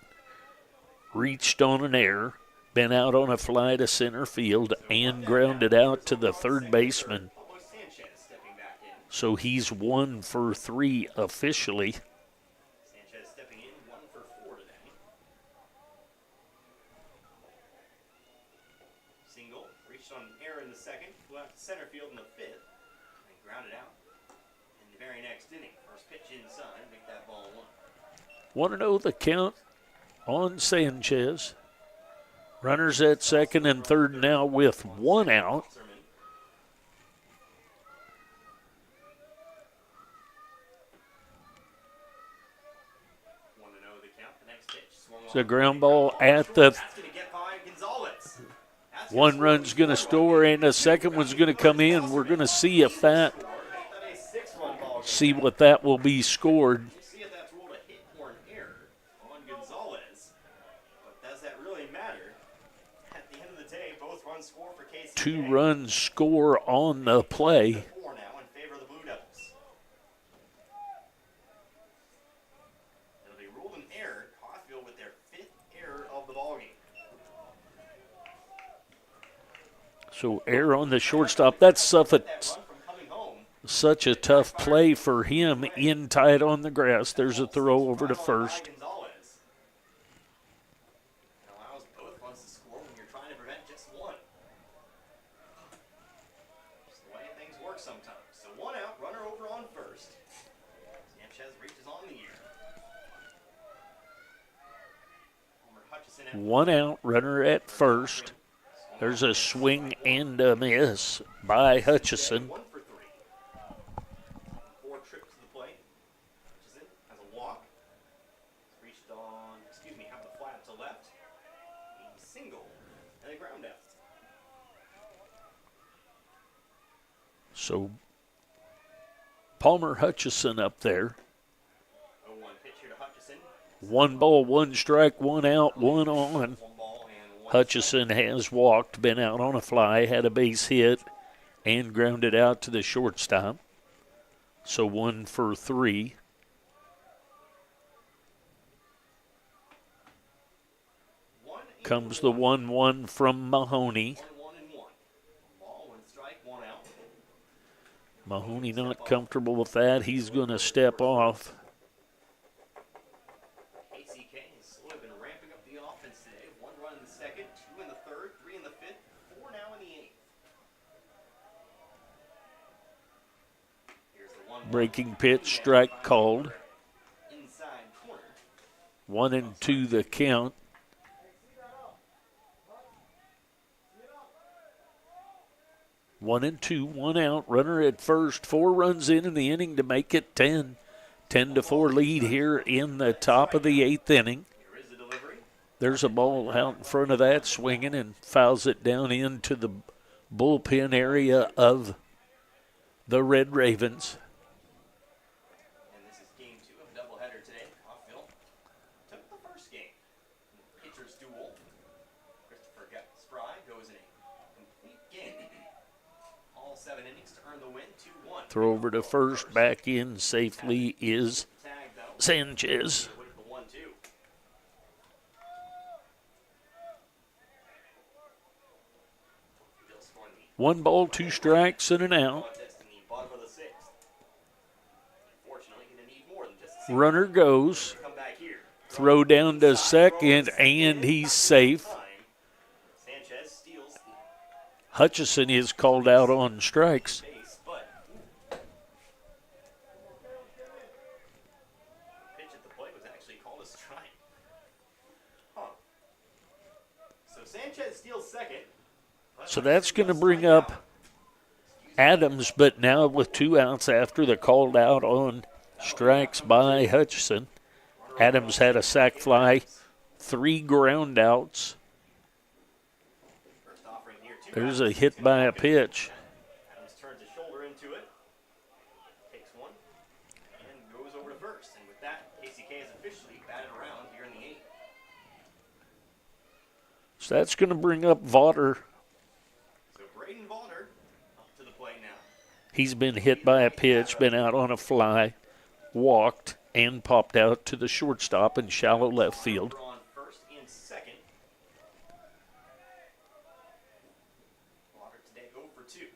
Reached on an error, been out on a fly to center field, and grounded out to the third baseman. So he's 1 for 3 officially. Sanchez stepping in 1 for 4 today. Single, reached on an error in the second, flew out to center field in the 5th, and grounded out in the very next inning. First pitch inside, make that ball 1. 1-0 the count on Sanchez. Runners at second and third now with one out. It's a ground ball at the. One run's going to score and a second one's going to come in. We're going to see if that, see what that will be scored. See if that's ruled a hit or an error on Gonzalez. But does that really matter? At the end of the day, both runs score for KCK. 2 runs score on the play. 4 now in favor of the Blue Devils. It'll be ruled an error. Coffeyville with their 5th error of the ballgame. So error on the shortstop. That's such a tough play for him in tight on the grass. There's a throw over to first. Allows both runs to score when you're trying to prevent just one. Just the way things work sometimes. So 1 out, runner over on first. Sanchez reaches on the air. Homer Hutchison at 1 out, runner at first. There's a swing and a miss by Hutchison. 1 for 3. 4 trips to the plate. Hutchison has a walk. Reached on, have the flat to left. A single and a ground out. So Palmer Hutchison up there. 0-1 pitch here to Hutchison. 1 ball, 1 strike, 1 out, 1 on. 1 ball and 1 Hutchison has walked, been out on a fly, had a base hit, and grounded out to the shortstop. So 1 for 3. Comes the 1-1 from Mahoney. 1-1 and 1. Ball, 1 strike, 1 out. Mahoney not comfortable with that. He's going to step off. KCK has slowly been ramping up the offense today. 1 run in the second, 2 in the third, 3 in the fifth, 4 now in the 8th. Here's the 1-1. Breaking pitch, strike called. Inside corner. 1-2 the count. 1-2, 1 out, runner at first. 4 runs in the inning to make it 10. 10-4 lead here in the top of the 8th inning. Here is the delivery. There's a ball out in front of that swinging and fouls it down into the bullpen area of the Red Ravens. And this is game 2 of a doubleheader today. Coffeyville took the first game. In the pitcher's duel. Christopher Spry goes in a complete game. All 7 innings to earn the win, 2-1. Throw over to first, back in safely is Tag, though. Sanchez. With the 1-2. 1 ball, 2 strikes, and an out. Contest in the bottom of the 6th. Unfortunately, going to need more than just a Runner goes. come back here. Throw down to second, and he's safe. Sanchez steals the Hutchison is called out on strikes. base, but pitch at the plate was actually called a strike. So Sanchez steals second. So that's going to bring up Adams, but now with 2 outs after the called out on strikes by Hutchison. Adams had a sac fly, 3 ground outs. First offering here, 2 There's a hit by a pitch. Adams turns his shoulder into it, takes 1, and goes over to first. And with that, KCK is officially batted around here in the 8th. So that's going to bring up Vaughter. So Braden Valder up to the plate now. He's been hit by a pitch, been out on a fly, walked, and popped out to the shortstop in shallow left field. On first and second. Valder today 0 for 2.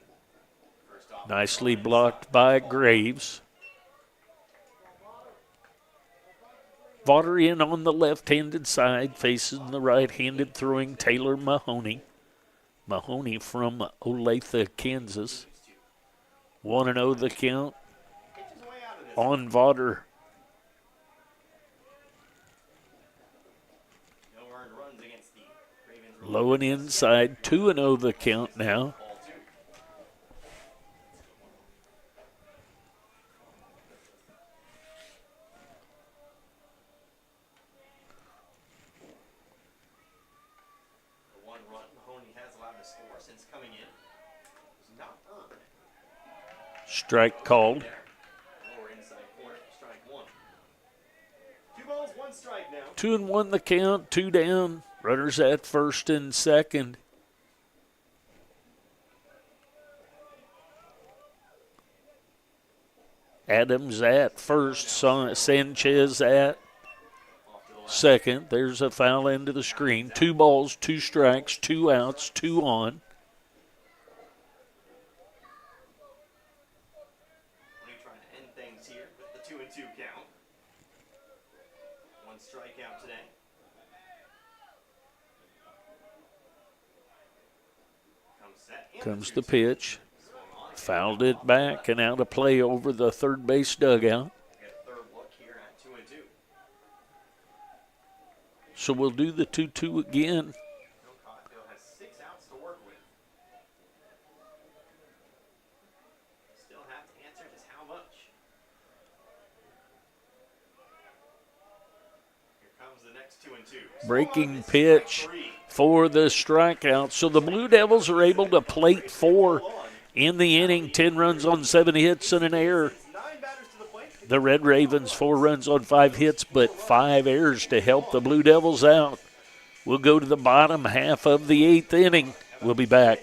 First off, Nicely blocked by Graves. Vaughter in on the left-handed side, facing the right-handed throwing Taylor Mahoney. Mahoney from Olathe, Kansas. 1-0 the count pitches way out of this. on Vaughter. runs against the Ravens. Low and inside, 2-0 the count now. Ball two. The one run Mahoney has allowed to score since coming in was not earned. Strike called. Lower inside corner, strike one. 2 balls, 1 strike now. 2-1 the count, 2 down. Runners at first and second. Adams at first, Sanchez at second. There's a foul into the screen. 2 balls, 2 strikes, 2 outs, 2 on. Only trying to end things here with the 2-2 count. 1 strikeout today. Comes the pitch. Fouled it back and out of play over the third base dugout. Get a third look here at 2-2. So we'll do the 2-2 again. Coffeyville has 6 outs to work with. Still have to answer just how much. Here comes the next 2-2. Breaking pitch for the strikeout. So the Blue Devils are able to plate 4 in the inning. 10 runs on 7 hits and an error. The Red Ravens 4 runs on 5 hits, but 5 errors to help the Blue Devils out. We'll go to the bottom half of the 8th inning. We'll be back.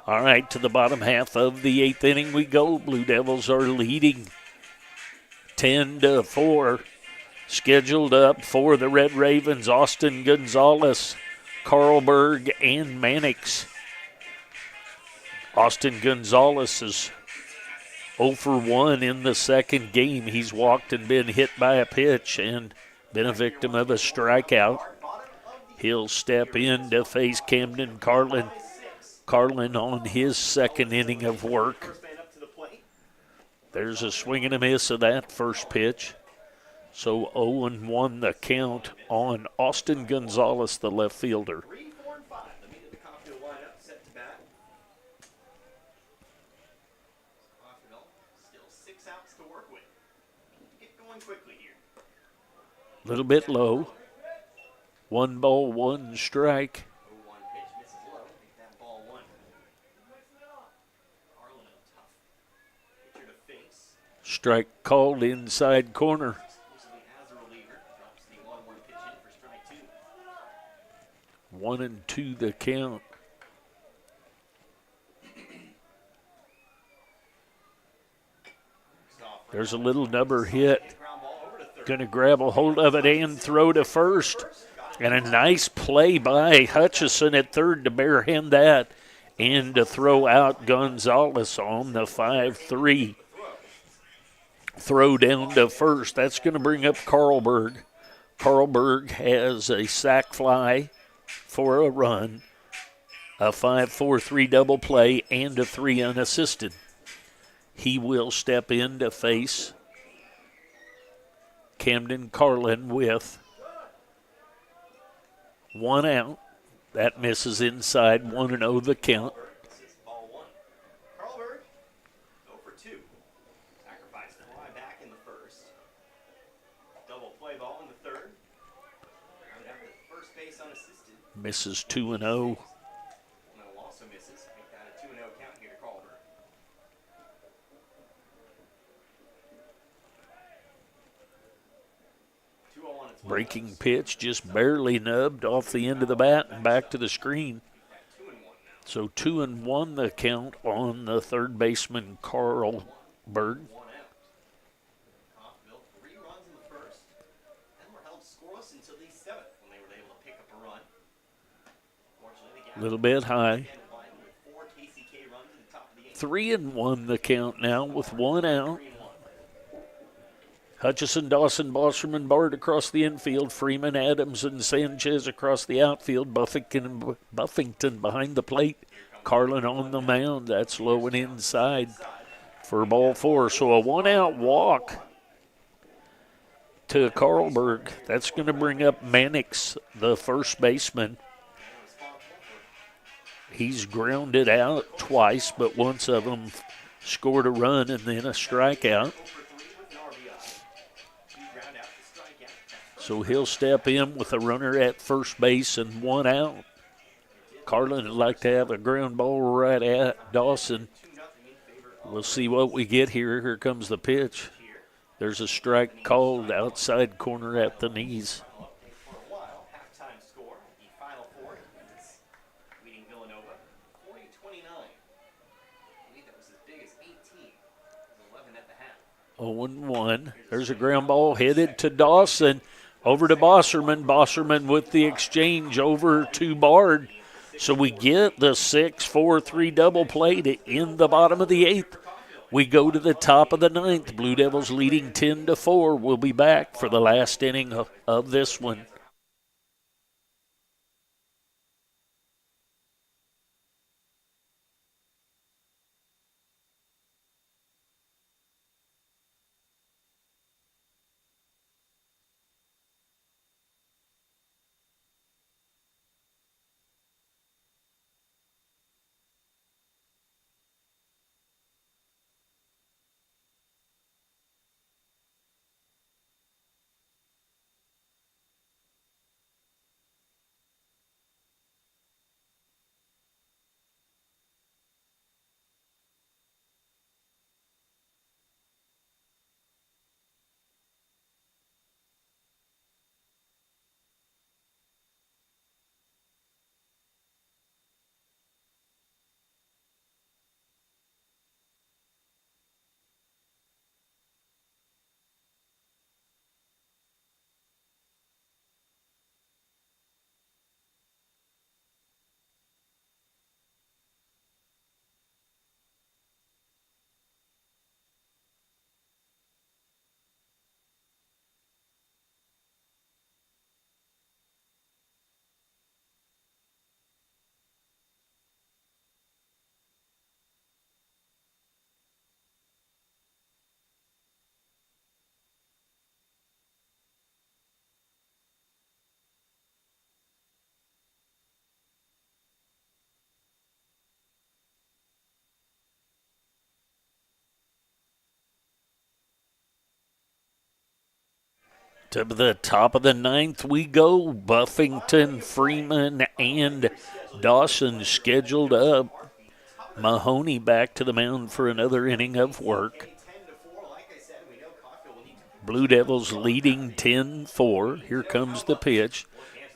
All right, to the bottom half of the 8th inning we go. Blue Devils are leading 10-4. Scheduled up for the Red Ravens, Austin Gonzalez, Carlberg, and Mannix. Austin Gonzalez is 0 for 1 in the second game. He's walked and been hit by a pitch and been a victim of a strikeout. He'll step in to face Camden Carlin. Carlin on his second inning of work. There's a swing and a miss of that first pitch. So 0-1 the count on Austin Gonzalez, the left fielder. 3, 4, and 5. The meat of the Coffeyville lineup set to bat. Coffeyville still 6 outs to work with. Get going quickly here. Little bit low. 1 ball, 1 strike. 0-1 pitch misses low. Make that ball 1. Carlin a tough pitcher to face. Strike called inside corner. Exclusively as a reliever. Drops the 1-1 pitch in for strike 2. 1-2 the count. There's a little number hit. Going to grab a hold of it and throw to first. And a nice play by Hutchison at third to barehand that and to throw out Gonzalez on the 5-3. throw down to first. That's going to bring up Carlberg. Carlberg has a sac fly for a run, a 5-4-3 double play, and a 3 unassisted. He will step in to face Camden Carlin with 1 out. That misses inside, 1-0 the count. This is ball one. Carlberg, 0 for 2. Sacrifice fly back in the first. Double play ball in the third. Round out at first base unassisted. Misses 2-0. No, also misses. Make that a 2-0 count here to Carlberg. Breaking pitch just barely nubbed off the end of the bat and back to the screen. So 2-1 the count on the third baseman, Carlberg. 1 out. Coffeyville, 3 runs in the first. And were held scoreless until the 7th when they were able to pick up a run. Fortunately, A little bit high. with 4 KCK runs at the top of the 8th. 3-1 the count now with 1 out. Hutchison, Dawson, Bosserman, Bard across the infield. Freeman, Adams, and Sanchez across the outfield. Buffington behind the plate. Carlin on the mound. That's low and inside for ball 4. So a 1-out walk to Carlberg. That's going to bring up Mannix, the first baseman. He's grounded out twice, but once of them scored a run and then a strikeout. So he'll step in with a runner at first base and 1 out. Carlin would like to have a ground ball right at Dawson. We'll see what we get here. Here comes the pitch. There's a strike called outside corner at the knees. For a while, halftime score, the final 4 is leading Villanova 40-29. I believe that was as big as 18. It was 11 at the half. 0-1. There's a ground ball headed to Dawson. Over to Bosserman. Bosserman with the exchange over to Bard. So we get the 6-4-3 double play to end the bottom of the 8th. We go to the top of the 9th. Blue Devils leading 10-4. We'll be back for the last inning of this one. To the top of the 9th we go. Buffington, Freeman, and Dawson scheduled up. Mahoney back to the mound for another inning of work. Blue Devils leading 10-4. Here comes the pitch.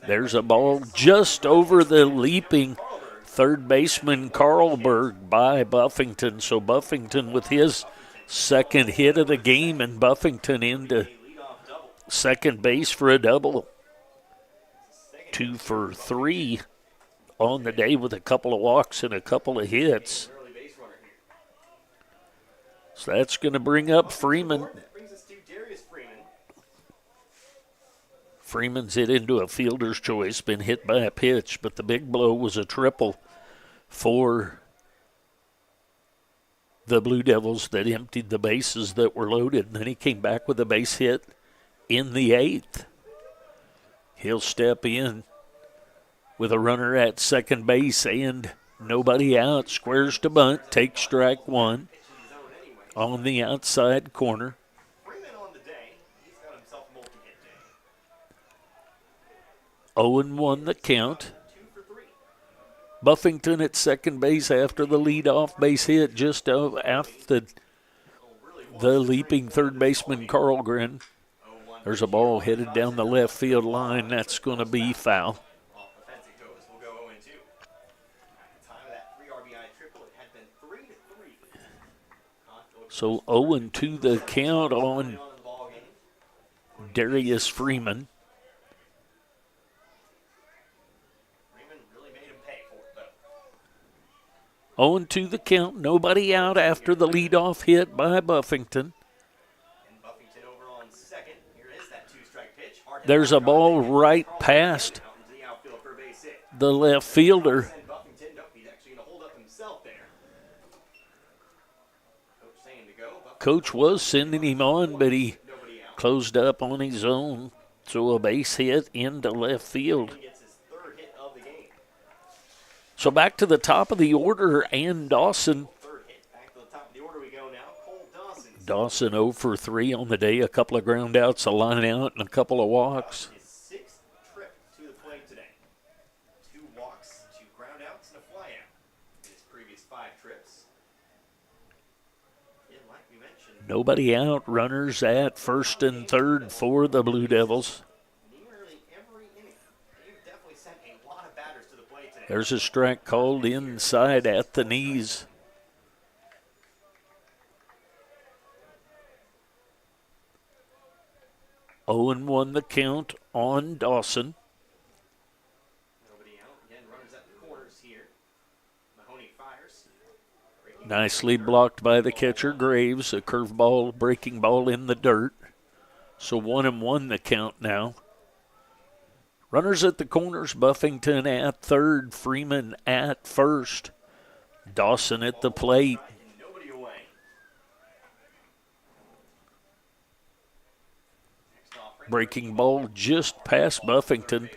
There's a ball just over the leaping third baseman Carlberg by Buffington. So Buffington with his second hit of the game, and Buffington into second base for a double. 2 for 3 on the day with a couple of walks and a couple of hits. So that's going to bring up Freeman. Freeman's hit into a fielder's choice, been hit by a pitch, but the big blow was a triple for the Blue Devils that emptied the bases that were loaded. And then he came back with a base hit in the 8th. He'll step in with a runner at second base and nobody out. Squares to bunt, takes strike one on the outside corner. Freeman on the day. He's got himself a multi-hit day. 0-1 the count. 2 for 3. Buffington at second base after the leadoff base hit just after the leaping third baseman Carlgren. There's a ball headed down the left field line. That's going to be foul. Off the fence it goes. We'll go 0-2. At the time of that 3 RBI triple, it had been 3-3. So 0-2 the count on Darius Freeman. Freeman really made him pay for it, though. 0-2 the count. Nobody out after the leadoff hit by Buffington. And Buffington over on second. Here is that 2-strike pitch. There's a ball right past Out into the outfield for a base hit. the left fielder. Send Buffington. Nope, he's actually going to hold up himself there. Coach saying to go. Coach was sending him on, but he Nobody out. closed up on his own. So a base hit into left field. He gets his 3rd hit of the game. So back to the top of the order, and Dawson. 3rd hit. Back to the top of the order we go now. Cole Dawson. Dawson 0 for 3 on the day. A couple of ground outs, a line out, and a couple of walks. His 6th trip to the plate today. 2 walks, 2 ground outs, and a fly out in his previous 5 trips. Yeah, like we mentioned, Nobody out. Runners at first and third for the Blue Devils. nearly every inning, you've definitely sent a lot of batters to the plate today. There's a strike called inside at the knees. Oh and 1 the count on Dawson. Nobody out. Again, runners at the corners here. Mahoney fires. Nicely blocked by the catcher Graves. A curveball, breaking ball in the dirt. So 1 and 1 the count now. Runners at the corners. Buffington at third. Freeman at first. Dawson at the plate. And nobody away. Next off, Breaking ball just past Buffington.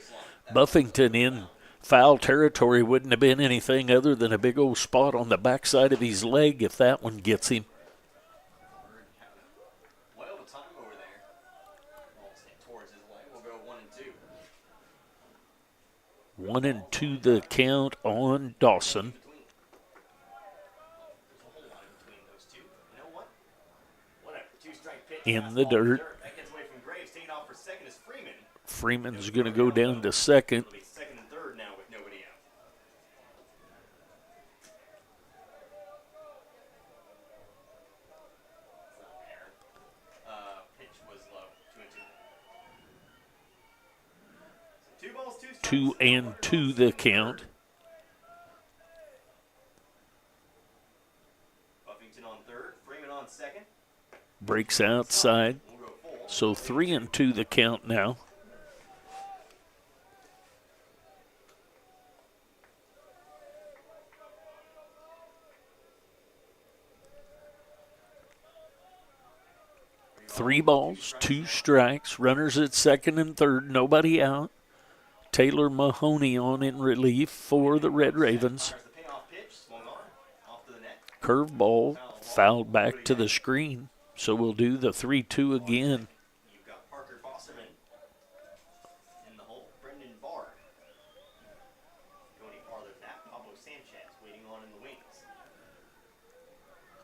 Buffington in foul territory. Wouldn't have been anything other than a big old spot on the backside of his leg if that one gets him. well to time over there. Ball's hit towards his leg. We'll go 1 and 2. 1 and 2 the count on Dawson. There's a whole lot in between those two. You know what? Whatever. 2-strike pitch. In the fastball dirt. That gets away from Graves. Taking off for second is Freeman. Freeman's going to go down to second. It'll be second and third now with nobody out. It's not there. Pitch was low. 2 and 2. So 2 balls, 2 strikes. 2 and 2 the count. Buffington on third. Freeman on second. Breaks outside. We'll go full. So 3 and 2 the count now. Three balls, 2 strikes. Runners at second and third. Nobody out. Taylor Mahoney on in relief for the Red Ravens. Fires the payoff pitch. Swung on. Off to the net. Curveball fouled back to the screen. So we'll do the 3-2 again. You've got Parker Fosserman in the hole. Brendan Bard. Go any farther than that. Pablo Sanchez waiting on in the wings.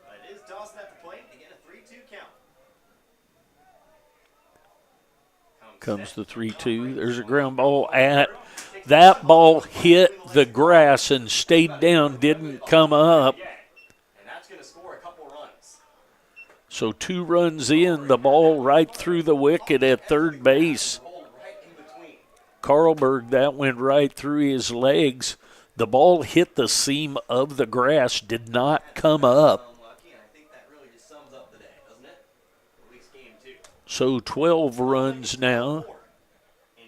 But it is Dawson at the plate. Again, a 3-2 count. Comes the 3-2. There's a ground ball at. That ball hit the grass and stayed down, didn't come up. And that's going to score a couple runs. So 2 runs in, the ball right through the wicket at third base. Hold right in between. Carlberg, that went right through his legs. The ball hit the seam of the grass, did not come up. Unlucky, and I think that really just sums up the day, doesn't it? At least game 2. So 12 runs now. In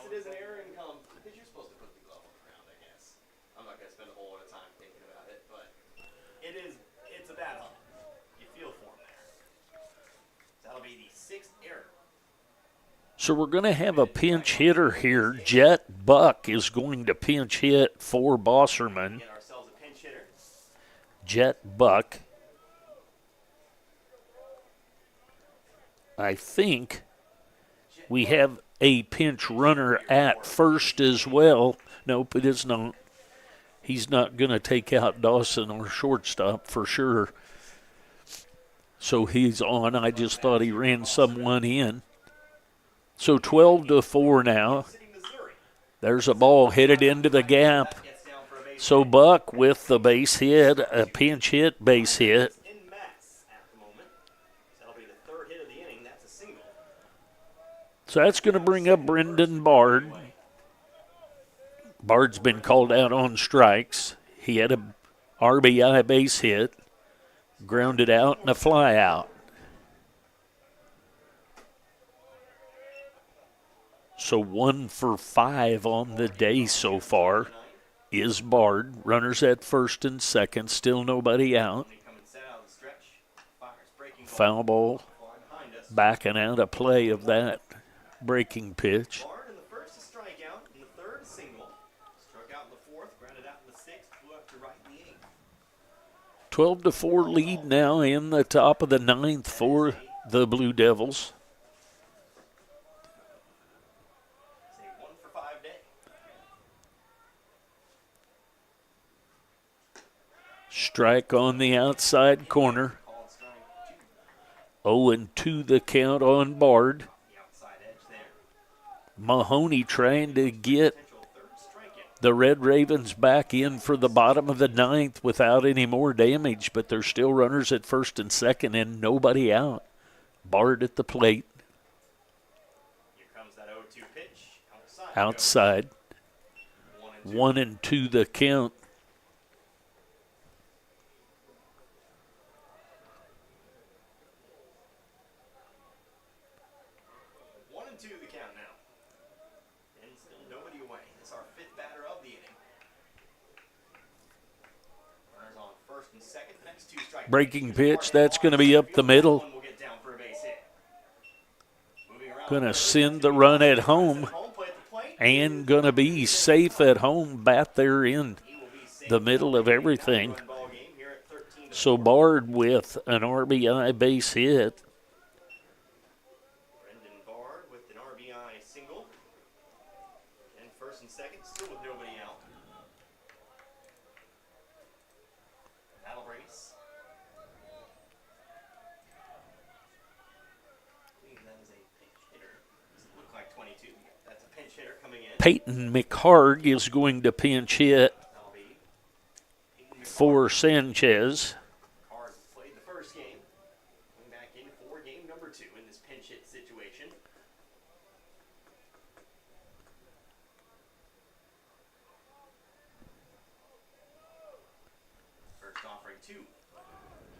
Yes, it is an error income because you're supposed to put the glove on the ground, I guess. I'm not going to spend a whole lot of time thinking about it, but it's a bad hop. You feel for him there. That'll be the 6th error. So we're going to have a pinch hitter here. Jet Buck is going to pinch hit for Bosserman. Get ourselves a pinch hitter. Jet Buck. I think we have a pinch runner at first as well. Nope, it is not. He's not going to take out Dawson, our shortstop, for sure. So he's on. I just thought he ran someone in. So 12-4 now. There's a ball headed into the gap. So Buck with the base hit, a pinch hit base hit. So that's going to bring up Brendan Bard. Bard's been called out on strikes. He had a RBI base hit, grounded out, and a fly out. So 1 for 5 on the day so far is Bard. Runners at first and second, still nobody out. Foul ball, backing out a play of that breaking pitch. 12-4 lead now in the top of the 9th for the Blue Devils. Strike on the outside corner. 0-2 the count on Bard. Mahoney trying to get the Red Ravens back in for the bottom of the 9th without any more damage, but there's still runners at first and second and nobody out. Bard at the plate. Here comes that 0-2 pitch. Outside. 1-2 the count. Breaking pitch, that's going to be up the middle. Going to send the run at home and going to be safe at home. Bat there in the middle of everything. So Bard with an RBI base hit. Brendan Bard with an RBI single. And first and second, still with nobody out. That'll brace. I believe that is a pinch hitter. Does it look like 22? That's a pinch hitter coming in. Peyton McHarg is going to pinch hit for Sanchez. McHarg played the first game. Coming back in for game number 2 in this pinch hit situation. First offering to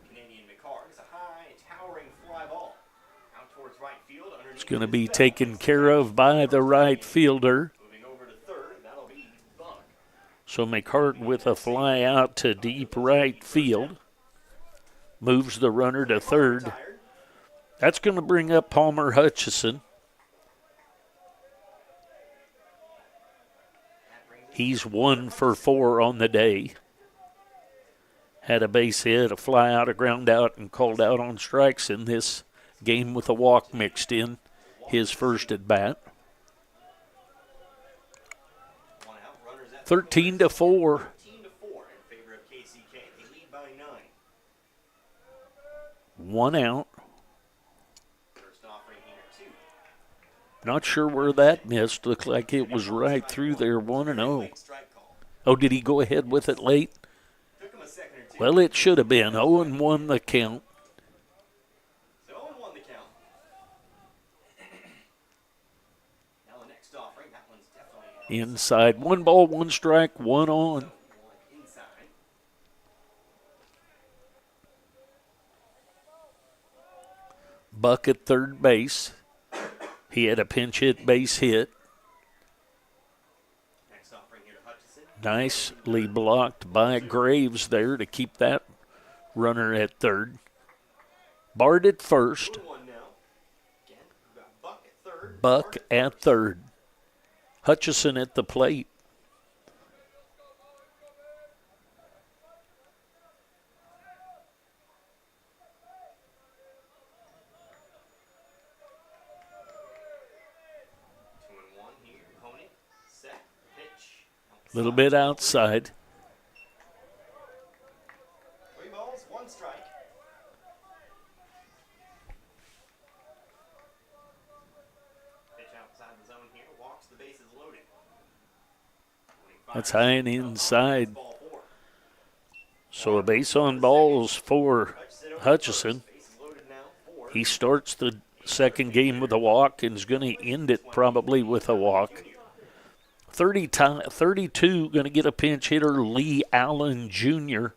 Canadian McHarg is a high, towering fly ball. Out towards right field. It's going to be taken care of by the right fielder. Moving over to third, that'll be Buck. So McHarg with a fly out to deep right field. Moves the runner to third. That's going to bring up Palmer Hutchison. He's 1 for 4 on the day. Had a base hit, a fly out, a ground out, and called out on strikes in this game with a walk mixed in. His first at bat. 13-4. 13-4 in favor of KCK. They lead by 9. 1 out. First offering here, 2. Not sure where that missed. Looked like it was right through there, 1-0. Oh, did he go ahead with it late? Took him a second or 2. Well, it should have been 0-1 the count. So 0-1 the count. Now the next offering, that one's definitely Inside. 1 ball, 1 strike, 1 on. inside. Buck at third base. He had a pinch hit base hit. Nicely blocked by Graves there to keep that runner at third. Bard at first. 2-1 now. Again, we've got Buck at third. Buck Bard at first. third. Hutchison at the plate. A little bit outside. 3 balls, 1 strike. Pitch outside the zone here. Walks, the base is loaded. That's high and inside. So a base on balls for Hutchison. He starts the second game with a walk and is going to end it probably with a walk. 32 going to get a pinch hitter, Lee Allen Jr.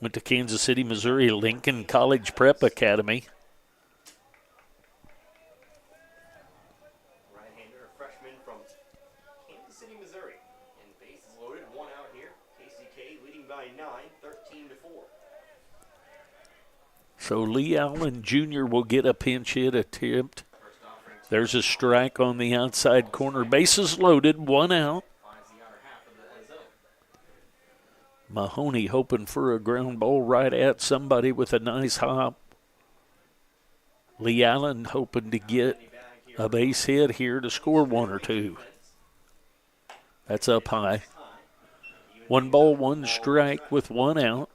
Went to Kansas City, Missouri, Lincoln College Prep Academy. Right-hander, a freshman from Kansas City, Missouri. And the base is loaded, 1 out here. KCK leading by 9, 13-4. So Lee Allen Jr. will get a pinch hit attempt. There's a strike on the outside corner. Bases loaded, 1 out. Mahoney hoping for a ground ball right at somebody with a nice hop. Lee Allen hoping to get a base hit here to score 1 or 2. That's up high. 1 ball, 1 strike with 1 out.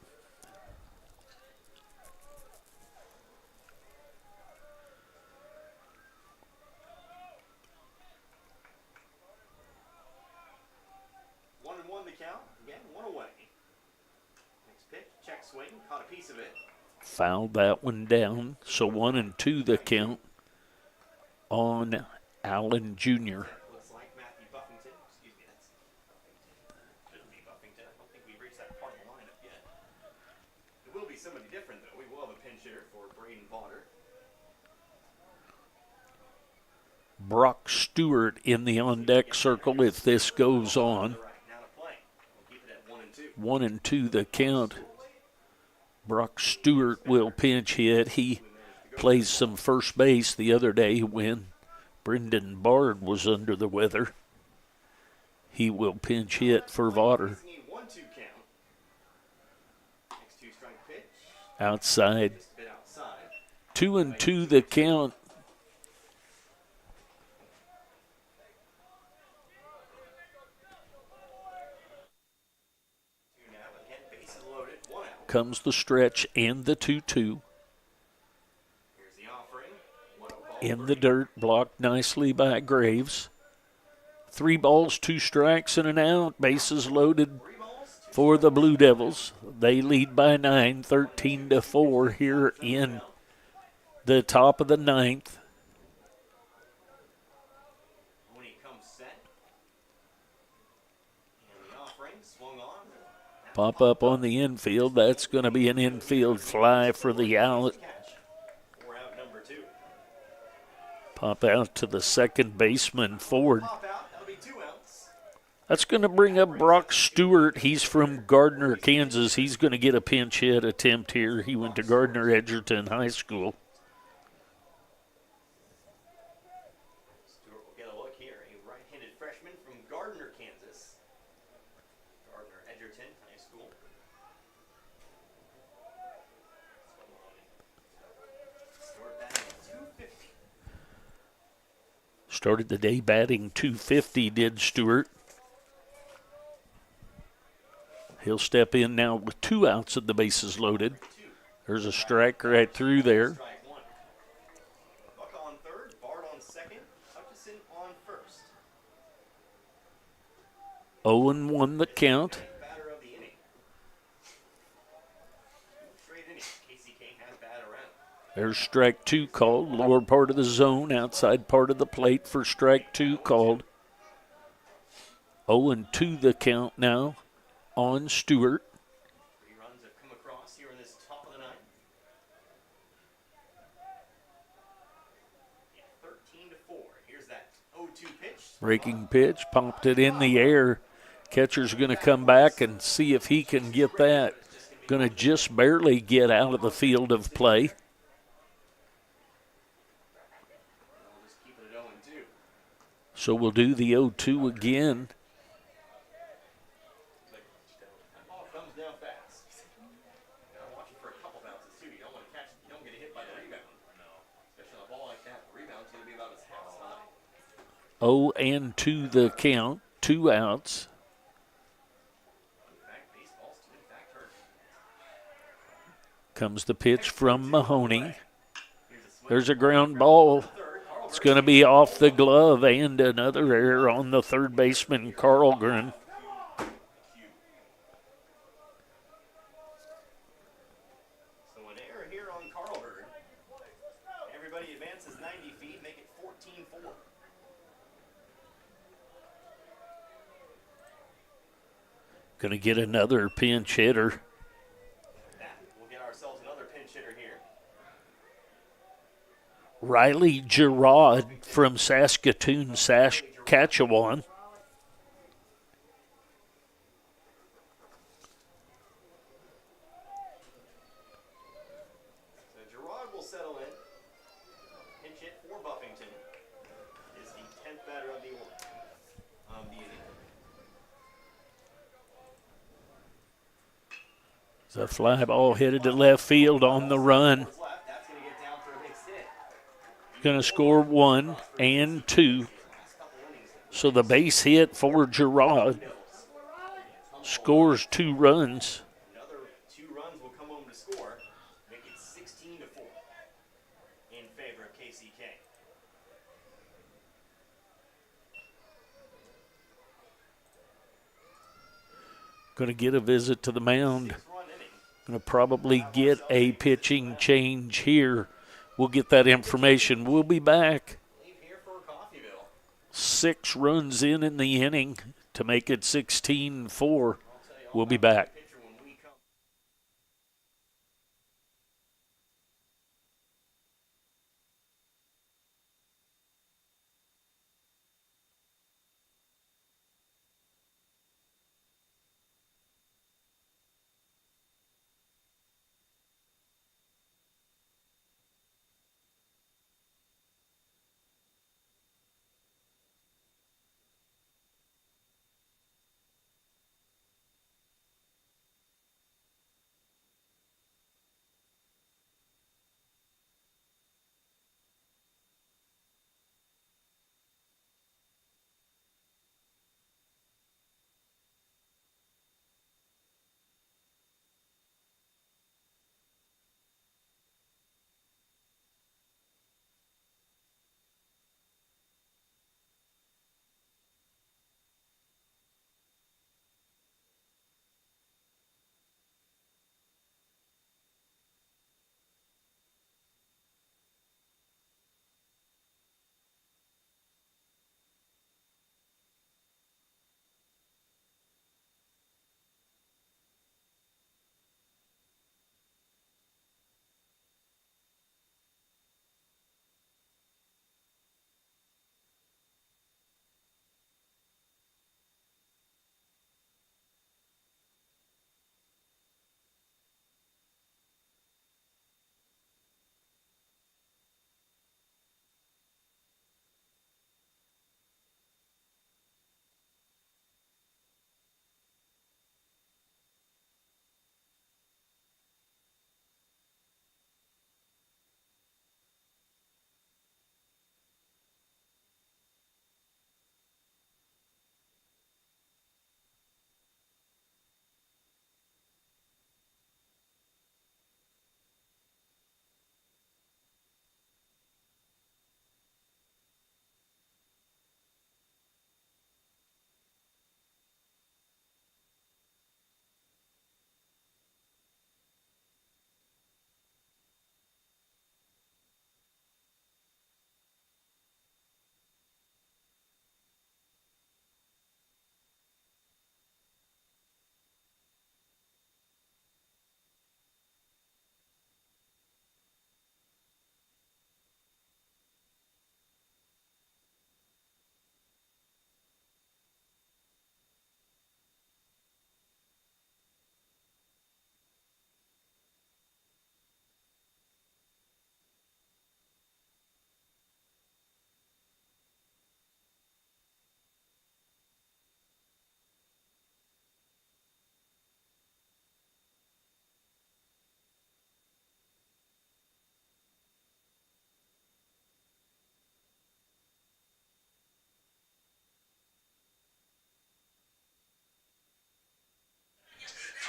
Fouled that one down, so 1-2 the count on Allen Jr. Looks like Matthew Buffington. Excuse me, that's Buffington. Shouldn't be Buffington. I don't think we've reached that part of the lineup yet. It will be somebody different, though. We will have a pinch hitter for Braden Potter. Brock Stewart in the on-deck circle if this goes on. 1-2 the count. Brock Stewart will pinch hit. He plays some first base the other day when Brendan Bard was under the weather. He will pinch hit for Vaughter. Outside. 2-2 the count. Comes the stretch and the 2-2. In the dirt, blocked nicely by Graves. 3 balls, 2 strikes, and an out. Bases loaded for the Blue Devils. They lead by 9, 13-4 here in the top of the 9th. Pop up on the infield. That's going to be an infield fly for the out. Pop out to the second baseman, Ford. That's going to bring up Brock Stewart. He's from Gardner, Kansas. He's going to get a pinch hit attempt here. He went to Gardner Edgerton High School. Stewart will get a look here. A right-handed freshman from Gardner, Kansas. Gardner Edgerton High School. Stewart batting at 250. Started the day batting 250, did Stewart. He'll step in now with 2 outs and the bases loaded. There's a strike right through there. Buck on third, Bard on second, Hutchison on first. 0-1 the count. Batter of the inning. Straight inning. KCK has batted around. There's strike 2 called. Lower part of the zone, outside part of the plate for strike 2 called. 0-2 the count now on Stewart. 3 runs have come across here in this top of the 9th. Yeah, 13-4. Here's that 0-2 pitch. Breaking pitch, popped it in the air. Catcher's going to come back and see if he can get that. Going to just barely get out of the field of play. We'll just keep it at 0-2. So we'll do the 0-2 again. That ball comes down fast. I'm watching for a couple bounces too. You don't want to catch. You don't get hit by the rebound. No. Especially on a ball like that, the rebound's going to be about as high. 0-2 the count. 2 outs. Comes the pitch from Mahoney. There's a ground ball. It's going to be off the glove and another error on the third baseman, Carlgren. So an error here on Carlgren. Everybody advances 90 feet, make it 14-4. Going to get another pinch hitter. We'll get ourselves another pinch hitter here. Riley Gerard from Saskatoon, Saskatchewan. So Gerard will settle in. Pinch hit for Buffington is the 10th batter of the inning. It's a fly ball headed to left field on the run. That's going to get down for a big hit. Going to score 1 and 2. So the base hit for Gerard scores 2 runs. Another 2 runs will come home to score, make it 16-4 in favor of KCK. Going to get a visit to the mound. 6-run inning. Going to probably get a pitching change here. We'll get that information. We'll be back. Leave here for Coffeyville. 6 runs in the inning to make it 16-4. We'll be back.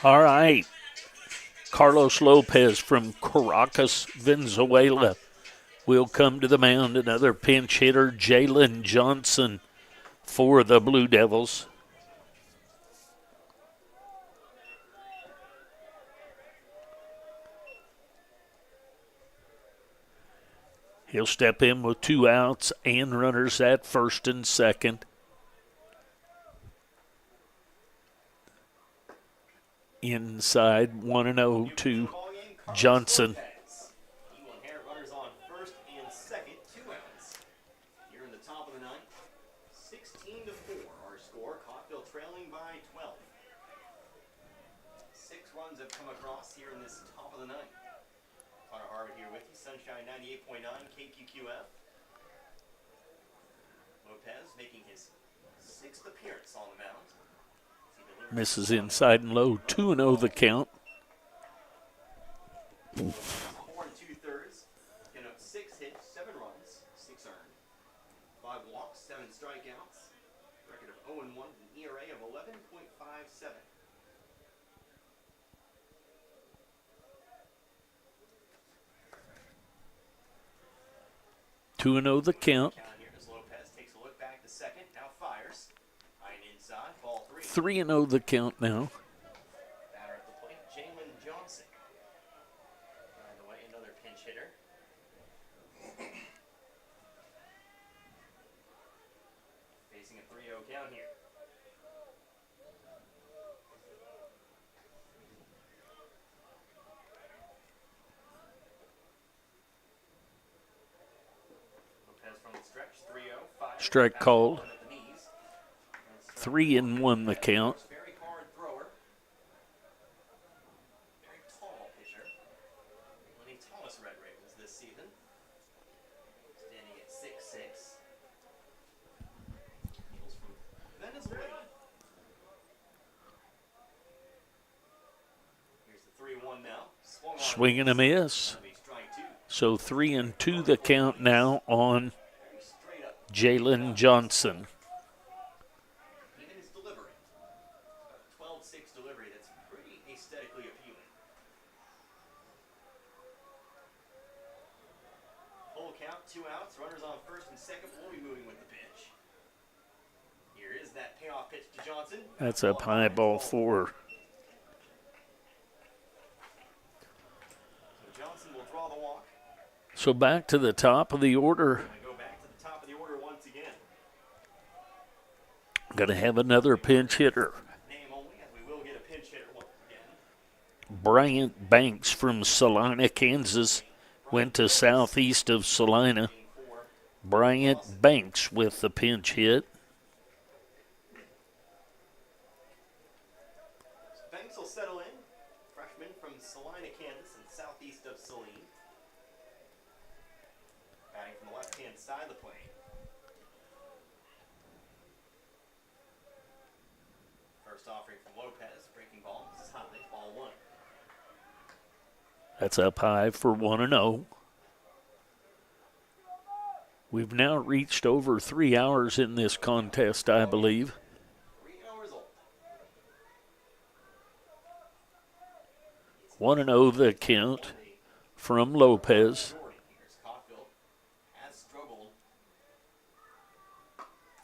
All right. Carlos Lopez from Caracas, Venezuela, will come to the mound. Another pinch hitter, Jalen Johnson, for the Blue Devils. He'll step in with 2 outs and runners at first and second. Inside, 1-0 to Johnson. He will inherit runners on first and second, 2 outs. Here in the top of the ninth, 16-4 our score. Coffeyville trailing by 12. 6 runs have come across here in this top of the ninth. Connor Harvard here with you. Sunshine 98.9 KQQF. Lopez making his 6th appearance on the mound. Misses inside and low, 2-0 the count. 4 2/3. Given up 6 hits, 7 runs, 6 earned. 5 walks, 7 strikeouts. Record of 0-1, an ERA of 11.57. Two and 0 the count. Here as Lopez takes a look back to second, now fires. High and inside, ball 3. 3-0 the count now. Batter at the plate, Jalen Johnson. By the way, another pinch hitter. Facing a 3-0 count here. Lopez from the stretch, 3-0, 5. Strike called. At the knees. 3-1 the count. Very hard thrower. Very tall pitcher. One of the tallest Red Ravens this season. Standing at 6'6". Eagles from Venezuela. Here's the 3-1 now. Swing and a miss. Strike 2. So 3-2 the count now on Very straight up. Jalen Johnson. Even his delivery. 12-6 delivery that's pretty aesthetically appealing. Full count, 2 outs. Runners on first and second. We'll be moving with the pitch. Here is that payoff pitch to Johnson. That's up high, ball 4. So Johnson will draw the walk. So back to the top of the order. And go back to the top of the order once again. Going to have another pinch hitter. Name only, as we will get a pinch hitter once again. Bryant Banks from Salina, Kansas, went to southeast of Salina. For Bryant Banks with the pinch hit. Banks will settle in. Freshman from Salina, Kansas, and southeast of Saline. Batting from the left-hand side of the plate. First offering from Lopez, breaking ball. This is high, ball 1. That's up high for 1-0. We've now reached over 3 hours in this contest, I believe. 3 hours old. 1-0 the count from Lopez. Here's Coffeyville. Has struggled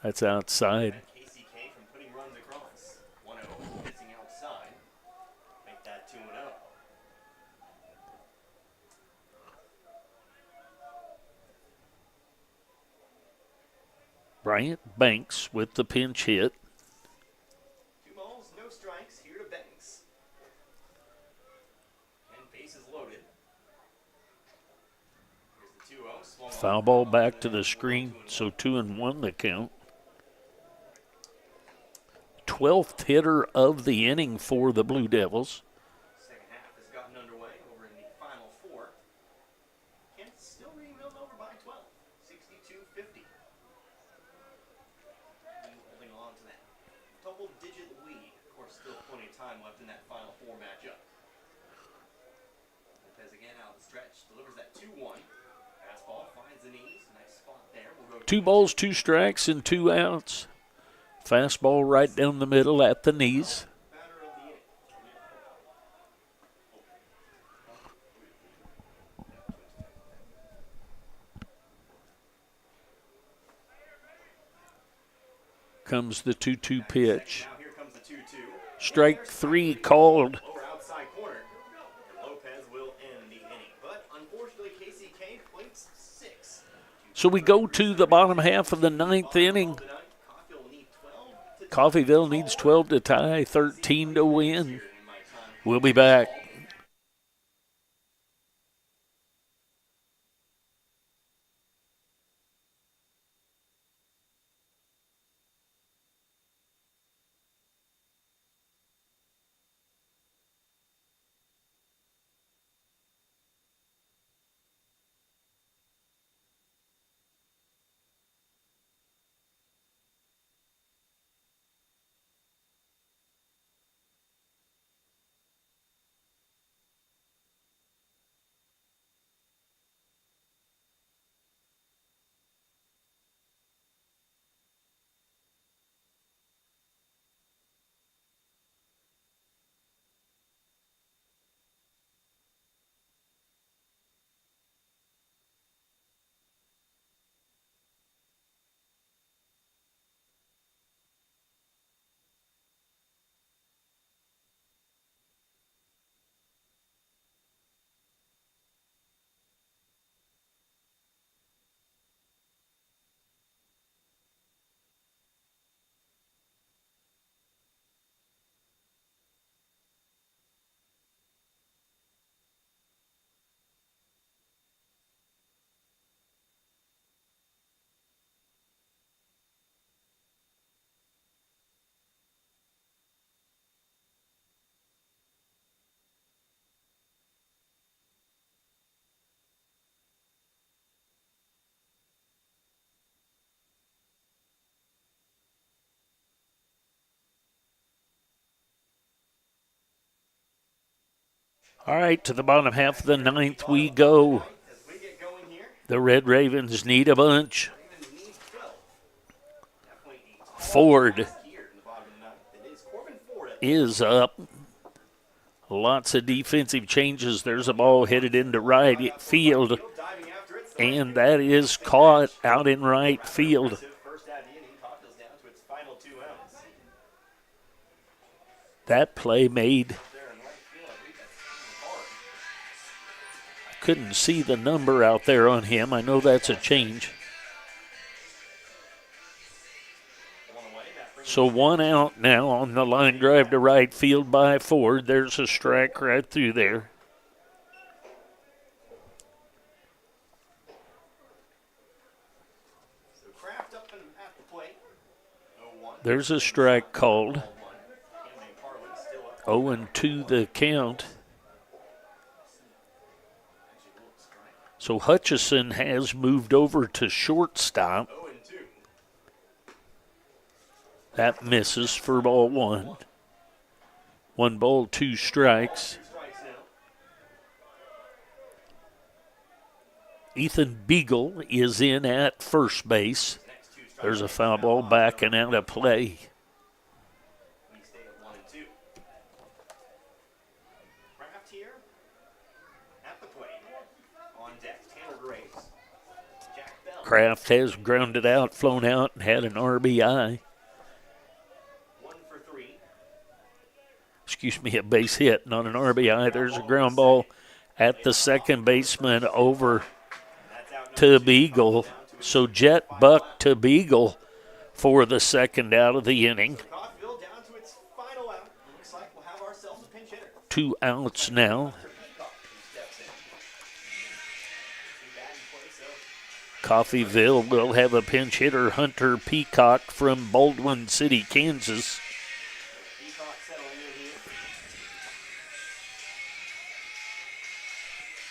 That's outside. at KCK from putting runs across. 1-0, missing outside. Make that 2-0. Bryant Banks with the pinch hit. 2 balls, no strikes. Here to Banks. And bases loaded. Here's the 2-0. Swung Foul on. ball back to the screen, so 2-1 the count. 12th hitter of the inning for the Blue Devils. Second half has gotten underway over in the final 4. Kansas still being milled over by 12. 62-50. Holding on to that double-digit lead. Of course, still plenty of time left in that final 4 matchup. Lopez again out of the stretch. Delivers that 2-1. Fastball finds the knees. Nice spot there. We'll go 2 balls, 2 strikes, and 2 outs. Fastball right down the middle at the knees. batter of the inning. Comes the 2-2 pitch. Now here comes the 2-2. Strike 3 called. Over outside corner. And Lopez will end the inning. But unfortunately, KCK points 6. So we go to the bottom half of the 9th inning. Coffeyville needs 12 to tie, 13 to win. We'll be back. All right, to the bottom half of the 9th we go. The Red Ravens need a bunch. Ford is up. Lots of defensive changes. There's a ball headed into right field, and that is caught out in right field. That play made. Couldn't see the number out there on him. I know that's a change. So 1 out now on the line drive to right field by Ford. There's a strike right through there. There's a strike called. 0-2 the count. So Hutchison has moved over to shortstop. That misses for ball 1. 1 ball, 2 strikes. Ethan Beagle is in at first base. There's a foul ball backing out of play. Kraft has grounded out, flown out, and had an RBI. Excuse me, a base hit, not an RBI. There's a ground ball at the second baseman over to Beagle. So Jet Buck to Beagle for the second out of the inning. 2 outs now. Coffeyville will have a pinch hitter, Hunter Peacock from Baldwin City, Kansas.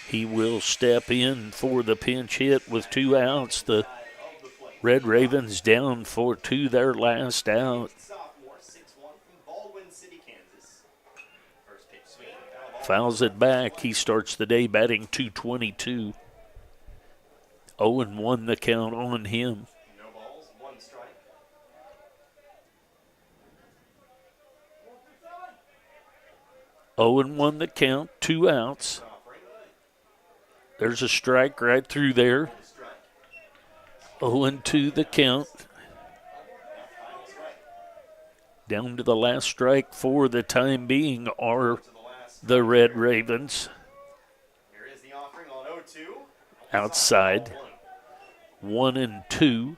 He will step in for the pinch hit with 2 outs. The Red Ravens down for 2, their last out. Fouls it back. He starts the day batting .222. 0-1 the count on him. No balls, 1 strike. Oh and 1 the count, 2 outs. There's a strike right through there. 0-2 the count. Down to the last strike for the time being are the Red Ravens. Here is the offering on 0-2. Outside. 1-2.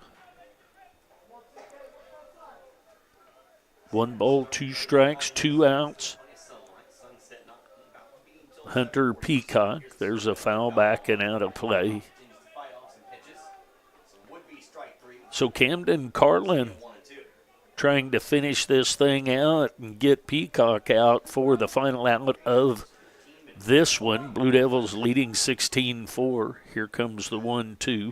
1 ball, 2 strikes, 2 outs. Hunter Peacock. There's a foul back and out of play. So Camden Carlin trying to finish this thing out and get Peacock out for the final out of this one. Blue Devils leading 16-4. Here comes the 1-2.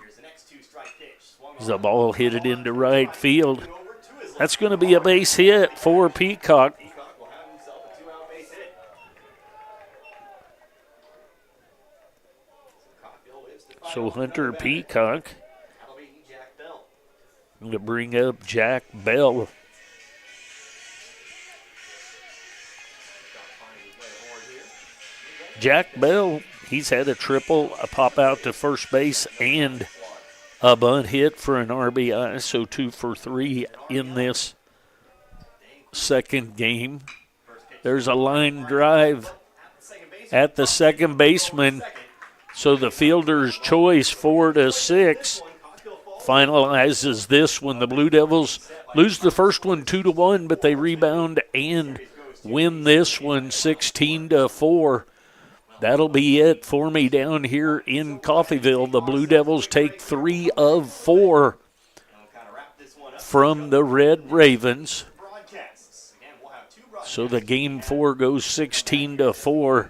The ball hit it into right field. That's going to be a base hit for Peacock. So Hunter Peacock going to bring up Jack Bell. Jack Bell, he's had a triple, a pop out to first base, and a bunt hit for an RBI, so 2 for 3 in this second game. There's a line drive at the second baseman, so the fielder's choice 4-6 finalizes this one. The Blue Devils lose the first one 2-1, but they rebound and win this one 16-4. That'll be it for me down here in Coffeyville. The Blue Devils take 3 of 4 from the Red Ravens. So the game 4 goes 16-4.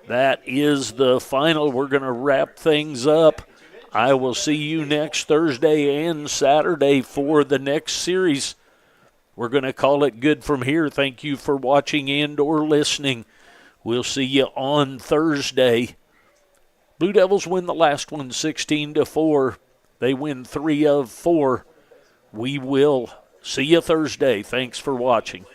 That is the final. We're going to wrap things up. I will see you next Thursday and Saturday for the next series. We're going to call it good from here. Thank you for watching and or listening. We'll see you on Thursday. Blue Devils win the last one 16-4. They win 3 of 4. We will see you Thursday. Thanks for watching.